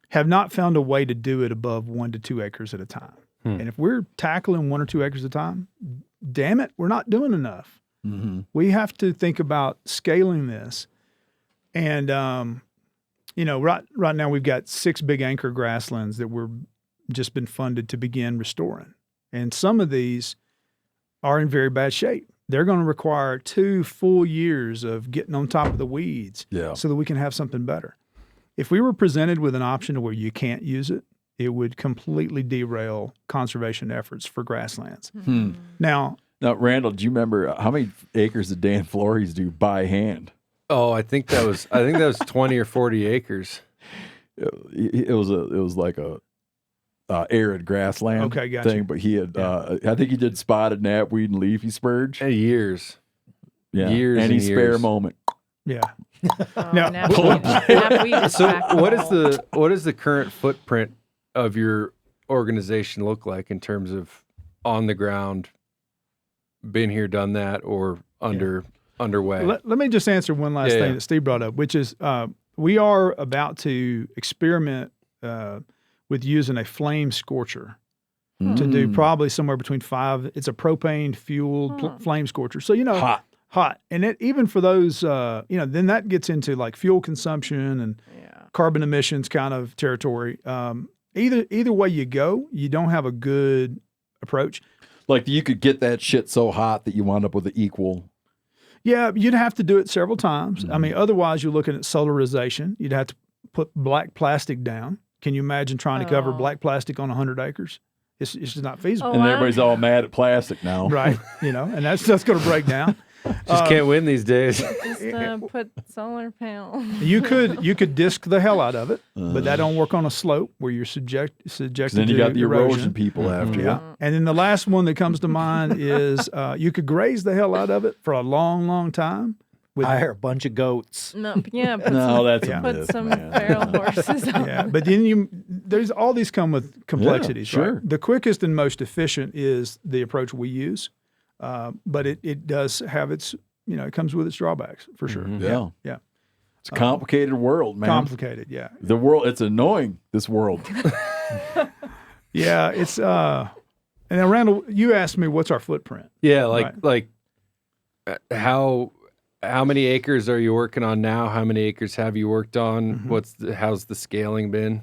have not found a way to do it above 1 to 2 acres at a time. And if we're tackling 1 or 2 acres at a time, damn it, we're not doing enough. We have to think about scaling this. And, right now we've got 6 big anchor grasslands that we're just been funded to begin restoring. And some of these are in very bad shape. They're going to require 2 full years of getting on top of the weeds so that we can have something better. If we were presented with an option where you can't use it, it would completely derail conservation efforts for grasslands. Now, Randall, do you remember how many acres did Dan Flores do by hand? Oh, I think that was 20 or 40 acres. It was like a arid grassland thing, but he had I think he did spotted knapweed and leafy spurge. Years. Yeah. Years Any and spare years. moment. Yeah. So what is the current footprint of your organization look like in terms of on the ground, been here, done that, or underway? Let me just answer one last thing that Steve brought up, which is we are about to experiment with using a flame scorcher to do probably somewhere between 5. It's a propane fueled flame scorcher. So, hot. And it, even for those, then that gets into fuel consumption and carbon emissions kind of territory. Either way you go, you don't have a good approach. You could get that shit so hot that you wind up with an equal. Yeah, you'd have to do it several times. I mean, otherwise you're looking at solarization. You'd have to put black plastic down. Can you imagine trying to cover black plastic on 100 acres? It's just not feasible. And everybody's all mad at plastic now. Right. And that's going to break down. Just can't win these days. Just put solar panels. You could disc the hell out of it, but that don't work on a slope where you're subjected Then you to got the erosion erosion. people after you. Yeah. And then the last one that comes to mind is you could graze the hell out of it for a long, long time. Hire a bunch of goats. No, yeah, put No, that's a put myth, some man. feral horses on. Yeah, but then there's all these come with complexities. sure. Right? The quickest and most efficient is the approach we use, but it does have its, it comes with its drawbacks for sure. Yeah. Yeah. It's a complicated world, man. Complicated, yeah. The world, it's annoying, this world. Yeah, it's and then Randall, you asked me what's our footprint. Yeah, Right. How many acres are you working on now? How many acres have you worked on? How's the scaling been?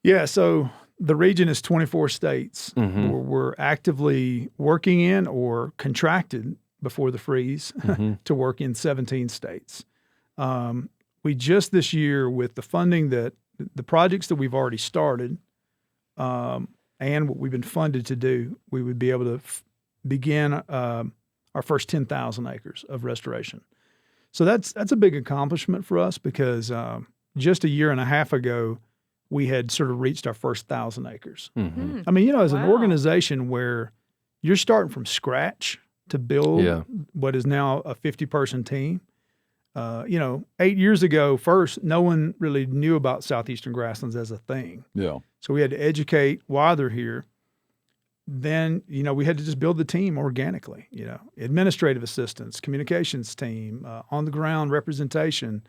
Yeah, so the region is 24 states where we're actively working in or contracted before the freeze to work in 17 states. We just this year, with the funding that the projects that we've already started and what we've been funded to do, we would be able to begin our first 10,000 acres of restoration. So that's a big accomplishment for us because just a year and a half ago, we had sort of reached our first 1,000 acres. I mean, as an organization where you're starting from scratch to build what is now a 50-person team. 8 years ago, first, no one really knew about Southeastern Grasslands as a thing. Yeah. So we had to educate why they're here. Then, we had to just build the team organically, administrative assistants, communications team, on the ground representation,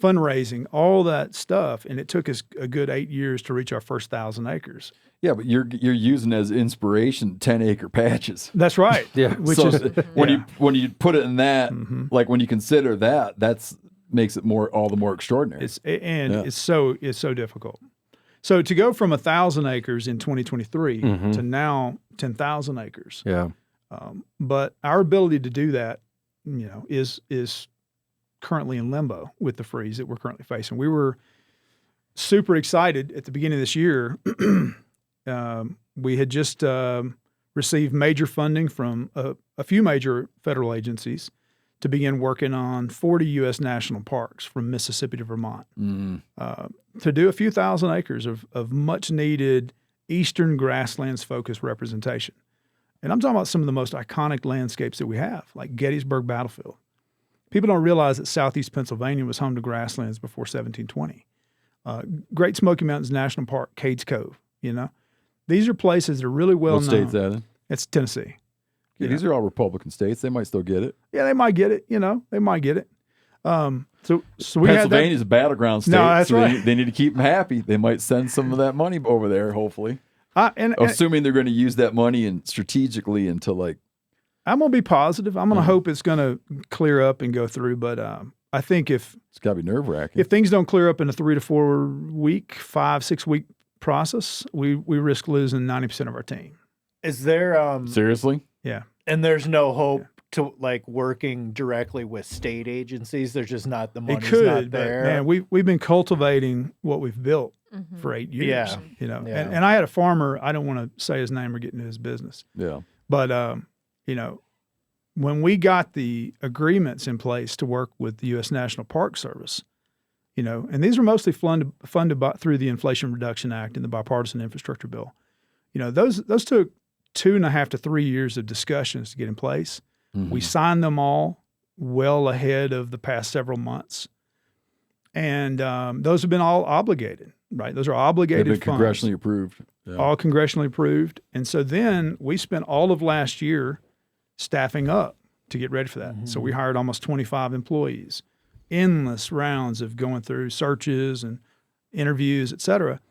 fundraising, all that stuff. And it took us a good 8 years to reach our first 1,000 acres. Yeah, but you're using as inspiration 10-acre patches. That's right. Yeah. Which So is when you put it in that, like when you consider that's makes it all the more extraordinary. It's so difficult. So to go from 1,000 acres in 2023 to now 10,000 acres. Yeah. But our ability to do that, is currently in limbo with the freeze that we're currently facing. We were super excited at the beginning of this year. We had just received major funding from a few major federal agencies to begin working on 40 U.S. national parks from Mississippi to Vermont, to do a few thousand acres of much-needed eastern grasslands-focused representation. And I'm talking about some of the most iconic landscapes that we have, like Gettysburg Battlefield. People don't realize that southeast Pennsylvania was home to grasslands before 1720. Great Smoky Mountains National Park, Cades Cove, These are places that are really well known. What state's that in? It's Tennessee. Yeah, these are all Republican states. They might still get it. Yeah, they might get it. They might get it. So we had Pennsylvania's a battleground state. No, that's so right. They need to keep them happy. They might send some of that money over there, hopefully. and Assuming they're going to use that money and strategically into I'm going to be positive. I'm going to hope it's going to clear up and go through. But I think if it's got to be nerve wracking. things don't clear up in a 3 to 4 week, 5-6 week process, we risk losing 90% of our team. Is there Seriously? Yeah. and there's no hope to working directly with state agencies? There's just not the money's It could, not but there. man, we've been cultivating what we've built for 8 years. Yeah. Yeah. And I had a farmer. I don't want to say his name or get into his business, Yeah. but when we got the agreements in place to work with the U.S. National Park Service, and these are mostly funded through the Inflation Reduction Act and the Bipartisan Infrastructure Bill. Those took 2.5 to 3 years of discussions to get in place. We signed them all well ahead of the past several months. And those have been all obligated, right? Those are obligated They've been funds. congressionally approved. Yeah. All congressionally approved. And so then we spent all of last year staffing up to get ready for that. So we hired almost 25 employees, endless rounds of going through searches and interviews, et cetera.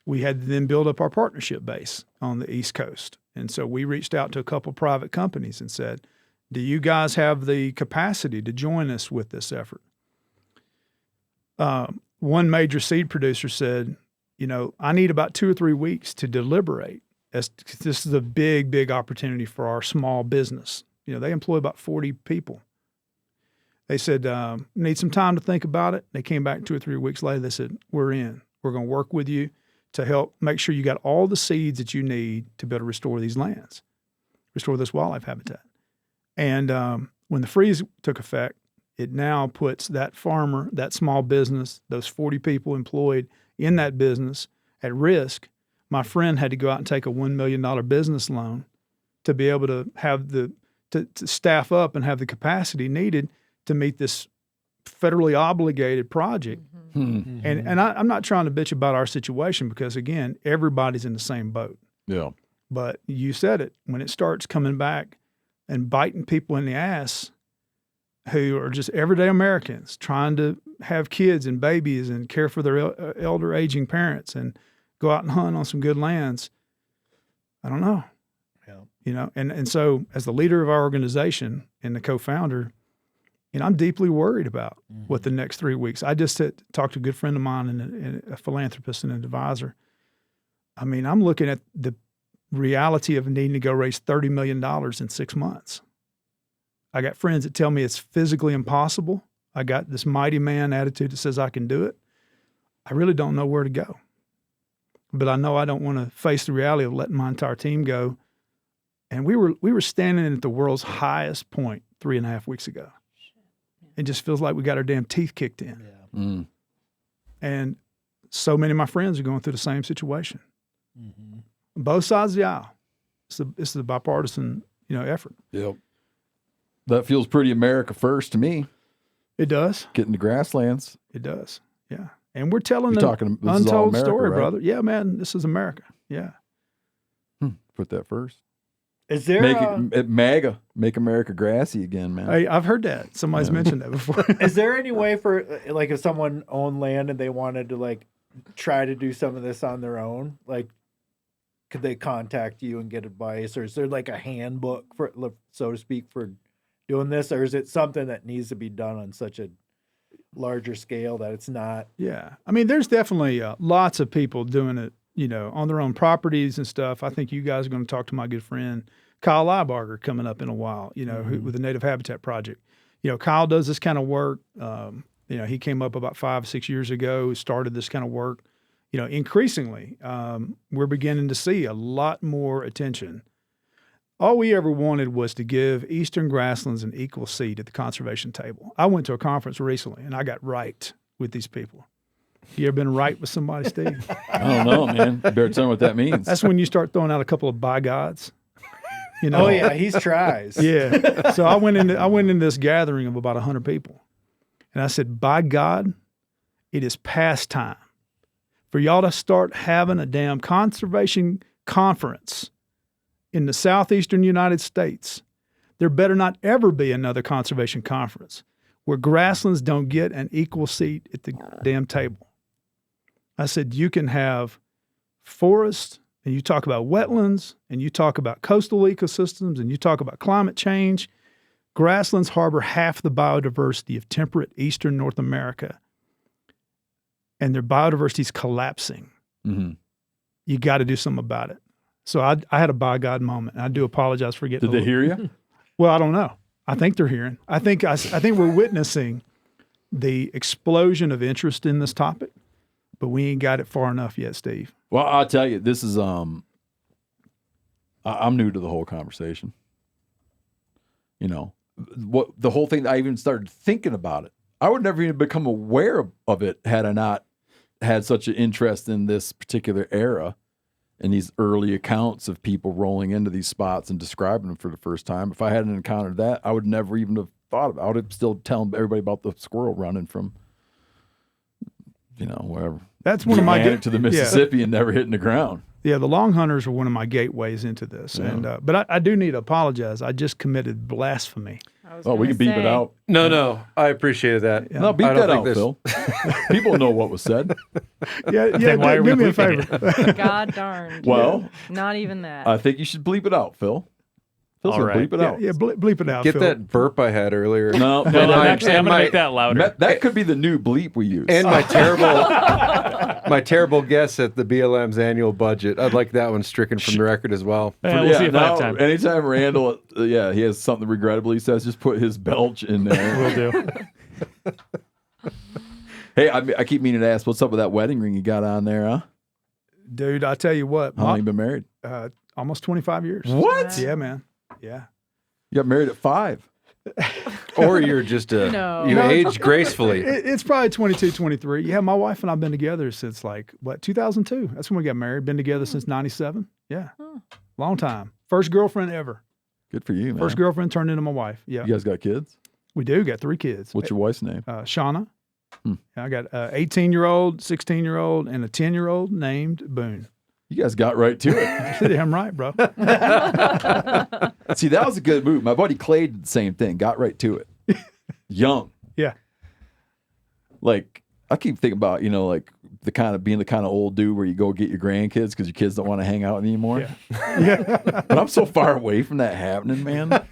We had to then build up our partnership base on the East Coast. And so we reached out to a couple private companies and said, do you guys have the capacity to join us with this effort? One major seed producer said, I need about 2 or 3 weeks to deliberate. This is a big, big opportunity for our small business. They employ about 40 people. They said, need some time to think about it. They came back 2 or 3 weeks later. They said, we're in. We're going to work with you to help make sure you got all the seeds that you need to be able to restore these lands, restore this wildlife habitat. And When the freeze took effect, it now puts that farmer, that small business, those 40 people employed in that business at risk. My friend had to go out and take a $1 million business loan to be able to have to staff up and have the capacity needed to meet this federally obligated project. And I'm not trying to bitch about our situation because, again, everybody's in the same boat. Yeah. But you said it. When it starts coming back and biting people in the ass who are just everyday Americans trying to have kids and babies and care for their elder aging parents and go out and hunt on some good lands, I don't know. Yeah. You know, and so as the leader of our organization and the co-founder, I'm deeply worried about what the next 3 weeks. I just talked to a good friend of mine and a philanthropist and an advisor. I mean, I'm looking at the reality of needing to go raise $30 million in 6 months. I got friends that tell me it's physically impossible. I got this mighty man attitude that says I can do it. I really don't know where to go. But I know I don't want to face the reality of letting my entire team go. And we were standing at the world's highest point 3.5 weeks ago. It just feels like we got our damn teeth kicked in. Yeah. And so many of my friends are going through the same situation. Both sides of the aisle. It's the bipartisan, effort. Yep. That feels pretty America first to me. It does. Getting to Grasslands. It does. Yeah. And we're telling You're an talking- this is all untold America, story, right? brother. Yeah, man. This is America. Yeah. Put that first. Is there Make it MAGA. Make America grassy again, man. Hey, I've heard that. Somebody's mentioned that before. is there any way for like if someone owned land and they wanted to like try to do some of this on their own, like could they contact you and get advice, or is there like a handbook for, so to speak, for doing this, or is it something that needs to be done on such a larger scale that it's not? Yeah. I mean, there's definitely lots of people doing it, on their own properties and stuff. I think you guys are going to talk to my good friend Kyle Liebarger coming up in a while, who, with the Native Habitat Project. Kyle does this kind of work. He came up about 5 or 6 years ago, started this kind of work. Increasingly, we're beginning to see a lot more attention. All we ever wanted was to give Eastern Grasslands an equal seat at the conservation table. I went to a conference recently, and I got right with these people. You ever been right with somebody, Steve? I don't know, man. You better tell me what that means. That's when you start throwing out a couple of by gods. Oh yeah, he tries. Yeah. So I went into this gathering of about 100 people, and I said, by God, it is past time for y'all to start having a damn conservation conference in the Southeastern United States. There better not ever be another conservation conference where grasslands don't get an equal seat at the damn table. I said, you can have forests, and you talk about wetlands, and you talk about coastal ecosystems, and you talk about climate change. Grasslands harbor half the biodiversity of temperate eastern North America, and their biodiversity is collapsing. You got to do something about it. So I had a by God moment, and I do apologize for getting. Did they hear you? Well, I don't know. I think they're hearing. I think we're witnessing the explosion of interest in this topic, but we ain't got it far enough yet, Steve. Well, I'll tell you, this is I'm new to the whole conversation. What the whole thing, I even started thinking about it. I would never even become aware of it had I not had such an interest in this particular era and these early accounts of people rolling into these spots and describing them for the first time. If I hadn't encountered that, I would never even have thought of it. I would have still telling everybody about the squirrel running from, wherever. That's one of my to the Mississippi and never hitting the ground. Yeah, the long hunters are one of my gateways into this, and but I do need to apologize. I just committed blasphemy. Oh, we can beep it out. No, I appreciated that. No, beep that out, Phil. People know what was said. Yeah, why are we do me a bleeping favor. God darn. Well, Not even that. I think you should bleep it out, Phil. Phil's All gonna right. bleep it out. Yeah, bleep it out. Get Phil. that burp I had earlier. No, No, no, actually, I'm going to make that louder. that could be the new bleep we use. And my terrible guess at the BLM's annual budget. I'd like that one stricken from the record as well. Yeah, we'll see if I have time. Anytime Randall, he has something regrettably he says, just put his belch in there. Will do. Hey, I keep meaning to ask, what's up with that wedding ring you got on there, huh? Dude, I tell you what, How long you been married? almost 25 years. What? Yeah, man. Yeah. You got married at 5. Or you're just you No. age gracefully. It's probably 22, 23. Yeah, my wife and I've been together since 2002. That's when we got married. Been together since 97. Yeah. Long time. First girlfriend ever. Good for you, man. First girlfriend turned into my wife. Yeah. You guys got kids? We do. Got 3 kids. What's your wife's name? Shauna. I got an 18-year-old, 16-year-old, and a 10-year-old named Boone. You guys got right to it. Damn right, bro. See, that was a good move. My buddy Clay did the same thing. Got right to it. Young. Yeah. Like, I keep thinking about, like being the kind of old dude where you go get your grandkids because your kids don't want to hang out anymore. Yeah. But I'm so far away from that happening, man.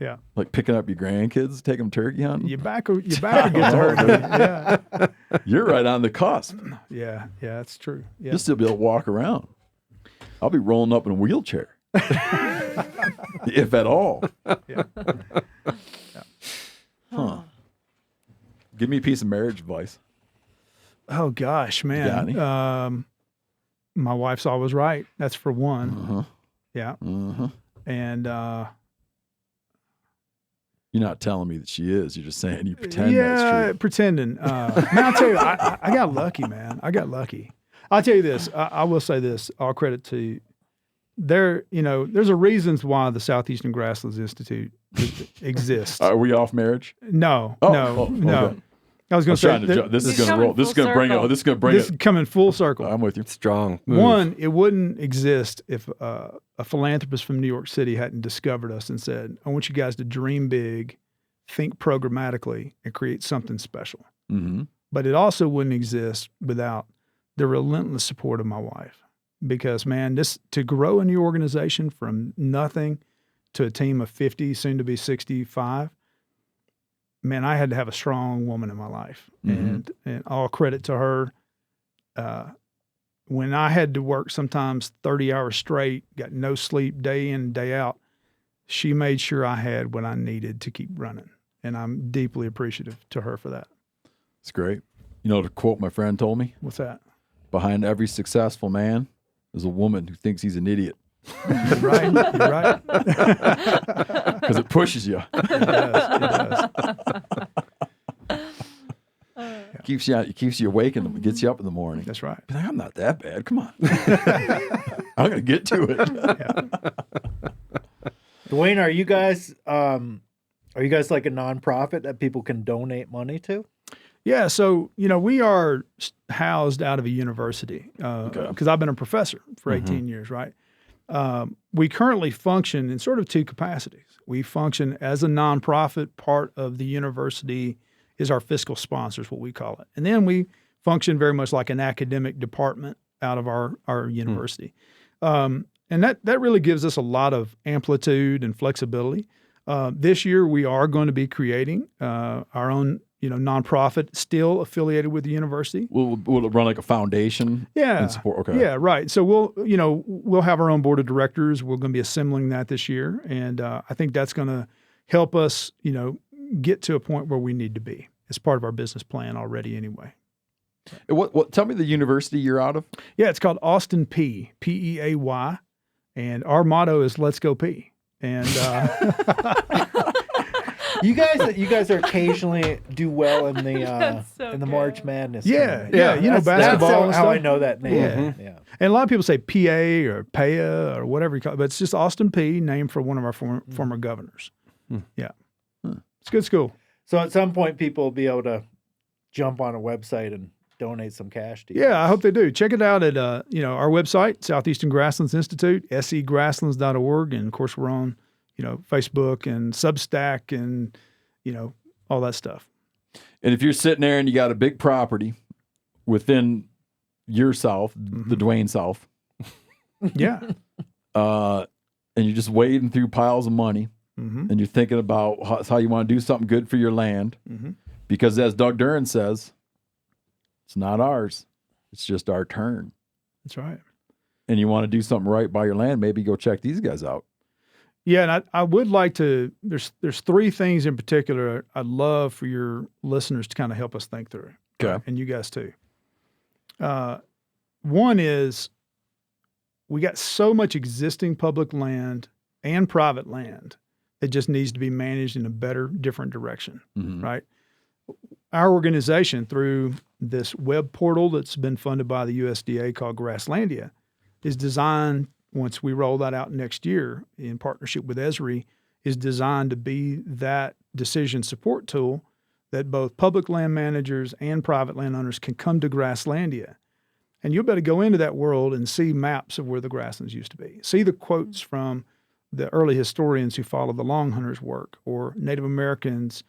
Yeah. Like picking up your grandkids, take them turkey hunting. Your back gets hurt. Dude. Yeah. You're right on the cusp. Yeah. Yeah, that's true. Yeah. You'll still be able to walk around. I'll be rolling up in a wheelchair. If at all. Yeah. Huh. Give me a piece of marriage advice. Oh gosh, man. You got any? My wife's always right. That's for one. Uh-huh. Yeah. Uh-huh. And You're not telling me that she is. You're just saying you pretend yeah, that's true. pretending. Man, I'll tell you, I got lucky, man. I got lucky. I'll tell you this. I will say this. All credit to there's a reason why the Southeastern Grasslands Institute exists. Are we off marriage? No. Okay. I was going to say This is going to coming roll. This is full going to bring circle. it. This is going to bring this is it. coming full circle. I'm with you. Strong move. One, it wouldn't exist if a philanthropist from New York City hadn't discovered us and said, I want you guys to dream big, think programmatically, and create something special. Mm-hmm. But it also wouldn't exist without the relentless support of my wife. Because, man, to grow a new organization from nothing to a team of 50, soon to be 65, man, I had to have a strong woman in my life. Mm-hmm. And all credit to her. When I had to work sometimes 30 hours straight, got no sleep day in, day out, she made sure I had what I needed to keep running. And I'm deeply appreciative to her for that. It's great. The quote my friend told me? What's that? Behind every successful man is a woman who thinks he's an idiot. You're right. You're right. Because it pushes you. It does. Keeps you awake and gets you up in the morning. That's right. Be like, I'm not that bad. Come on. I'm going to get to it. Dwayne, are you guys like a nonprofit that people can donate money to? Yeah, so we are housed out of a university because I've been a professor for 18 years, right? We currently function in sort of 2 capacities. We function as a nonprofit. Part of the university is our fiscal sponsors, what we call it, and then we function very much like an academic department out of our university, and that really gives us a lot of amplitude and flexibility. This year, we are going to be creating our own nonprofit still affiliated with the university. Will it run like a foundation? Yeah. And support? Okay. Yeah, right. So we'll have our own board of directors. We're going to be assembling that this year. And I think that's going to help us, get to a point where we need to be. It's part of our business plan already anyway. What? Tell me the university you're out of. Yeah, it's called Austin Peay, P-E-A-Y. And our motto is Let's Go Pee. And You guys are occasionally do well in the so in the good. March Madness. Yeah, tournament. yeah, basketball and That's how stuff. I know that name. Yeah. Yeah. And a lot of people say PA or PAYA or whatever you call it, but it's just Austin Peay, named for one of our former governors. Yeah. It's a good school. So at some point, people will be able to jump on a website and donate some cash to you. Yeah, I hope they do. Check it out at our website, Southeastern Grasslands Institute, segrasslands.org. And of course, we're on Facebook and Substack and all that stuff. And if you're sitting there and you got a big property within your South, the Dwayne South, Yeah. and you're just wading through piles of money, and you're thinking about how you want to do something good for your land, because as Doug Duran says, it's not ours. It's just our turn. That's right. And you want to do something right by your land, maybe go check these guys out. Yeah, and I would like to, there's 3 things in particular I'd love for your listeners to kind of help us think through. Okay. And you guys too. One is we got so much existing public land and private land It just needs to be managed in a better, different direction, Mhm. right? Our organization, through this web portal that's been funded by the USDA called Grasslandia, is designed, once we roll that out next year in partnership with Esri, is designed to be that decision support tool that both public land managers and private landowners can come to Grasslandia. And you'll be able to go into that world and see maps of where the grasslands used to be. See the quotes from the early historians who followed the Long Hunters' work or Native Americans,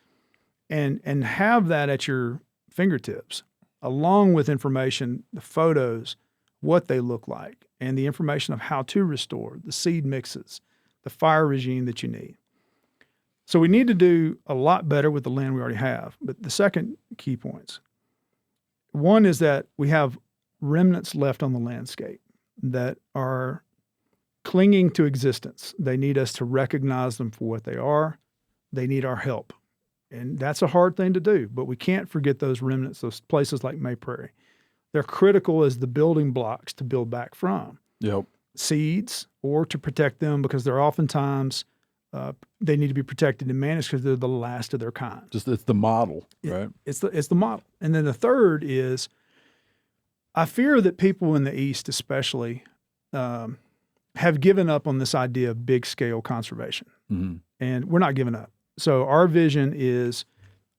and have that at your fingertips, along with information, the photos, what they look like, and the information of how to restore, the seed mixes, the fire regime that you need. So we need to do a lot better with the land we already have. But the second key points, one is that we have remnants left on the landscape that are clinging to existence. They need us to recognize them for what they are. They need our help. And that's a hard thing to do, but we can't forget those remnants, those places like May Prairie. They're critical as the building blocks to build back from. Yep. Seeds, or to protect them, because they're oftentimes, they need to be protected and managed because they're the last of their kind. Just it's the model, right? It's the model. And then the third is, I fear that people in the East especially have given up on this idea of big scale conservation. Mm-hmm. And we're not giving up. So our vision is,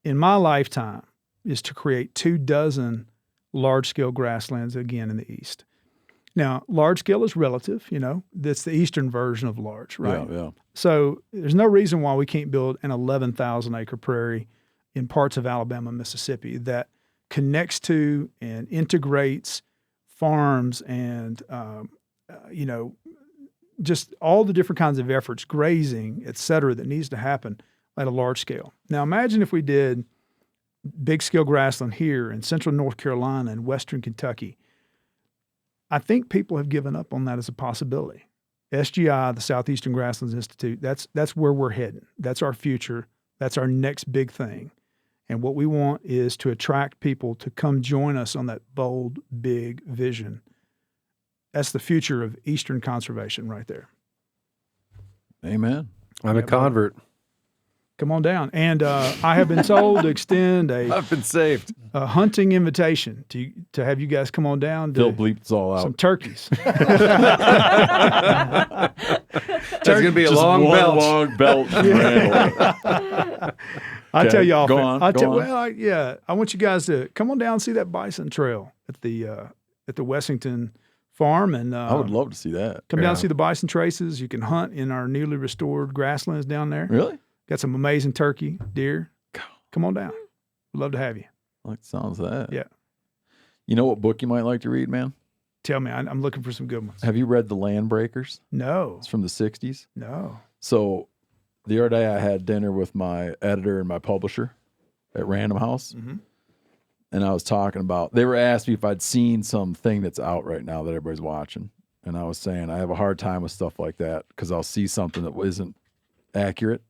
in my lifetime, is to create 24 large scale grasslands again in the East. Now, large scale is relative, that's the Eastern version of large, right? Yeah. So there's no reason why we can't build an 11,000 acre prairie in parts of Alabama, Mississippi that connects to and integrates farms and, just all the different kinds of efforts, grazing, et cetera, that needs to happen at a large scale. Now, imagine if we did big scale grassland here in central North Carolina and western Kentucky. I think people have given up on that as a possibility. SGI, the Southeastern Grasslands Institute, that's where we're heading. That's our future. That's our next big thing. And what we want is to attract people to come join us on that bold, big vision. That's the future of Eastern conservation right there. Amen. I'm a convert. Come on down. And I have been told to extend I've been saved. a hunting invitation to have you guys come on down to Phil bleeps all out. some turkeys. There's going to be a Just long one belch. long belch from Randall. I tell you off. Go on. I want you guys to come on down and see that bison trail at the Wessington farm, and I would love to see that. come down and see the bison traces. You can hunt in our newly restored grasslands down there. Really? Got some amazing turkey, deer. Come on down. We'd love to have you. Like the sounds of that. Yeah. You know what book you might like to read, man? Tell me. I'm looking for some good ones. Have you read The Land Breakers? No. It's from the 60s. No. So the other day I had dinner with my editor and my publisher at Random House. Mhm. And I was talking about, they were asking me if I'd seen something that's out right now that everybody's watching. And I was saying, I have a hard time with stuff like that because I'll see something that isn't accurate,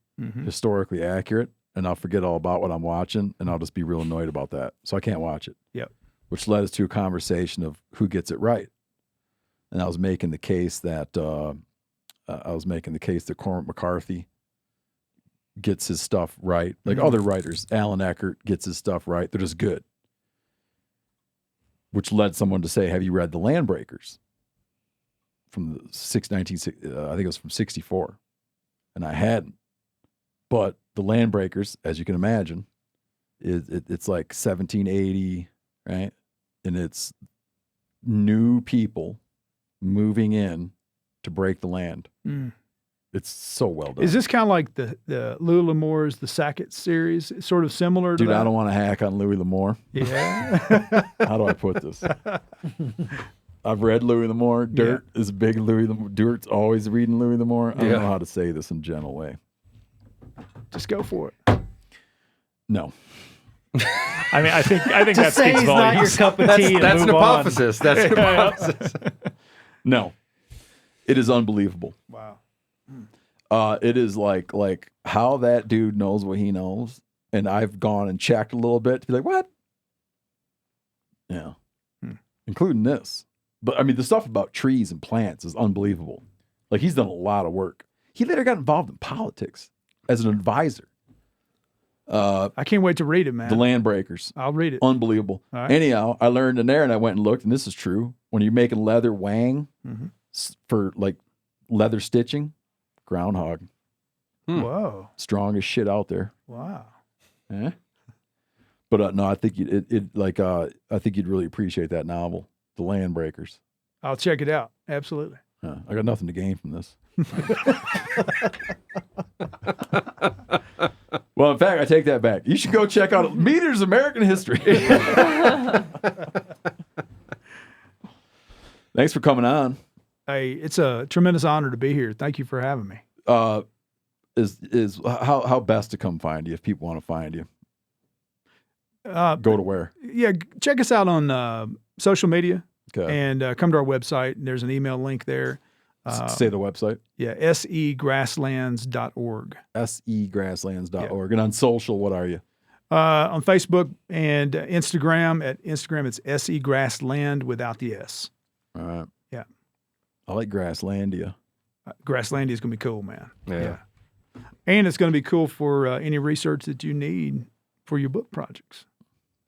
historically accurate, and I'll forget all about what I'm watching, and I'll just be real annoyed about that. So I can't watch it. Yep. Which led us to a conversation of who gets it right. And I was making the case that Cormac McCarthy gets his stuff right. Like other writers, Alan Eckert gets his stuff right. They're just good. Which led someone to say, have you read The Land Breakers? From the I think it was from 64. And I hadn't. But The Land Breakers, as you can imagine, it's like 1780, right? And it's new people moving in to break the land. Mm. It's so well done. Is this kind of like the Louis L'Amour's The Sackett series? It's sort of similar to Dude, that? I don't want to hack on Louis L'Amour. Yeah. How do I put this? I've read Louis L'Amour. Dirt is big Louis L'Amour. Dirt's always reading Louis L'Amour. I don't know how to say this in a gentle way. Just go for it. No. I mean, I think that Say speaks he's not your volumes. cup of tea. and That's an move on. apophysis. That's an apophysis. No. It is unbelievable. Wow. It is like how that dude knows what he knows. And I've gone and checked a little bit to be like, what? Yeah. Including this. But I mean, the stuff about trees and plants is unbelievable. Like, he's done a lot of work. He later got involved in politics. as an advisor. I can't wait to read it, man. The Land Breakers. I'll read it. Unbelievable. All right. Anyhow, I learned in there, and I went and looked, and this is true. When you're making leather wang Mm-hmm. for like leather stitching, groundhog, Whoa. strongest shit out there. Wow. Eh? But no, I think I think you'd really appreciate that novel, The Land Breakers. I'll check it out. Absolutely. I got nothing to gain from this. Well, in fact, I take that back. You should go check out MeatEater's American History. Thanks for coming on. Hey, it's a tremendous honor to be here. Thank you for having me. Is how best to come find you if people want to find you? Go to where? Yeah, check us out on social media Okay. and come to our website. There's an email link there. Say the website. Yeah, segrasslands.org. segrasslands.org. And on social, what are you? On Facebook and Instagram. At Instagram, it's segrassland without the S. All right. Yeah. I like Grasslandia. Grasslandia is going to be cool, man. Yeah. And it's going to be cool for any research that you need for your book projects.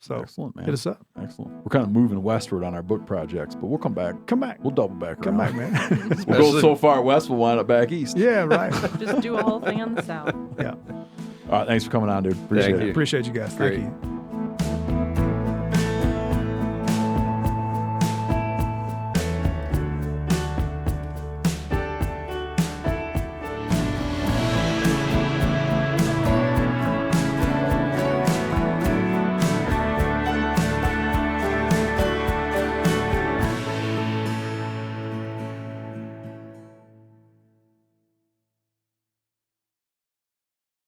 So Excellent, man. hit us up. Excellent. We're kind of moving westward on our book projects, but we'll come back. Come back. We'll double back. Come back, around. man. We'll go so far west, we'll wind up back east. Yeah, right. Just do a whole thing on the south. Yeah. All right. Thanks for coming on, dude. Appreciate Thank it. you. Appreciate you guys. Great. Thank you.